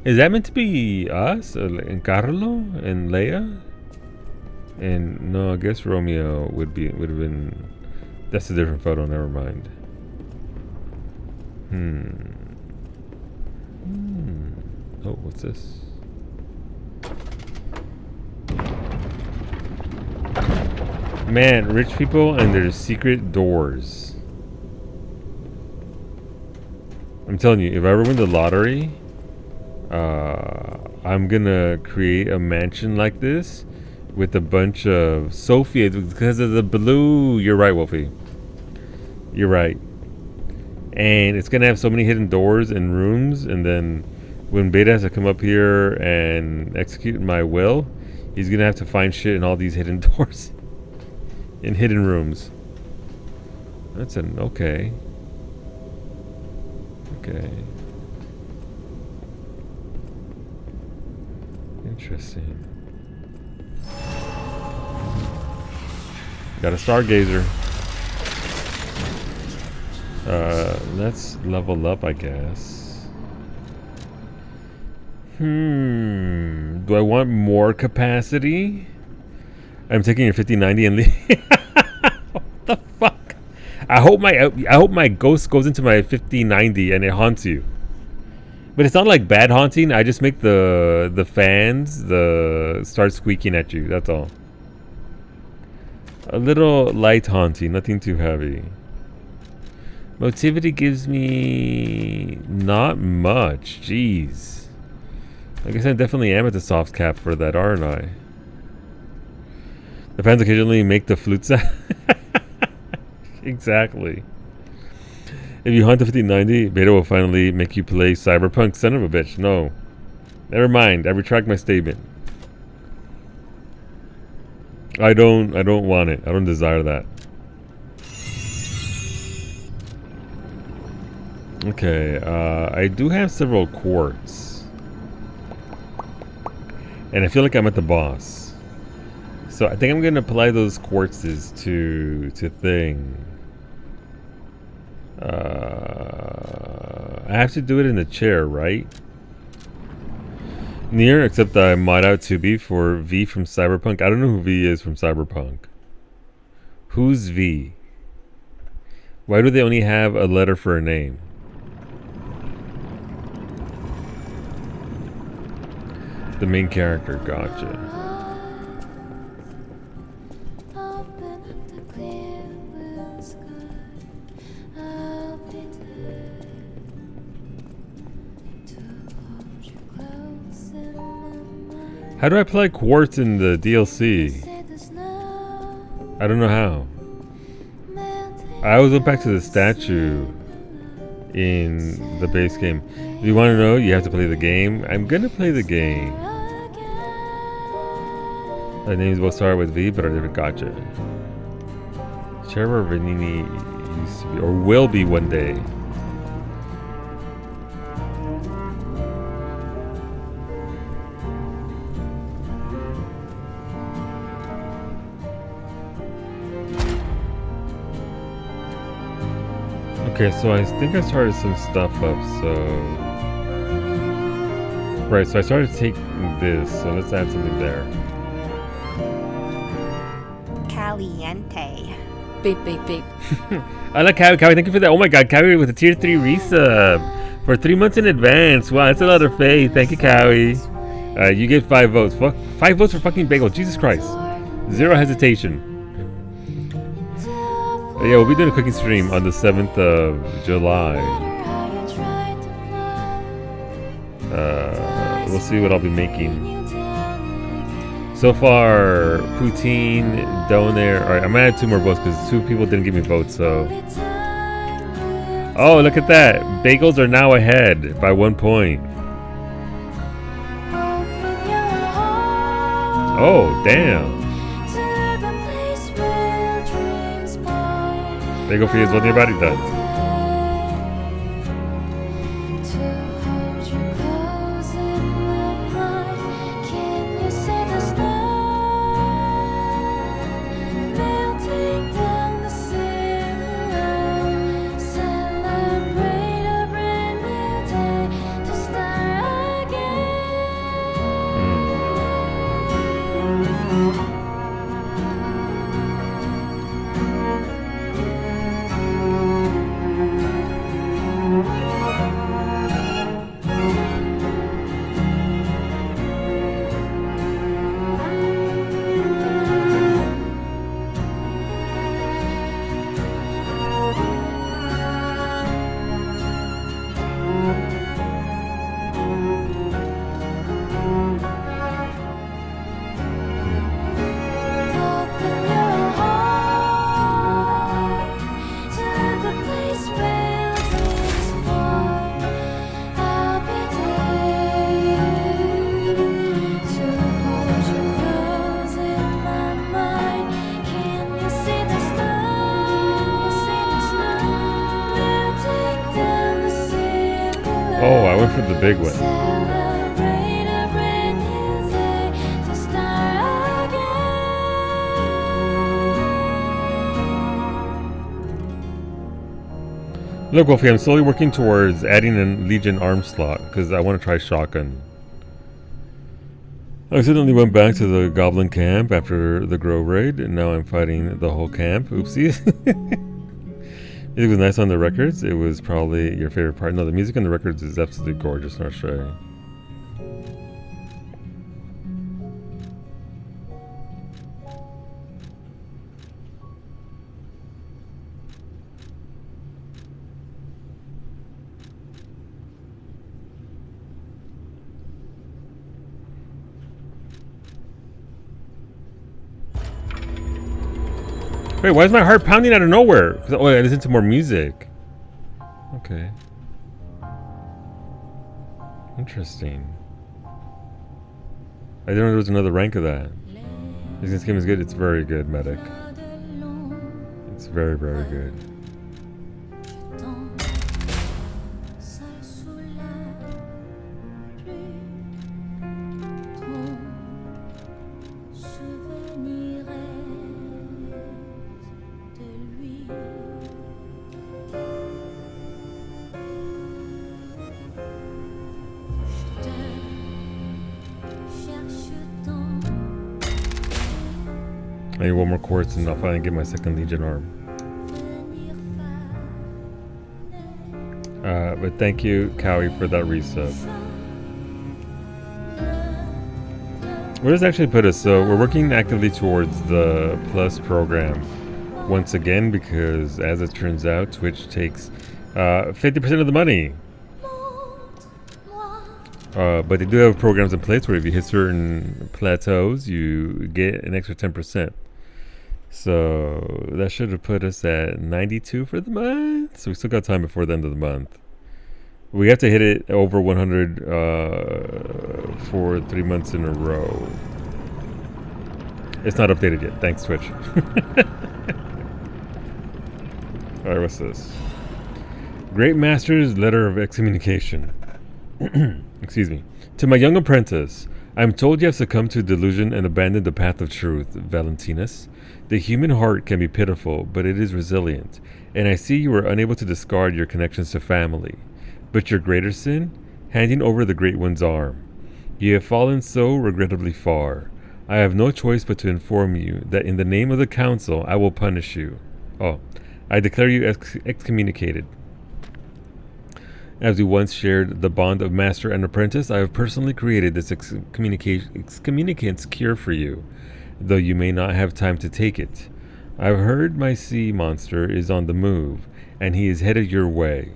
Is that meant to be us? And Carlo and Leia? And no, I guess Romeo would have been. That's a different photo. Never mind. Oh, what's this? Man, rich people and their secret doors. I'm telling you, if I ever win the lottery, I'm gonna create a mansion like this with a bunch of Sophia because of the blue. You're right, Wolfie. You're right. And it's gonna have so many hidden doors and rooms, and then when Beta has to come up here and execute my will, he's gonna have to find shit in all these hidden doors in hidden rooms. That's an okay. Okay. Interesting. Got a stargazer. Let's level up, I guess. Do I want more capacity? I'm taking your 5090 and leave. What the fuck? I hope my ghost goes into my 5090 and it haunts you. But it's not like bad haunting. I just make the fans start squeaking at you. That's all. A little light haunting, nothing too heavy. Motivity gives me not much. Jeez. I guess I definitely am at the soft cap for that, aren't I? The fans occasionally make the flute sound. Exactly. If you hunt the 5090, Beta will finally make you play Cyberpunk. Son of a bitch. No. Never mind. I retract my statement. I don't want it. I don't desire that. Okay, I do have several quartz. And I feel like I'm at the boss. So I think I'm gonna apply those quartzes to thing. I have to do it in the chair, right? Near, except I mod out to be for V from Cyberpunk. I don't know who V is from Cyberpunk. Who's V? Why do they only have a letter for a name? The main character, gotcha. How do I play Quartz in the DLC? I don't know how. I always went back to the statue in the base game. If you want to know, you have to play the game. I'm gonna play the game. The names both start with V, but are different. Gotcha. Trevor Vanini used to be, or will be one day. Okay, so I think I started some stuff up, so... Right, so I started taking this, so let's add something there. Caliente. Beep, beep, beep. I like Kawi. Kawi, thank you for that. Oh my god, Kawi with a tier 3 resub for 3 months in advance. Wow, that's a lot of faith. Thank you, Kawi. You get 5 votes. 5 votes for fucking bagel. Jesus Christ. Zero hesitation. Yeah, we'll be doing a cooking stream on the 7th of July. We'll see what I'll be making. So far, poutine, doner. Alright, I'm gonna add 2 more votes because 2 people didn't give me votes, so. Oh, look at that. Bagels are now ahead by 1 point. Oh, damn. Bagel for you is what your body does. Oh, I went for the big one. Look, Wolfie, I'm slowly working towards adding a Legion arm slot because I want to try shotgun. I accidentally went back to the Goblin camp after the Grow raid, and now I'm fighting the whole camp. Oopsies. It was nice on the records. It was probably your favorite part. No, the music on the records is absolutely gorgeous, not sure. Wait, why is my heart pounding out of nowhere? Oh, I listen to more music. Okay. Interesting. I didn't know there was another rank of that. This game is good. It's very good, Medic. It's very, very good. I need 1 more quartz and I'll finally get my 2nd Legion arm. But thank you, Cowie, for that resub. Where does it actually put us? So we're working actively towards the Plus program once again because, as it turns out, Twitch takes 50% of the money. But they do have programs in place where if you hit certain plateaus, you get an extra 10%. So that should have put us at 92 for the month. So we still got time before the end of the month. We have to hit it over 100 for 3 months in a row. It's not updated yet. Thanks, Twitch. Alright, what's this? Great Master's Letter of Excommunication. Excuse me. To my young apprentice, I am told you have succumbed to delusion and abandoned the path of truth, Valentinus. The human heart can be pitiful, but it is resilient, and I see you are unable to discard your connections to family. But your greater sin? Handing over the Great One's arm. You have fallen so regrettably far. I have no choice but to inform you that in the name of the Council I will punish you. Oh, I declare you excommunicated. As we once shared the bond of master and apprentice, I have personally created this excommunicant's cure for you, though you may not have time to take it. I've heard my sea monster is on the move, and he is headed your way.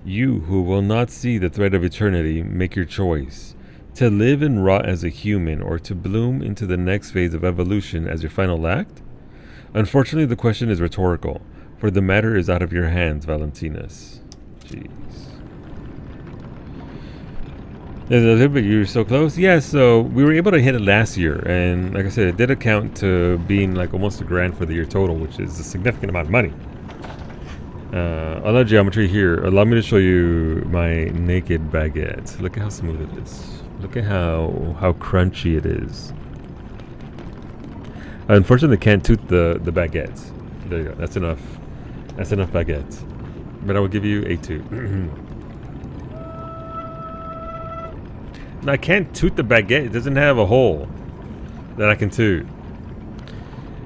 You, who will not see the thread of eternity, make your choice. To live and rot as a human, or to bloom into the next phase of evolution as your final act? Unfortunately, the question is rhetorical, for the matter is out of your hands, Valentinus. Jeez. But you're so close. Yeah, so we were able to hit it last year, and like I said, it did account to being like almost $1,000 for the year total, which is a significant amount of money. Other geometry here. Allow me to show you my naked baguette. Look at how smooth it is. Look at how crunchy it is. Unfortunately, can't toot the baguette. There you go. That's enough. That's enough baguette. But I will give you a toot. I can't toot the baguette. It doesn't have a hole that I can toot.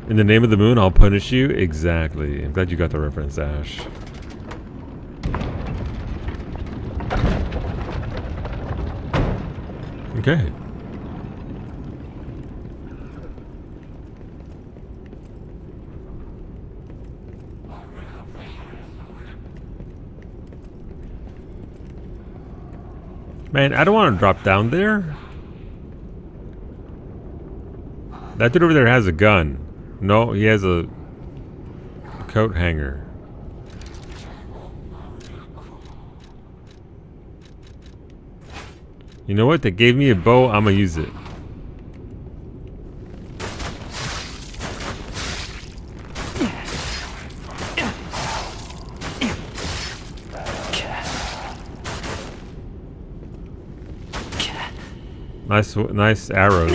In the name of the moon, I'll punish you. Exactly. I'm glad you got the reference, Ash. Okay. Man, I don't want to drop down there. That dude over there has a gun. No, he has a coat hanger. You know what? They gave me a bow. I'm gonna use it. Nice arrows.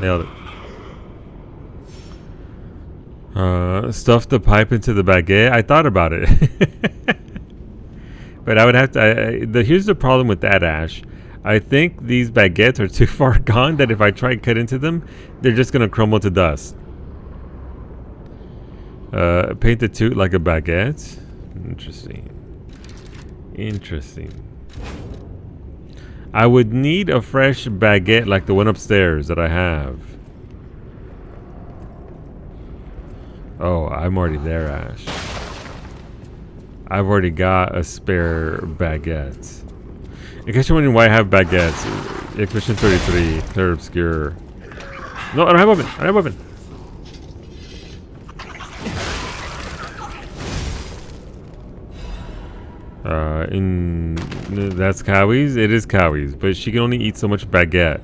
Nailed it. Stuff the pipe into the baguette. I thought about it. But I would have to... here's the problem with that, Ash. I think these baguettes are too far gone that if I try to cut into them, they're just going to crumble to dust. Paint the toot like a baguette. Interesting. Interesting. I would need a fresh baguette like the one upstairs that I have. Oh, I'm already there, Ash. I've already got a spare baguette. In case you're wondering why I have baguettes, Mission 33, Clear Obscure. No, I don't have a weapon. I don't have a weapon. That's Kowie's. It is Kowie's, but she can only eat so much baguette.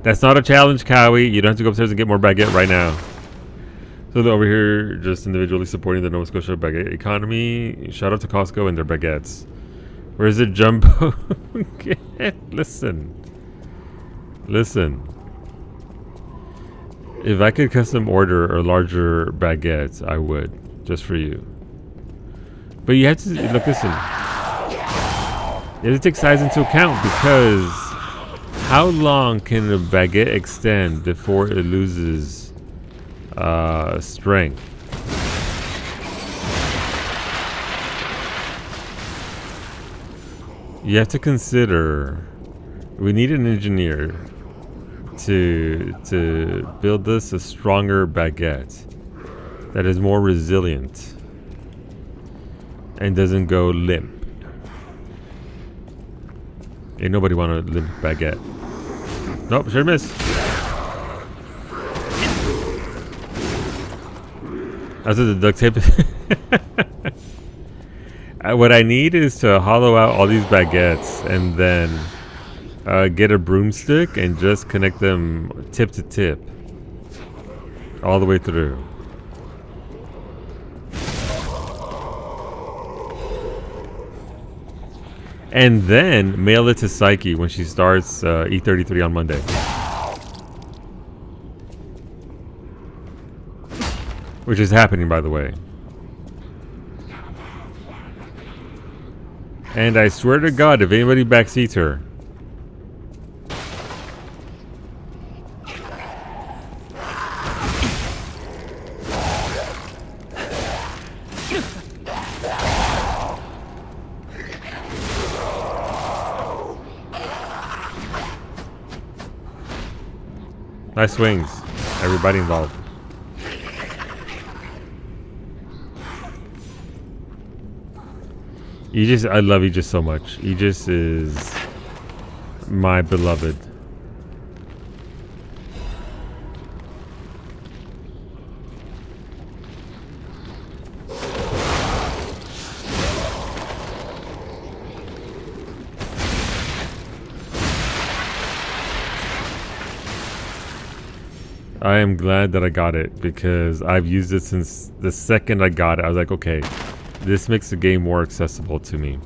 That's not a challenge, Cowie. You don't have to go upstairs and get more baguette right now. So they're over here just individually supporting the Nova Scotia baguette economy. Shout out to Costco and their baguettes. Where's the jumbo? Listen. If I could custom order a larger baguette, I would, just for you. But you have to look. Listen, you have to take size into account, because how long can a baguette extend before it loses strength? You have to consider. We need an engineer to build this a stronger baguette that is more resilient. and doesn't go limp. Ain't nobody want a limp baguette. Nope, sure miss. That's the duct tape. What I need is to hollow out all these baguettes and then get a broomstick and just connect them tip to tip all the way through. And then mail it to Psyche when she starts E33 on Monday. Which is happening, by the way. And I swear to God, if anybody backseats her. Nice swings, everybody involved. Aegis, I love Aegis so much. Aegis is my beloved. I am glad that I got it because I've used it since the second I got it. I was like, okay, this makes the game more accessible to me.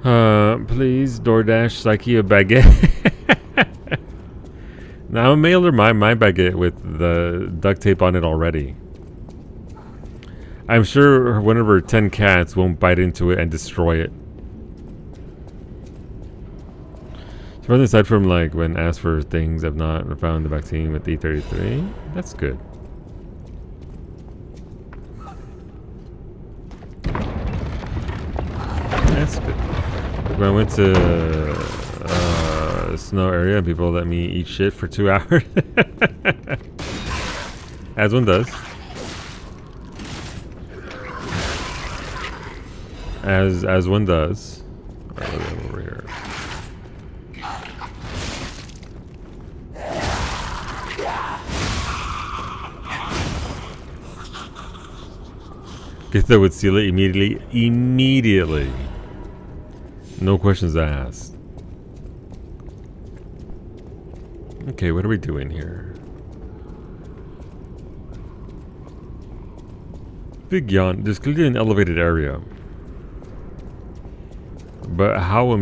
Please, DoorDash, Psyche, a baguette. Now I'm mail her my baguette with the duct tape on it already. I'm sure one of her 10 cats won't bite into it and destroy it. So aside from like when asked for things I've not found the vaccine with E33, that's good. That's good. When I went to a snow area, people let me eat shit for 2 hours. As one does. As one does. Right, over here. Guess I would seal it immediately. No questions asked. Okay, what are we doing here? Big yawn. There's clearly an elevated area. But how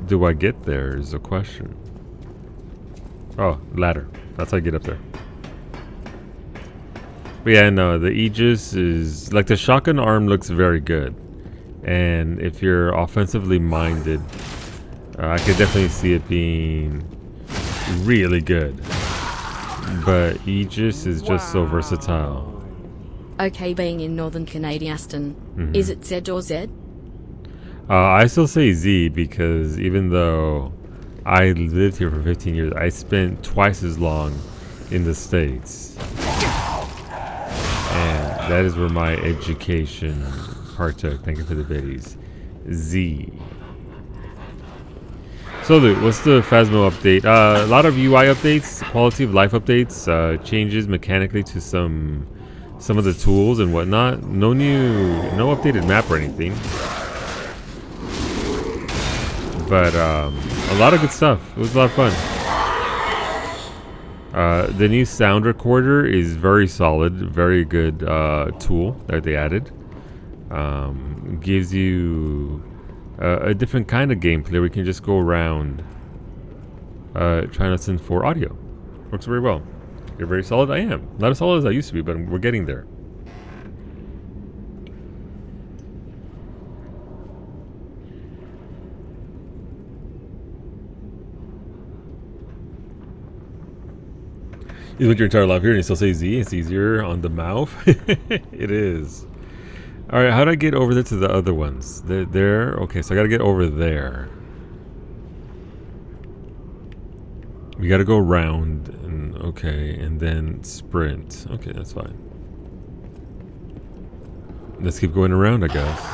do I get there is a question. Oh, ladder. That's how I get up there. But yeah, no, the Aegis is... like, the shotgun arm looks very good. And if you're offensively minded, I could definitely see it being really good. But Aegis is just so versatile. Okay, being in Northern Canadiaston, is it Z or Z? I still say Z because even though I lived here for 15 years, I spent twice as long in the States. And that is where my education partook. Thank you for the biddies. Z. So, Luke, what's the Phasmo update? A lot of UI updates, quality of life updates, changes mechanically to some of the tools and whatnot. No updated map or anything. But a lot of good stuff. It was a lot of fun. The new sound recorder is very solid, very good tool that they added. Gives you a different kind of gameplay. We can just go around trying to listen for audio. Works very well. You're very solid. I am. Not as solid as I used to be, but we're getting there. You lived your entire life here and you still say Z? It's easier on the mouth? It is. Alright, how do I get over there to the other ones? There? Okay, so I gotta get over there. We gotta go around and okay, and then sprint. Okay, that's fine. let's keep going around, I guess.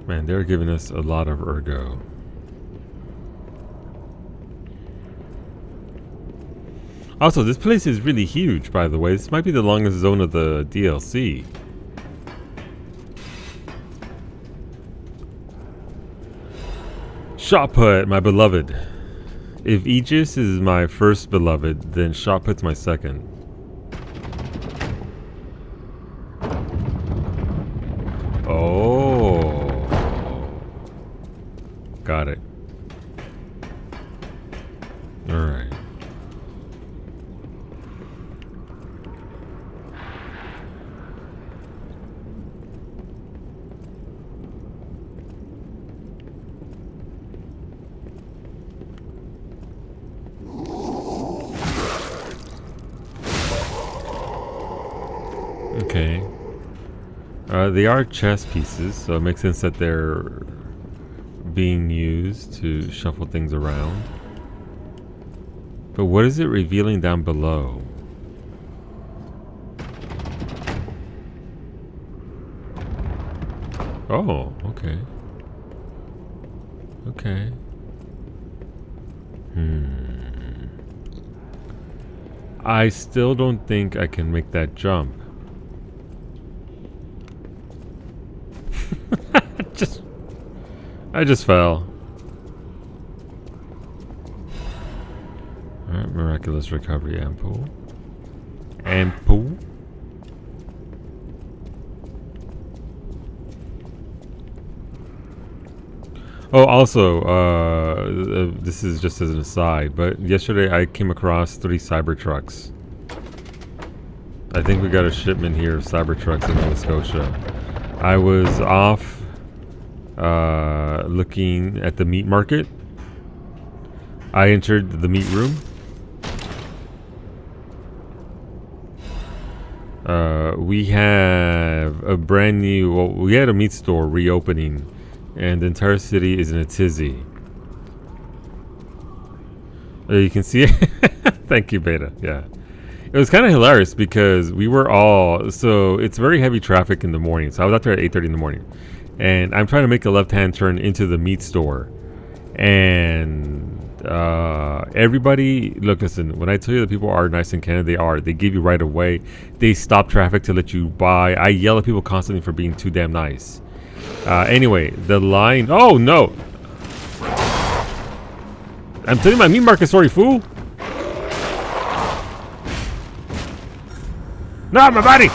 Man, they're giving us a lot of ergo. Also, this place is really huge, by the way. This might be the longest zone of the DLC. Shot put, my beloved. If Aegis is my first beloved, then shot put's my second. Oh. Got it. Alright. Okay. They are chess pieces, so it makes sense that they're being used to shuffle things around. But what is it revealing down below? Oh, okay. Okay. I still don't think I can make that jump. I just fell. Alright, miraculous recovery ampoule. Ampoule. Oh, also, this is just as an aside, but yesterday I came across 3 Cybertrucks. I think we got a shipment here of Cybertrucks in Nova Scotia. I was off looking at the meat market. I entered the meat room. We have a brand new, well, we had a meat store reopening, and the entire city is in a tizzy. You can see it. Thank you, Beta. Yeah. It was kind of hilarious because we were all, so it's very heavy traffic in the morning. So I was out there at 8:30 in the morning, and I'm trying to make a left-hand turn into the meat store. And everybody, look, listen, when I tell you that people are nice in Canada, they are. They give you right away. They stop traffic to let you buy. I yell at people constantly for being too damn nice. Anyway, the line, oh no. I'm telling you my meat market story, fool. No, my body!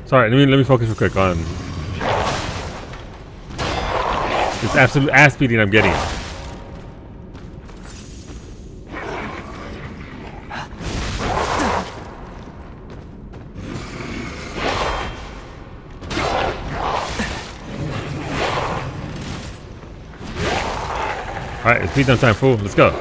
Sorry, let me focus real quick on this absolute ass beating I'm getting. Alright, it's beat down time, fool. Let's go.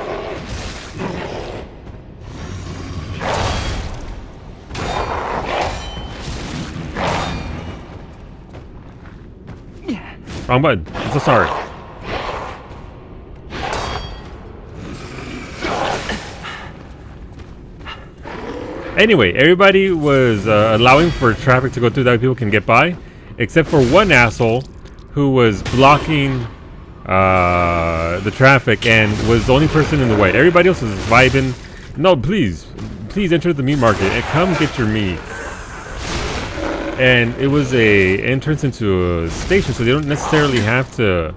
Wrong button. I'm so sorry. Anyway, everybody was allowing for traffic to go through that people can get by, except for one asshole who was blocking the traffic and was the only person in the way. Everybody else was vibing. No, please enter the meat market and come get your meat. And it was a entrance into a station, so they don't necessarily have to,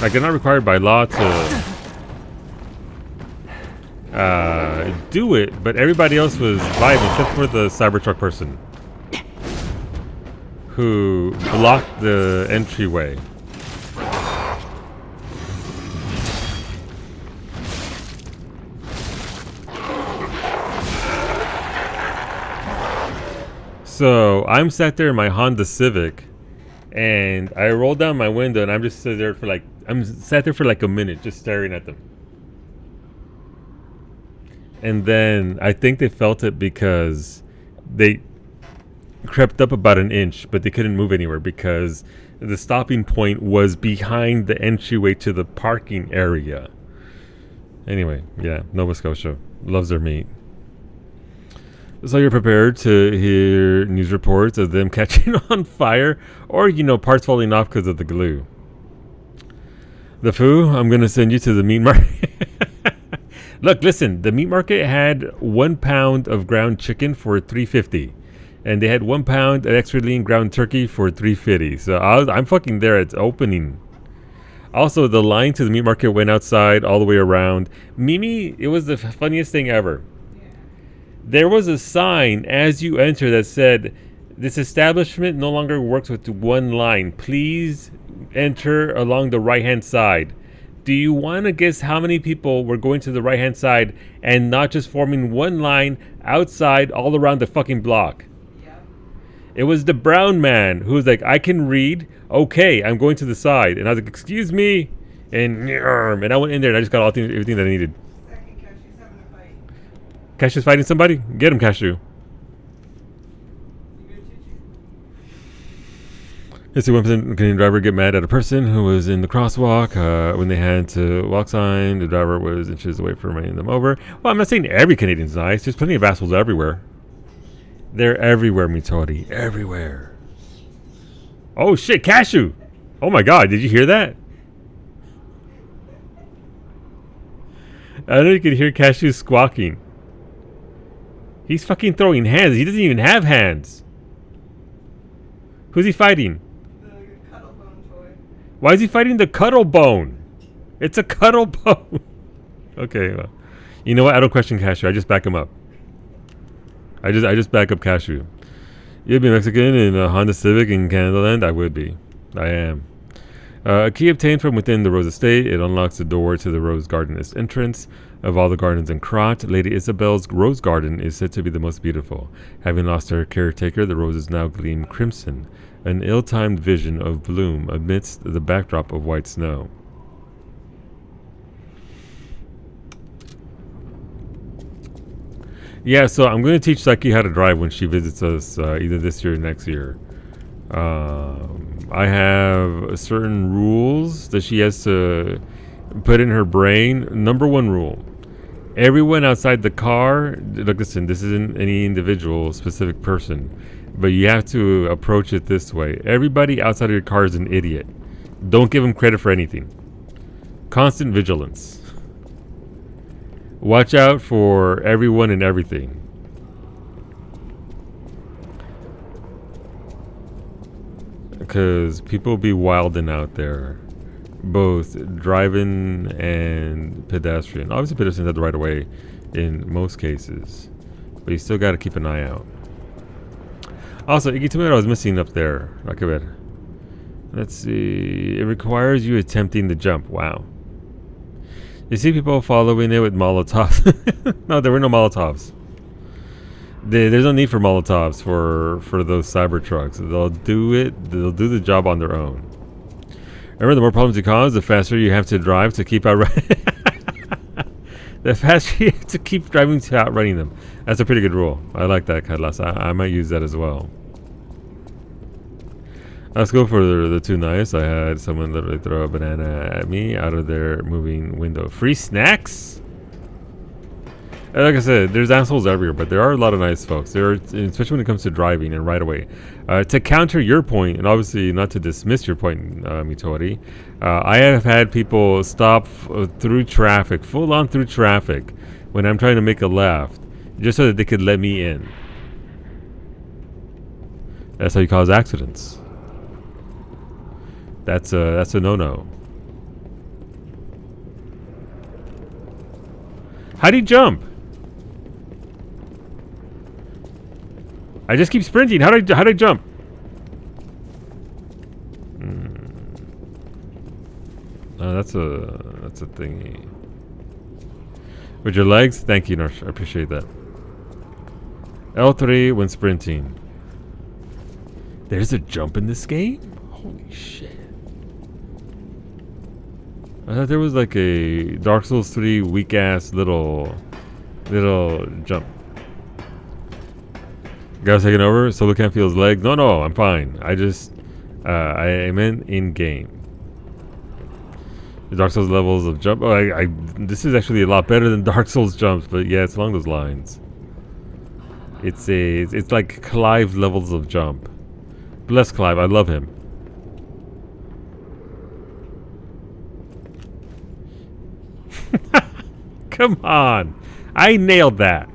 like, they're not required by law to do it, but everybody else was vibing except for the Cybertruck person who blocked the entryway. So I'm sat there in my Honda Civic, and I rolled down my window, and I'm just sat there for like a minute, just staring at them. and then I think they felt it because they crept up about an inch, but they couldn't move anywhere because the stopping point was behind the entryway to the parking area. Anyway, yeah, Nova Scotia loves their meat. So you're prepared to hear news reports of them catching on fire or, parts falling off because of the glue. The foo, I'm going to send you to the meat market. Look, listen, the meat market had 1 pound of ground chicken for $3.50. And they had 1 pound of extra lean ground turkey for $3.50. So I'm fucking there. It's opening. Also, the line to the meat market went outside all the way around. Mimi, it was the funniest thing ever. There was a sign as you enter that said, "This establishment no longer works with one line. Please enter along the right-hand side." Do you want to guess how many people were going to the right-hand side and not just forming one line outside all around the fucking block? Yep. It was the brown man who was like, "I can read. Okay, I'm going to the side." And I was like, "Excuse me." And I went in there and I just got everything that I needed. Cashew's fighting somebody? Get him, Cashew. Let's see, one Canadian driver get mad at a person who was in the crosswalk when they had to walk sign. The driver was inches away from running them over. Well, I'm not saying every Canadian's nice. There's plenty of assholes everywhere. They're everywhere, Mitori. Everywhere. Oh, shit, Cashew. Oh, my God. Did you hear that? I don't know if you could hear Cashew squawking. He's fucking throwing hands. He doesn't even have hands. Who's he fighting? The Cuddlebone toy. Why is he fighting the Cuddlebone? It's a Cuddlebone. Okay, well, you know what? I don't question Cashew. I just back him up. I just back up Cashew. You'd be Mexican in a Honda Civic in Canadaland? I would be. I am. A key obtained from within the Rose Estate. It unlocks the door to the Rose Garden entrance. Of all the gardens in Krot, Lady Isabel's Rose Garden is said to be the most beautiful. Having lost her caretaker, the roses now gleam crimson, an ill-timed vision of bloom amidst the backdrop of white snow. Yeah, so I'm going to teach Psyche how to drive when she visits us either this year or next year. I have certain rules that she has to put in her brain. Number one rule: everyone outside the car, look, listen, this isn't any individual specific person, but you have to approach it this way. Everybody outside of your car is an idiot. Don't give them credit for anything. Constant vigilance. Watch out for everyone and everything. Because people be wilding out there. Both driving and pedestrian. Obviously, pedestrians have the right of way in most cases, but you still got to keep an eye out. Also, you told me what I was missing up there. Let's see. It requires you attempting the jump. Wow. You see people following it with Molotovs. No, there were no Molotovs. There's no need for Molotovs for those cyber trucks. They'll do it. They'll do the job on their own. Remember, the more problems you cause, the faster you have to drive to keep outrunning. The faster you have to keep driving to outrunning them. That's a pretty good rule. I like that, Carlos. I might use that as well. Let's go for the too nice. I had someone literally throw a banana at me out of their moving window. Free snacks? And like I said, there's assholes everywhere, but there are a lot of nice folks. There are, especially when it comes to driving and right away. To counter your point, and obviously not to dismiss your point, Mitori, I have had people stop through traffic, full on through traffic, when I'm trying to make a left, just so that they could let me in. That's how you cause accidents. That's a no-no. How'd he jump? I just keep sprinting. How'd I jump? Oh, that's a thingy. With your legs? Thank you, Narsh. I appreciate that. L3 when sprinting. There's a jump in this game? Holy shit. I thought there was like a Dark Souls 3 weak-ass little Little jump. Guys taking over. Solo can't feel his leg. No, I'm fine. I meant in game. The Dark Souls levels of jump. Oh, this is actually a lot better than Dark Souls jumps, but yeah, it's along those lines. It's like Clive levels of jump. Bless Clive, I love him. Come on, I nailed that.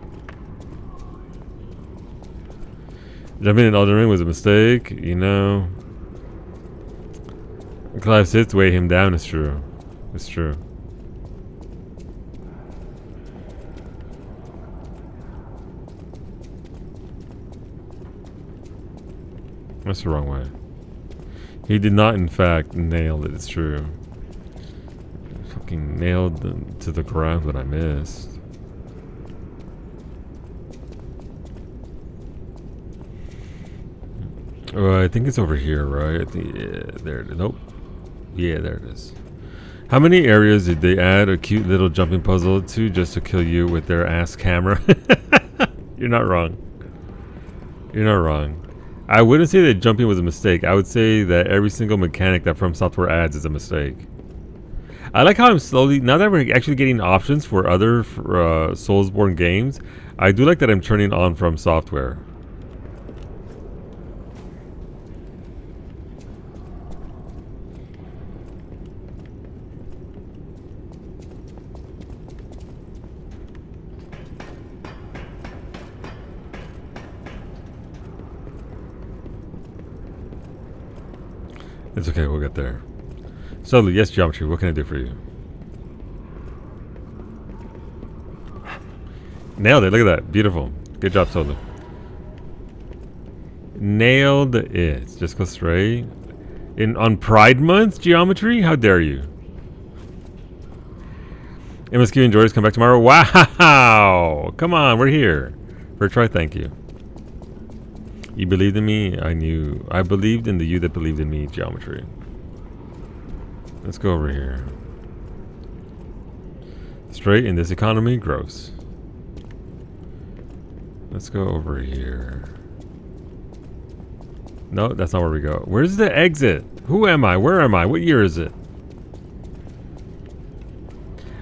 Jumping in Elden Ring was a mistake, you know. Clive's hits weigh him down. It's true. It's true. That's the wrong way. He did not, in fact, nail it. It's true. Fucking nailed them to the ground when I missed. I think it's over here, right? I think, yeah, there it is. Nope. Yeah, there it is. How many areas did they add a cute little jumping puzzle to just to kill you with their ass camera? You're not wrong. You're not wrong. I wouldn't say that jumping was a mistake. I would say that every single mechanic that From Software adds is a mistake. I like how I'm slowly, now that we're actually getting options for other Soulsborne games, I do like that I'm turning on From Software. It's okay, we'll get there. So, yes, Geometry, what can I do for you? Nailed it, look at that. Beautiful. Good job, Solo. Nailed it. Just go straight. On Pride Month, Geometry? How dare you? MSQ enjoys, come back tomorrow. Wow! Come on, we're here. For a try, thank you. You believed in me. I believed in the you that believed in me. Geometry. Let's go over here. Straight in this economy. Gross. Let's go over here. No, that's not where we go. Where's the exit? Who am I? Where am I? What year is it?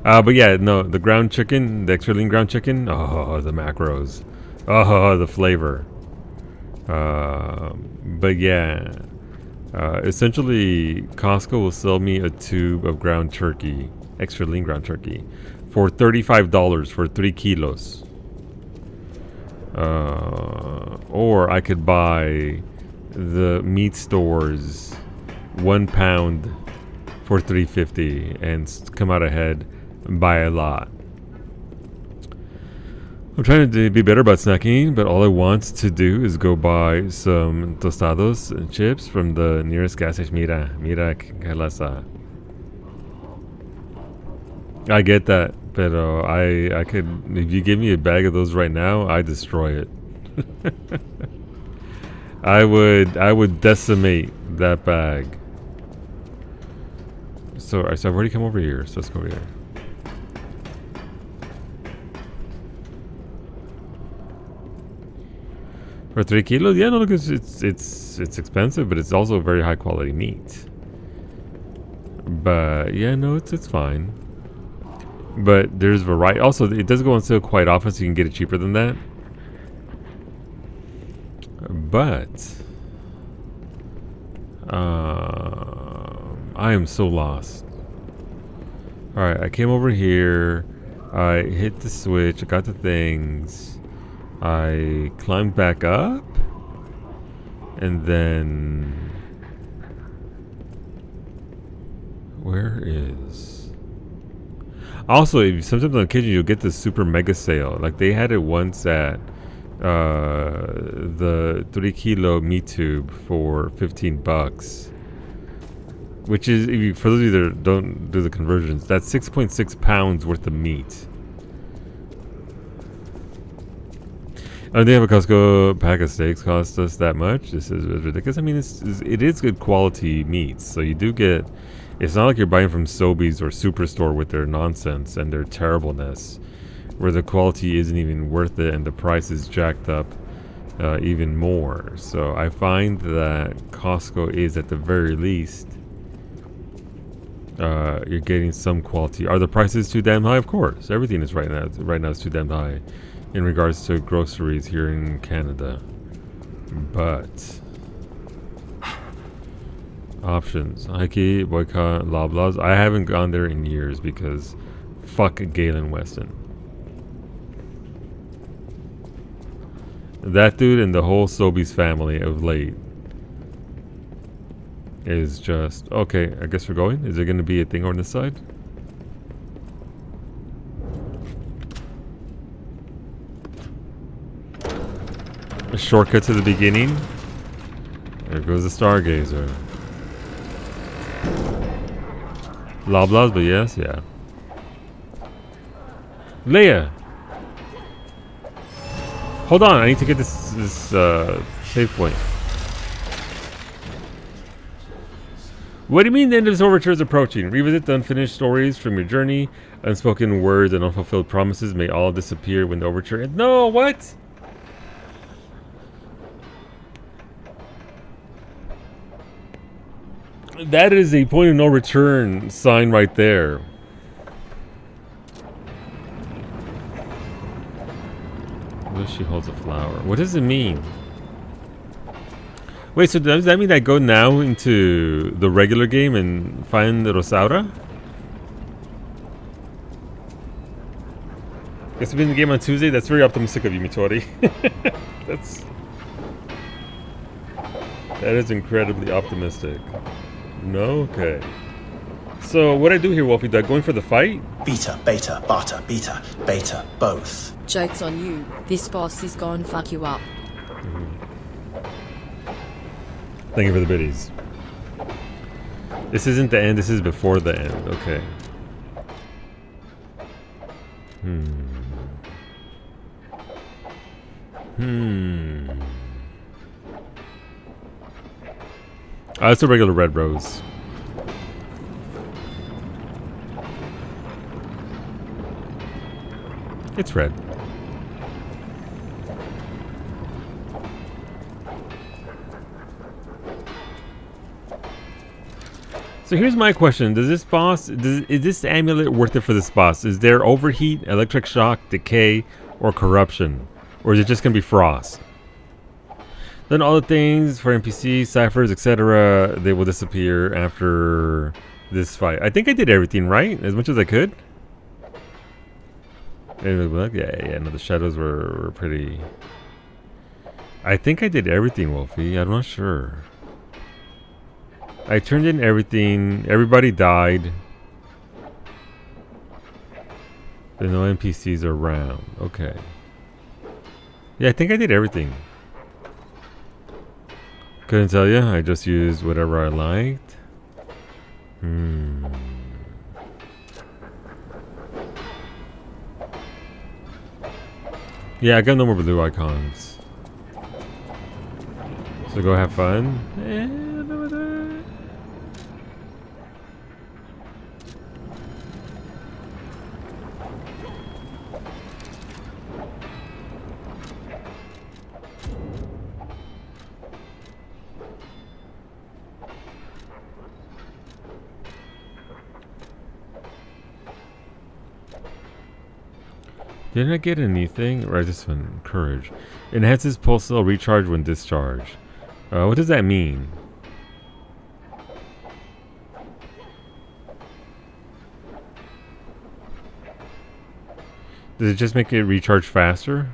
But yeah, no, the ground chicken, the extra lean ground chicken. Oh, the macros. Oh, the flavor. But yeah, essentially Costco will sell me a tube of ground turkey, extra lean ground turkey, for $35 for 3 kilos. Or I could buy the meat stores 1 pound for $3.50 and come out ahead and buy a lot. I'm trying to be better about snacking, but all I want to do is go buy some tostados and chips from the nearest gas station. Mira, que lasa. I get that, but I could, if you give me a bag of those right now, I'd destroy it. I would decimate that bag. So I've already come over here, so let's go over here. For 3 kilos? Yeah, no, look, it's expensive, but it's also very high quality meat. But yeah, no, it's fine. But there's variety. Also, it doesn't go on sale quite often, so you can get it cheaper than that. But I am so lost. All right, I came over here. I hit the switch. I got the things. I climbed back up, and then where is? Also, if sometimes on occasion you'll get the super mega sale. Like they had it once at the 3 kilo meat tube for $15, which is, if you, for those of you that don't do the conversions, that's 6.6 pounds worth of meat. They have a Costco pack of steaks cost us that much. This is ridiculous. I mean, it is good quality meats, so you do get. It's not like you're buying from Sobeys or Superstore with their nonsense and their terribleness. where the quality isn't even worth it and the price is jacked up even more. So I find that Costco is, at the very least, you're getting some quality. Are the prices too damn high? Of course, everything is right now is too damn high in regards to groceries here in Canada. But options: Hikey, Boycott, Loblaws. I haven't gone there in years because fuck Galen Weston. That dude and the whole Sobeys family of late is just... Okay, I guess we're going. Is there going to be a thing on this side? A shortcut to the beginning. There goes the Stargazer. Loblaws, but yes, yeah. Leia! Hold on, I need to get this save point. What do you mean the end of this overture is approaching? Revisit the unfinished stories from your journey. Unspoken words and unfulfilled promises may all disappear when the overture ends. No, what? That is a point of no return sign right there. She holds a flower. What does it mean? Wait, so does that mean I go now into the regular game and find the Rosaura? Guess we'll be in the game on Tuesday? That's very optimistic of you, Mitori. That is incredibly optimistic. No? Okay. So, what I do here, Wolfie Duck, going for the fight? Beta, beta, bata, beta, beta, both. Joke's on you. This boss is gonna fuck you up. Thank you for the biddies. This isn't the end, this is before the end. Okay. Oh, it's a regular red rose. It's red. So here's my question. Does this boss, is this amulet worth it for this boss? Is there overheat, electric shock, decay, or corruption? Or is it just going to be frost? Then all the things for NPCs, ciphers, etc., they will disappear after this fight. I think I did everything right, as much as I could. Yeah, no, the shadows were pretty... I think I did everything, Wolfie. I'm not sure. I turned in everything. Everybody died. There are no NPCs around. Okay. Yeah, I think I did everything. Couldn't tell you. I just used whatever I liked. Yeah, I got no more blue icons. So go have fun. Didn't I get anything? Or this one, courage. Enhances pulse cell recharge when discharged. What does that mean? Does it just make it recharge faster?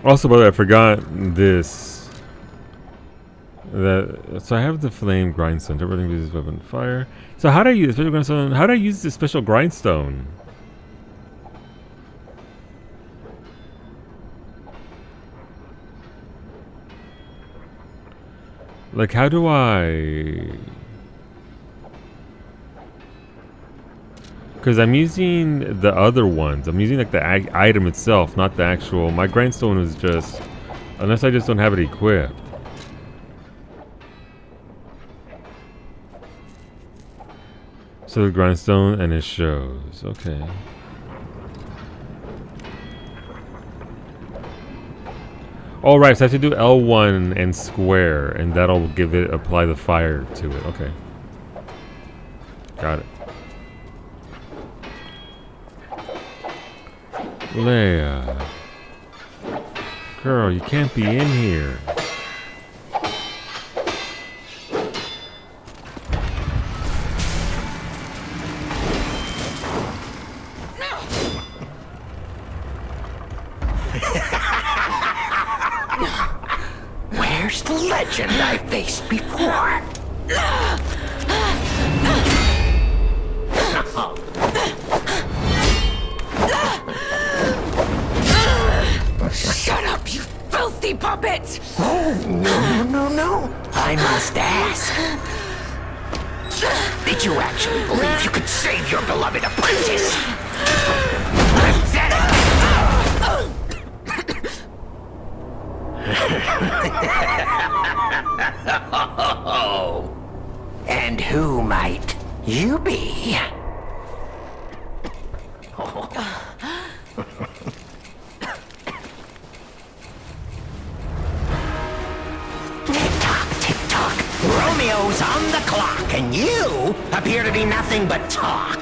Also, by the way, I forgot this. So I have the flame grindstone. Everything uses weapon fire. So how do I use special grindstone? How do I use this special grindstone? Like, how do I... Because I'm using the other ones. I'm using like the item itself, not the actual... My grindstone is just... Unless I just don't have it equipped. So the grindstone and it shows. Okay. All right, so I have to do L1 and square, and that'll give it, apply the fire to it. Okay. Got it. Leia. Girl, you can't be in here. Where's the legend I faced before? Shut up, you filthy puppet! No. I must ask. Did you actually believe you could save your beloved apprentice? Pathetic! And who might you be? Tick-tock, Romeo's on the clock, and you appear to be nothing but talk.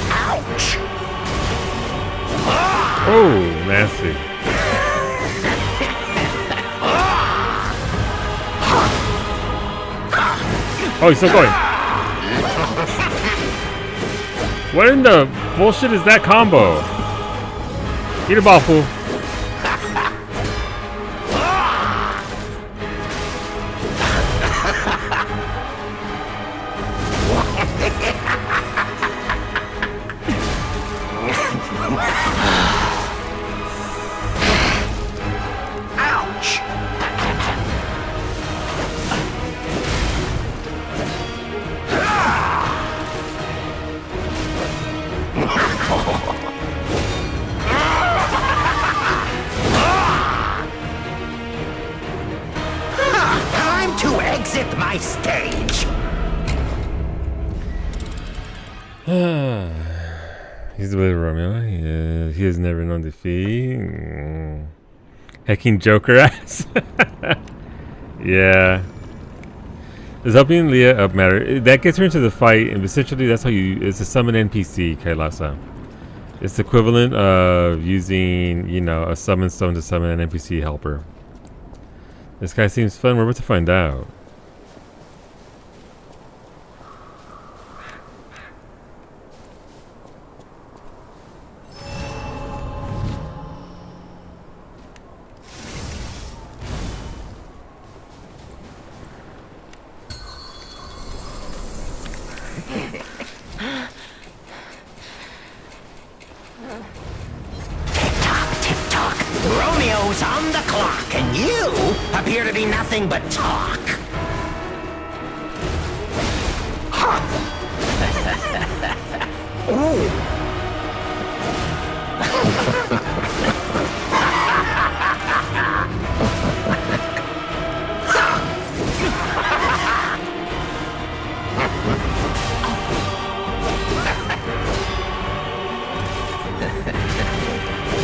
Ouch! Oh, nasty. Oh, he's still going. What in the bullshit is that combo? Eat a ball, fool. Ouch! Time to exit my stage. He's the way to Romeo. He has never known defeat. Hacking Joker ass. Yeah. Is helping Leia up matter. That gets her into the fight, and essentially that's how you... It's a summon NPC, Kailasa. It's the equivalent of using, you know, a summon stone to summon an NPC helper. This guy seems fun. We're about to find out. Tick-tock, Romeo's on the clock, and you appear to be nothing but talk. Ooh.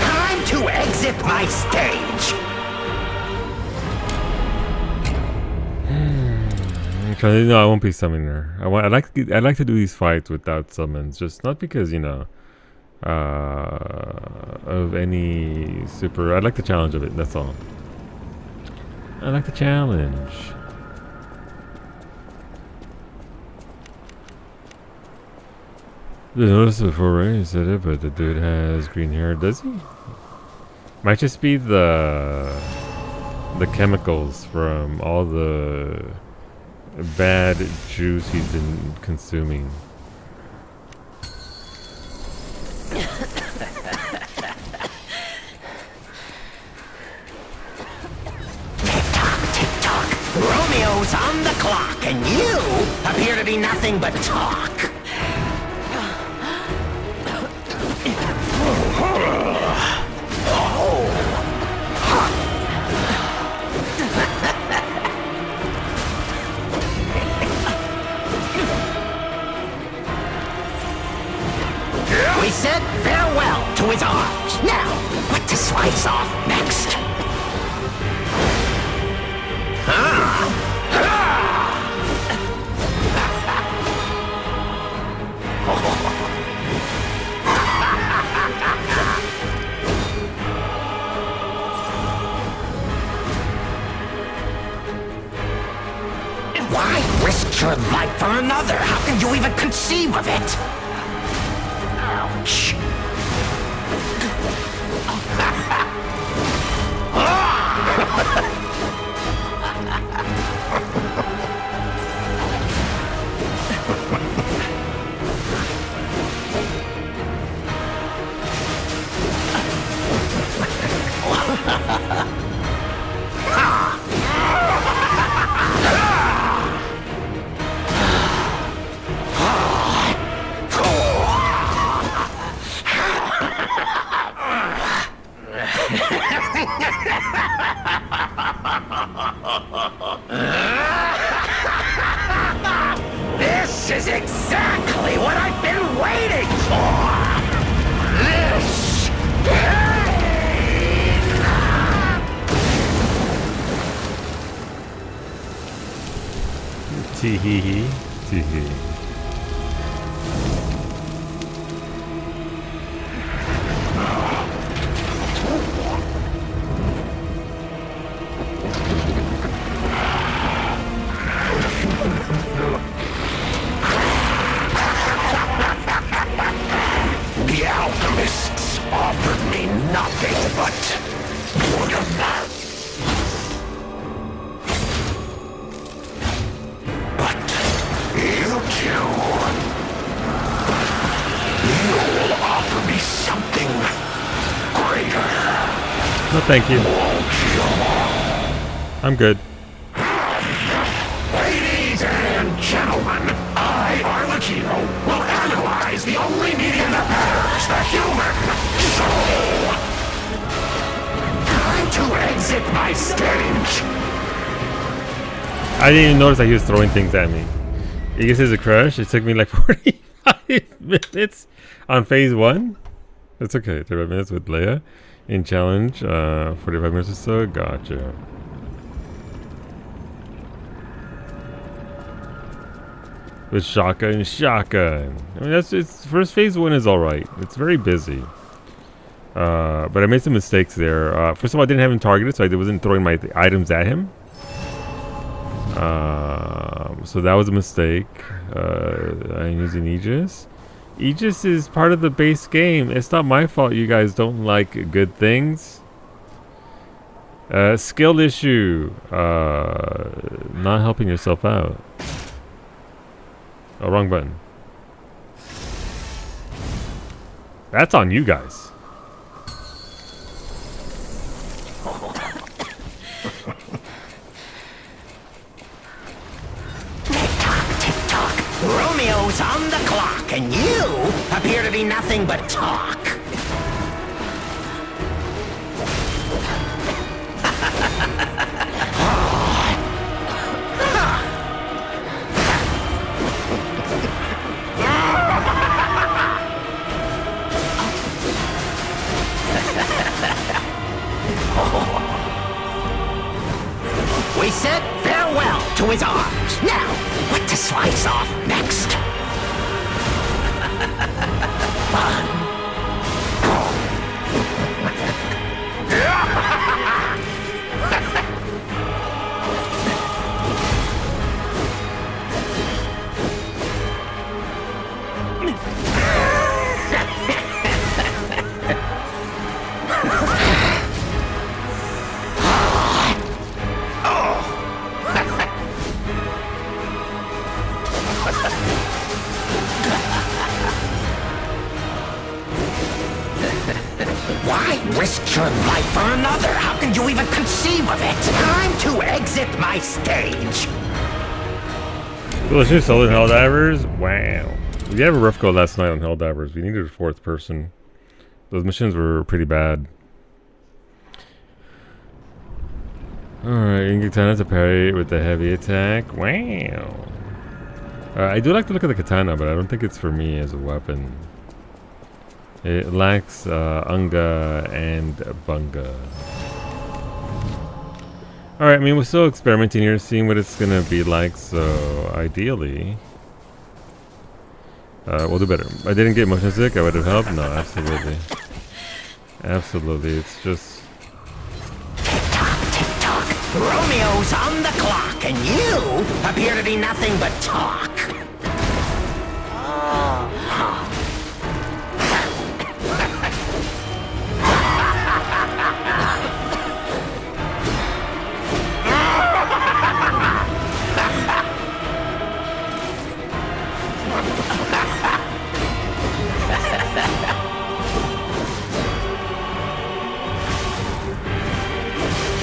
Time to exit my stage. Okay, no, I won't be summoning her. I'd like to do these fights without summons, just not because, you know, of any super. I like the challenge of it. That's all. I like the challenge. Didn't notice it before Ray said it, but the dude has green hair. Does he? Might just be the the chemicals from all the bad juice he's been consuming. Romeo's on the clock, and you appear to be nothing but talk. We said farewell to his arms. Now, what to slice off next? Why risk your life for another? How can you even conceive of it? Ouch. This is exactly what I've been waiting for! This pain! Tee-hee-hee. Tee-hee. The alchemists offered me nothing but boredom. But you two, you'll offer me something greater. No, thank you. I'm good. Ladies and gentlemen, I, Arlecchino, will analyze the only medium that matters, the human soul. Time to exit my stage. I didn't even notice that he was throwing things at me. I guess it's a crush. It took me like 45 minutes on phase 1. That's okay. 35 minutes with Leia in challenge. 45 minutes or so. Gotcha. With shotgun. I mean, it's first phase 1 is all right. It's very busy. But I made some mistakes there. First of all, I didn't have him targeted, so I wasn't throwing my items at him. So that was a mistake. I'm using Aegis. Aegis is part of the base game. It's not my fault you guys don't like good things. Skill issue. Not helping yourself out. Oh, wrong button. That's on you guys. Tick-tock, Romeo's on the clock, and you appear to be nothing but talk. We said farewell to his arms. Now, what to slice off next? Fun. your life for another. How can you even conceive of it? Time to exit my stage. Delicious Southern Helldivers? Wow. We had a rough go last night on Helldivers. We needed a fourth person. Those missions were pretty bad. Alright, Katana to parry with the heavy attack. Wow. I do like to look at the katana, but I don't think it's for me as a weapon. It lacks Unga and Bunga. Alright, I mean, we're still experimenting here, seeing what it's gonna be like, so ideally... we'll do better. I didn't get motion sick, I would have helped? No, absolutely. Absolutely, it's just... Tick-tock, Romeo's on the clock, and you appear to be nothing but talk.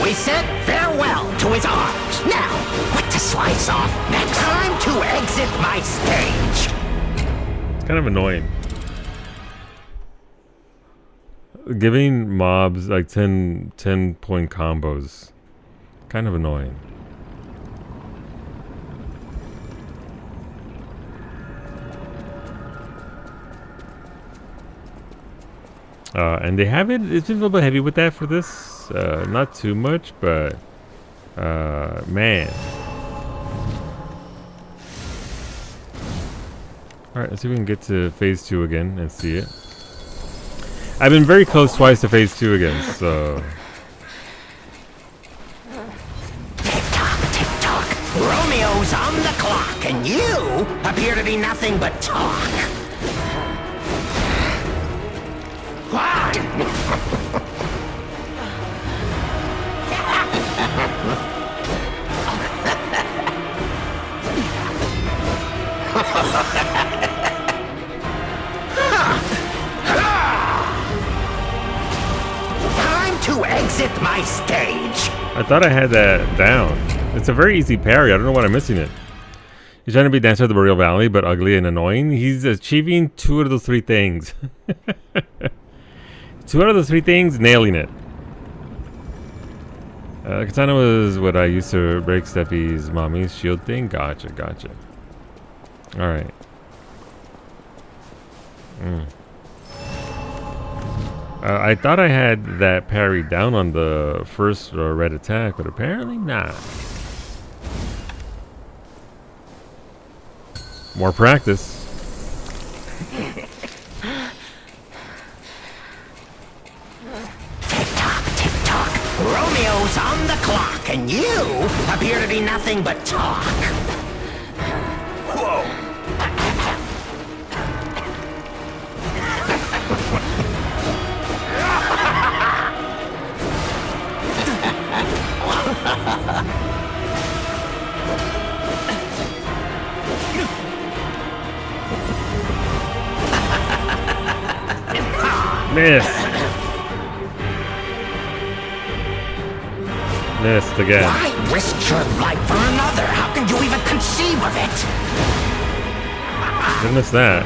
We said farewell to his arms. Now, what to slice off next? Time to exit my stage. It's kind of annoying. Giving mobs like 10 point combos. Kind of annoying. And they have it, it's been a little bit heavy with that for this. Not too much, but man. Alright, let's see if we can get to phase 2 again and see it. I've been very close twice to phase 2 again, so... Tick-tock, Romeo's on the clock, and you appear to be nothing but talk. Time to exit my stage. I thought I had that down. It's a very easy parry. I don't know why I'm missing it. He's trying to be Dancer of the Boreal Valley, but ugly and annoying. He's achieving 2 out of those 3 things. 2 out of the 3 things, nailing it. Katana was what I used to break Steffi's mommy's shield thing. Gotcha, gotcha. Alright. I thought I had that parry down on the first red attack, but apparently not. More practice. Tick-tock, tick-tock, Romeo's on the clock, and you appear to be nothing but talk. Whoa. Miss. Missed again. Why risk your life for another? How can you even conceive of it? Didn't miss that.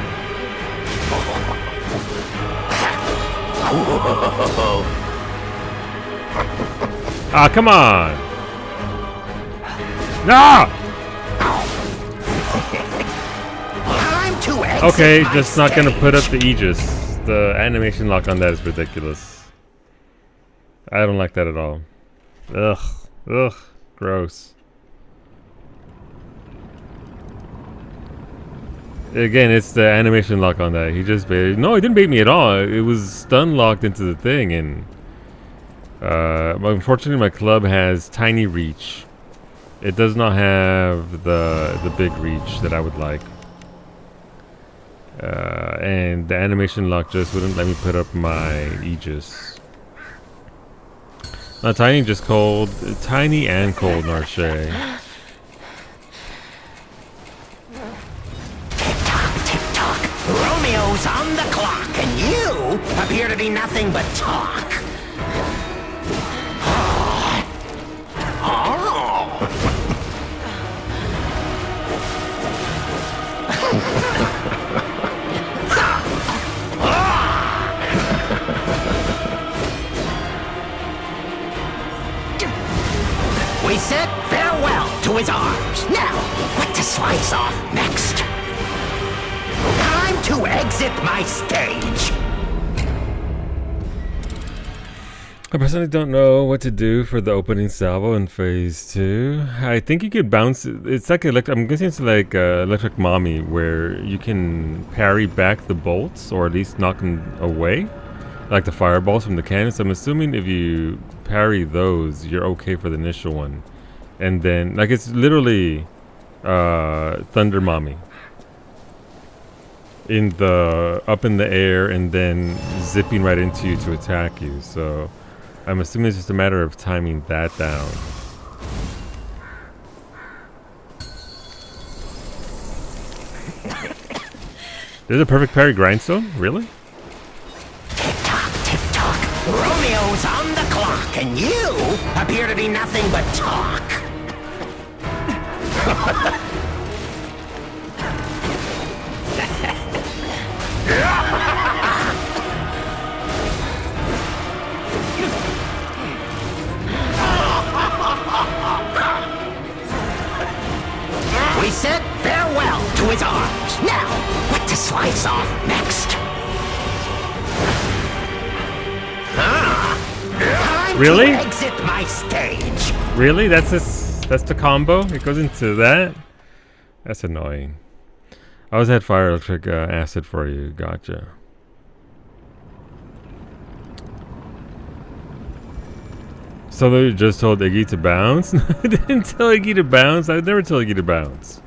Ah, come on. No! Time to exit Okay, my just not gonna put up stage. the Aegis. The animation lock on that is ridiculous. I don't like that at all. Ugh. Ugh. Gross. Again, it's the animation lock on that. He just baited. No, he didn't bait me at all. It was stun locked into the thing, and unfortunately, my club has tiny reach. It does not have the big reach that I would like. And the animation lock just wouldn't let me put up my Aegis. Not tiny, just cold. Tiny and cold, Narche. Tick-tock, Romeo's on the clock, and you appear to be nothing but talk. We said farewell to his arms. Now, what to slice off next? Time to exit my stage. I personally don't know what to do for the opening salvo in phase 2. I think you could bounce. It's like I'm guessing it's like Electric Mommy, where you can parry back the bolts or at least knock them away, like the fireballs from the cannons. I'm assuming if you parry those, you're okay for the initial one, and then like it's literally Thunder Mommy in the up in the air and then zipping right into you to attack you. So I'm assuming it's just a matter of timing that down. There's a perfect parry grindstone? Really? Tick-tock, tick-tock. Romeo's on the clock, and you appear to be nothing but talk. We said farewell to his arms. Now, what to slice off next? Time Really? to exit my stage. Really? That's the combo? It goes into that? That's annoying. I always had fire, electric, acid for you. Gotcha. So they just told Iggy to bounce? I didn't tell Iggy to bounce. I would never tell Iggy to bounce.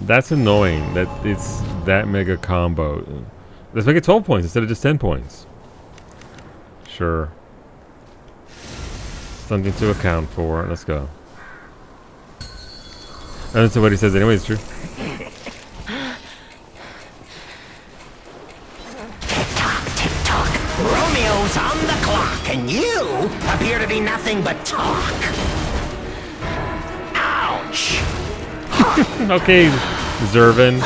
That's annoying that it's that mega combo. Let's make it 12 points instead of just 10 points. Sure. Something to account for. Let's go. And that's what he says anyway, it's true. Tick-tock, Romeo's on the clock, and you appear to be nothing but talk. Ouch! Okay, Zervin.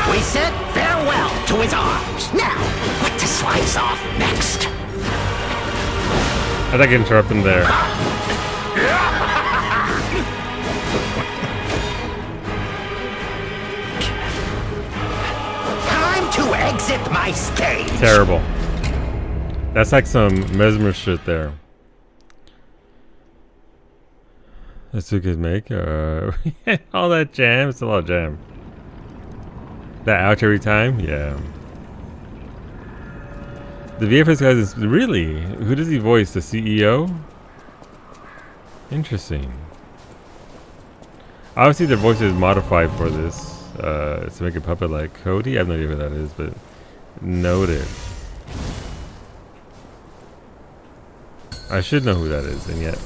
We said farewell to his arms. Now, what to slice off next? I think I interrupt him there. Time to exit my stage. Terrible. That's like some mesmer shit there. That's what could make. All that jam. It's a lot of jam. That ouch every time? Yeah. The VFX guys is really... Who does he voice? The CEO? Interesting. Obviously their voice is modified for this. To make a puppet like Cody. I have no idea who that is, but... Noted. I should know who that is, and yet...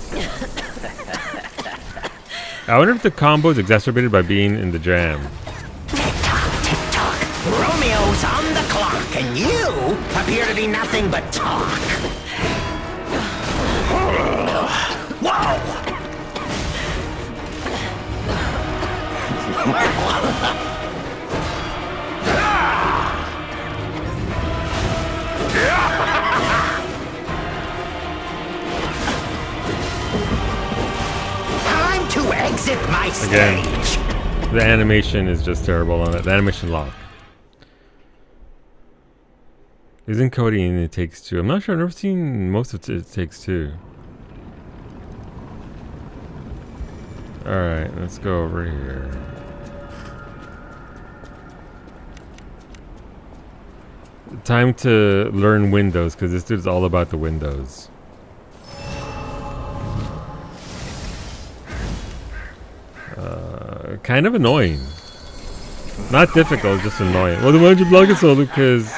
I wonder if the combo is exacerbated by being in the jam. Romeo's on the clock, and you appear to be nothing but talk. Whoa! Time to exit my stage. Again, the animation is just terrible on it. The animation lock. Isn't Cody in It Takes Two? I'm not sure. I've never seen most of It Takes Two. Alright, let's go over here. Time to learn Windows, because this dude's all about the Windows. Kind of annoying. Not difficult, just annoying. Well, then why don't you block it so? Because...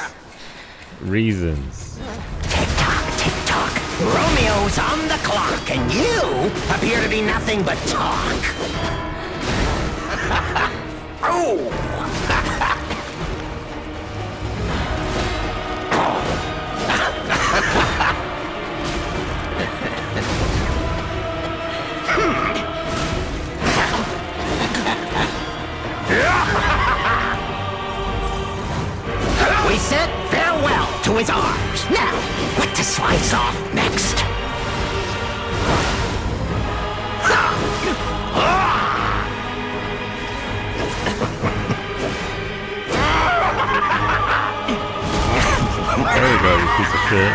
reasons. Tick-tock, tick-tock. Romeo's on the clock, and you appear to be nothing but talk. Oh! We said farewell to his arms. Now, what to slice off next? There you go, you piece of shit.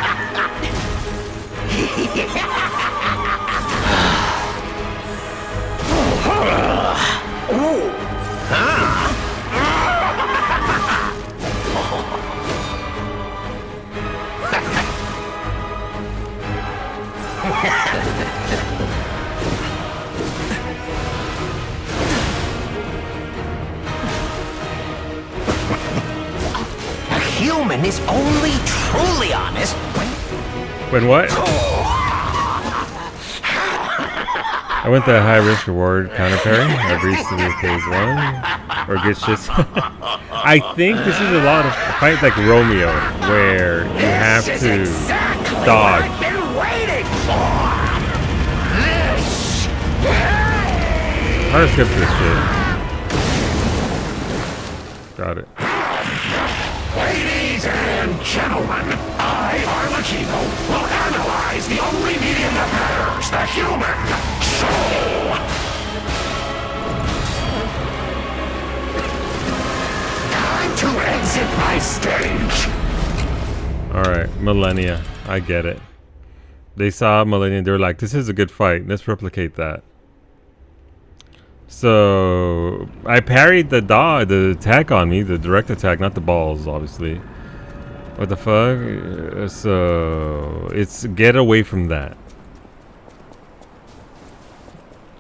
A human is only truly honest When what? I went the high risk reward counter parry. I breeze through phase 1. Or get shit. I think this is a lot of fight like Romeo, where you have to dodge. I've been waiting for. How to skip this shit? Got it. Ladies and gentlemen, I, Armachino, will analyze the only medium that matters, the human soul. Time to exit my stage. Alright, Millennia. I get it. They saw Millennia, they were like, this is a good fight. Let's replicate that. So I parried the attack on me, the direct attack, not the balls, obviously. What the fuck? So it's get away from that.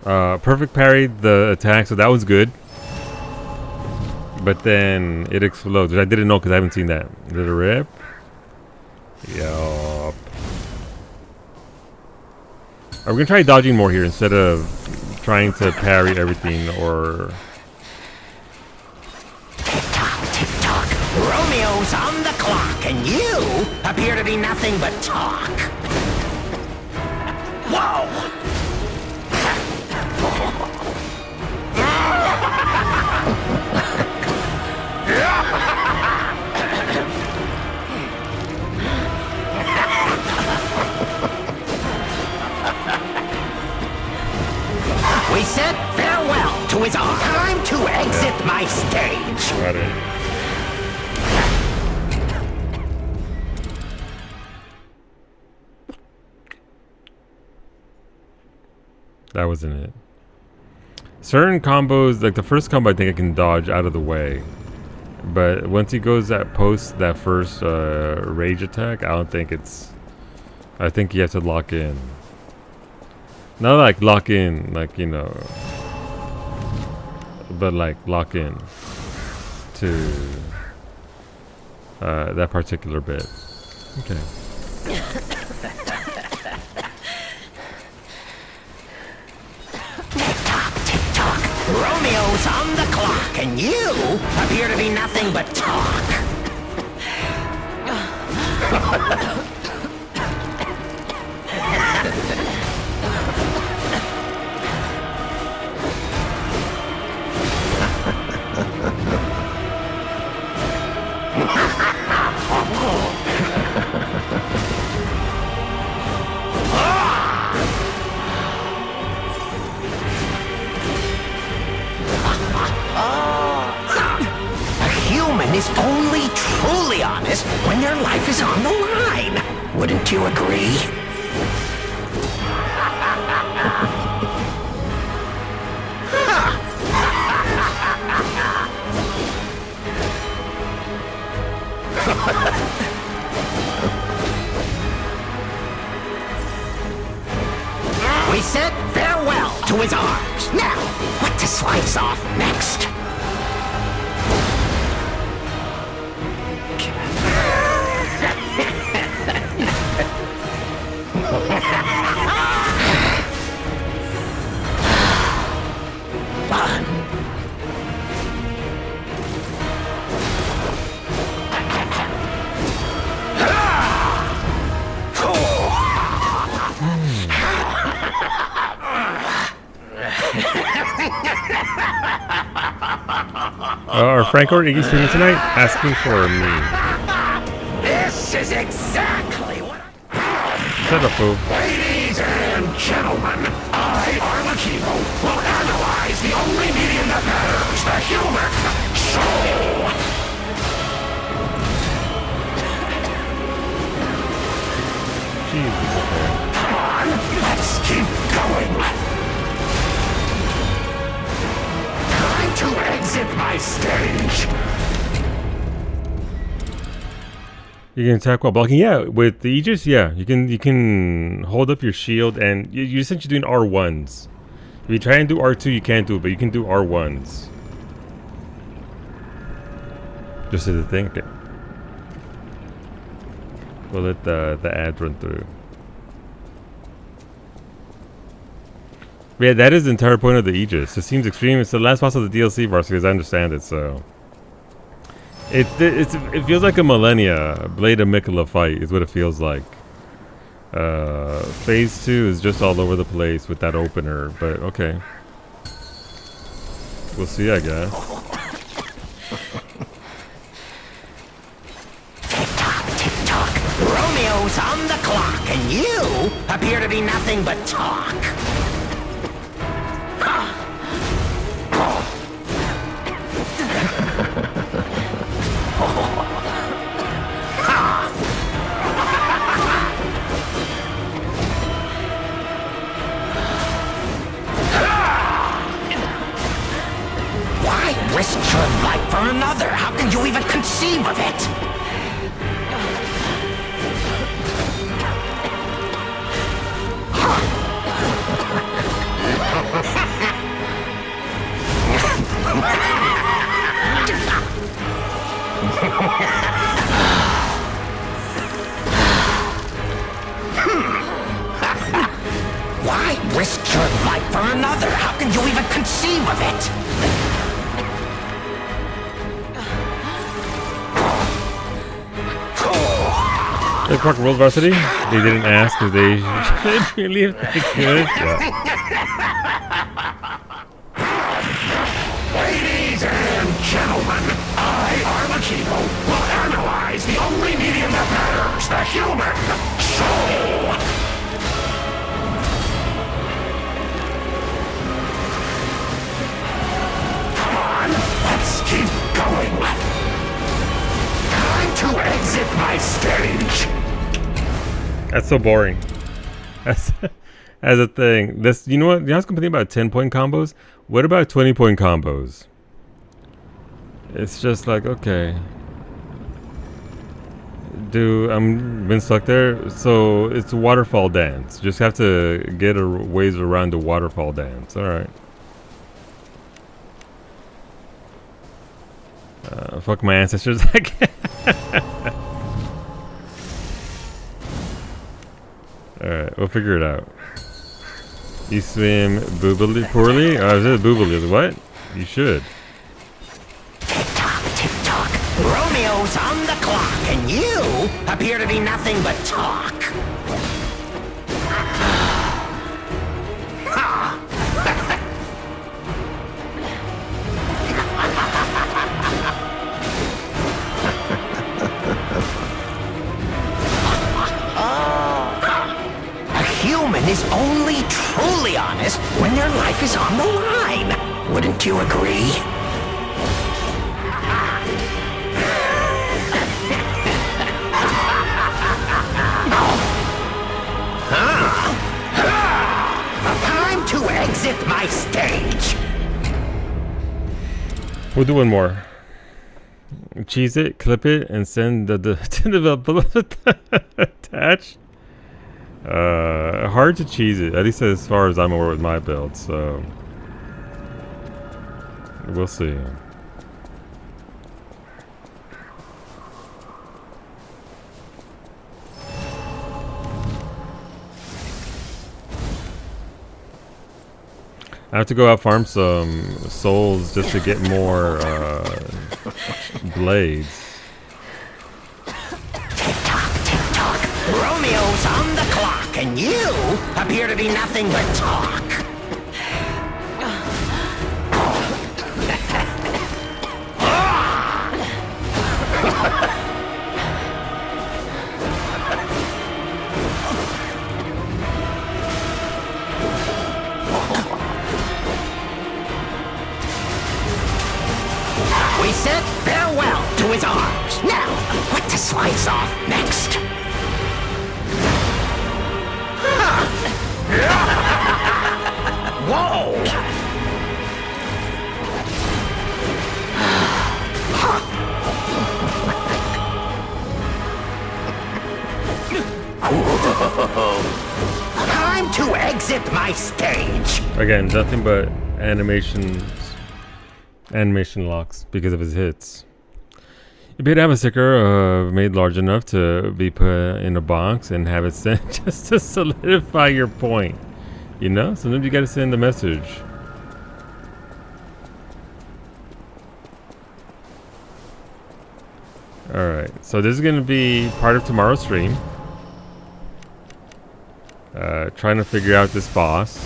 Perfect parried the attack, so that was good. But then it explodes, which I didn't know because I haven't seen that. Did it rip? Yup. We're gonna try dodging more here instead of trying to parry everything or... Tick-tock, tick-tock. Romeo's on the clock, and you appear to be nothing but talk. Whoa! We said farewell to his arm. Time to exit my stage. Got it. That wasn't it. Certain combos, like the first combo, I think I can dodge out of the way. But once he goes that that first rage attack, I don't think it's... I think you have to lock in. Not like lock in, like, you know, but like lock in to that particular bit. Okay. Tick-tock, tick-tock. Romeo's on the clock, and you appear to be nothing but talk. Is only truly honest when their life is on the line. Wouldn't you agree? We said farewell to his arms. Now, what to slice off next? Are Frank or Iggy streaming tonight? Asking for me. This is exactly what Shut up, fool. Ladies and gentlemen, I, Armakibo, will analyze the only medium that matters, the human soul. Jesus, okay. Come on, let's keep going. Time to exit my stage. You can attack while blocking. Yeah, with the Aegis, yeah, you can hold up your shield, and you're essentially doing R1s. If you try and do R2, you can't do it, but you can do R1s. Just as a thing. Okay. We'll let the ad run through. But yeah, that is the entire point of the Aegis. It seems extreme. It's the last boss of the DLC, Varsity, as I understand it. So it feels like a Millennia Blade of Mikula fight is what it feels like. Phase 2 is just all over the place with that opener, but okay. We'll see, I guess. Tick-tock, Romeo's on the clock, and you appear to be nothing but talk. Why risk your life for another? How can you even conceive of it? Why risk your life for another? How can you even conceive of it? Hey, Park World Varsity? They didn't ask if they should really if they could. Yeah. Ladies and gentlemen, I, Armakibo, will analyze the only medium that matters, the human soul. Come on, let's keep going. Time to exit my stage. That's so boring. As a thing. This, you know what? You know what's complaining about 10-point combos? What about 20-point combos? It's just like, okay. I'm been stuck there. So it's a waterfall dance. Just have to get ways around the waterfall dance. Alright. Fuck my ancestors. Alright, we'll figure it out. You swim poorly? Is it boobily? What? You should. Tick-tock, tick-tock, Romeo's on the clock, and you appear to be nothing but talk. Human is only truly honest when their life is on the line. Wouldn't you agree? Time to exit my stage. We'll do one more. Cheese it, clip it, and send the to the attached. Hard to cheese it, at least as far as I'm aware with my build, so we'll see. I have to go out farm some souls just to get more blades. Romeo's on the clock, and you appear to be nothing but talk. said farewell to his arms. Now, what to slice off next? Whoa! Time to exit my stage. Again, nothing but animation locks because of his hits. You paid to have a sticker made large enough to be put in a box and have it sent just to solidify your point. You know, sometimes you gotta send the message. Alright, so this is gonna be part of tomorrow's stream. Trying to figure out this boss.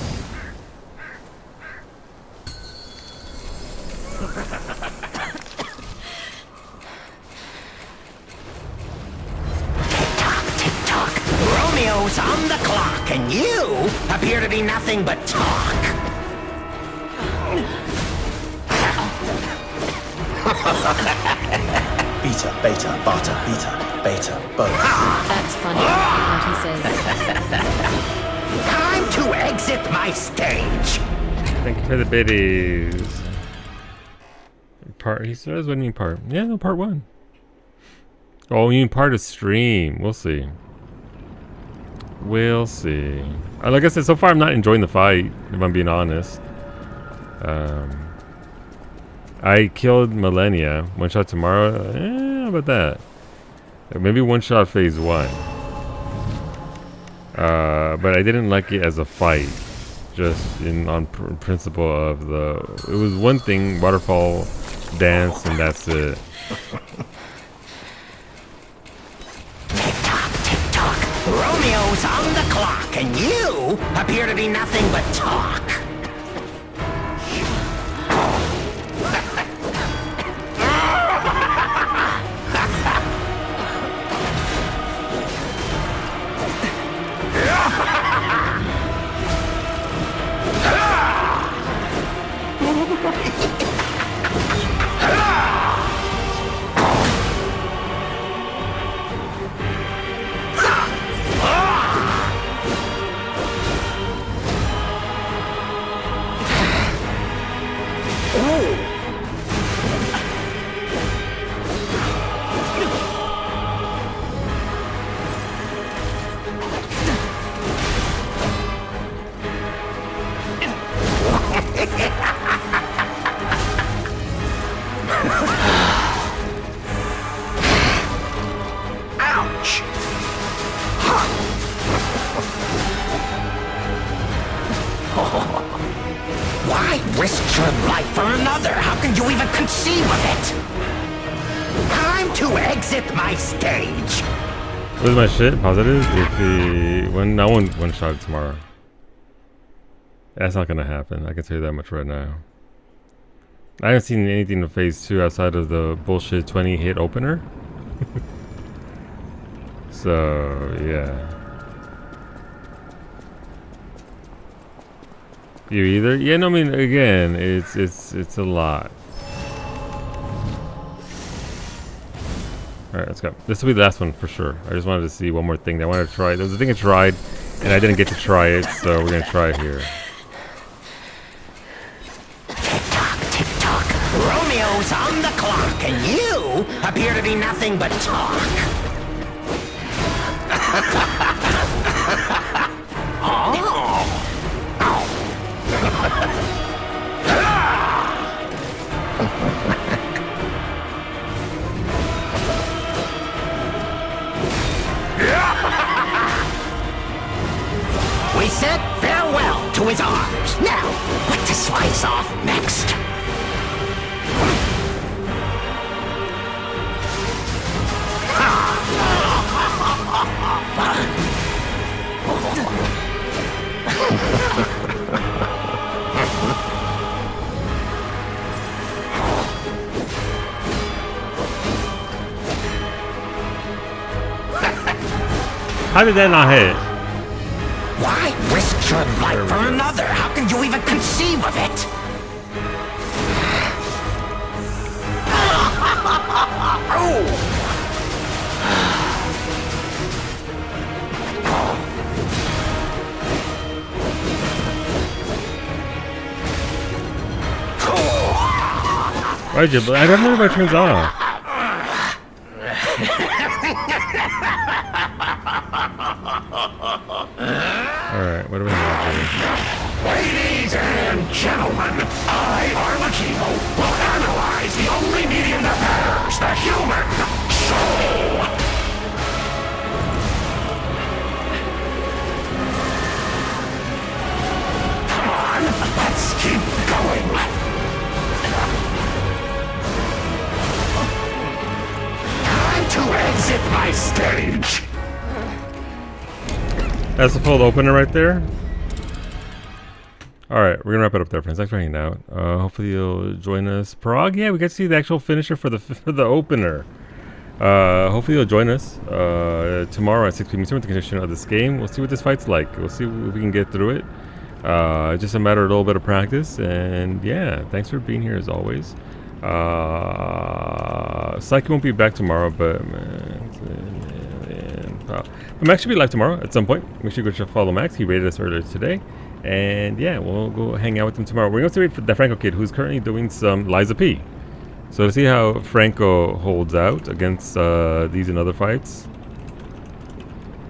Tick-tock, Romeo's on the clock, and you appear to be nothing but talk. Beta, beta, bata, beta, beta, both. That's funny, what he says. Time to exit my stage. Thank you for the biddies. Part, he says, what do you mean part? Yeah, no, part 1. Oh, you mean part of stream. We'll see. We'll see. Like I said, so far I'm not enjoying the fight, if I'm being honest. I killed Millennia. One shot tomorrow. How about that? Maybe one shot phase 1. But I didn't like it as a fight. Just on principle of the... It was one thing, waterfall dance, and that's it. Tick-tock, Romeo's on the clock, and you appear to be nothing but talk. Ouch! Why risk your life for another? How can you even conceive of it? Time to exit my stage. Where's my shit? Positive? If he... I won't one shot tomorrow. That's not gonna happen. I can tell you that much right now. I haven't seen anything in phase 2 outside of the bullshit 20 hit opener. So, yeah. You either? Yeah, no, I mean, again, it's a lot. Alright, let's go. This will be the last one for sure. I just wanted to see one more thing that I wanted to try. There was a thing I tried, and I didn't get to try it, so we're gonna try it here. Tick-tock, Romeo's on the clock, and you appear to be nothing but talk. We said farewell to his arms. Now, what to slice off next? How did that not hit? Why risk your life for another? How can you even conceive of it? Why'd you? I don't know if it turns off. Alright, what do we have here? Ladies and gentlemen, I, Armakivo, will analyze the only medium that matters, the human soul. Come on, let's keep going. Time to exit my stage. That's the full opener right there. Alright, we're gonna wrap it up there, friends. Thanks for hanging out. Hopefully you'll join us. Parag, yeah, we get to see the actual finisher for the opener. Hopefully you'll join us tomorrow at 6 p.m. with the condition of this game. We'll see what this fight's like. We'll see if we can get through it. Just a matter of a little bit of practice. And yeah, thanks for being here as always. Psyche won't be back tomorrow, but Max should be live tomorrow at some point. Make sure you go follow Max. He rated us earlier today. And yeah, we'll go hang out with him tomorrow. We're going to wait for the Franco kid, who's currently doing some Liza P. So to see how Franco holds out against these and other fights.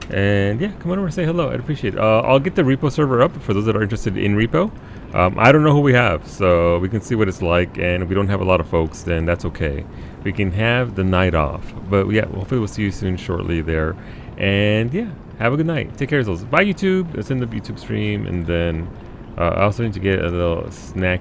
And yeah, come on over and say hello. I'd appreciate it. I'll get the repo server up for those that are interested in repo. I don't know who we have, so we can see what it's like. And if we don't have a lot of folks, then that's okay. We can have the night off. But yeah, hopefully we'll see you soon shortly there. And yeah, have a good night. Take care of yourselves. Bye, YouTube. It's in the YouTube stream. And then I also need to get a little snack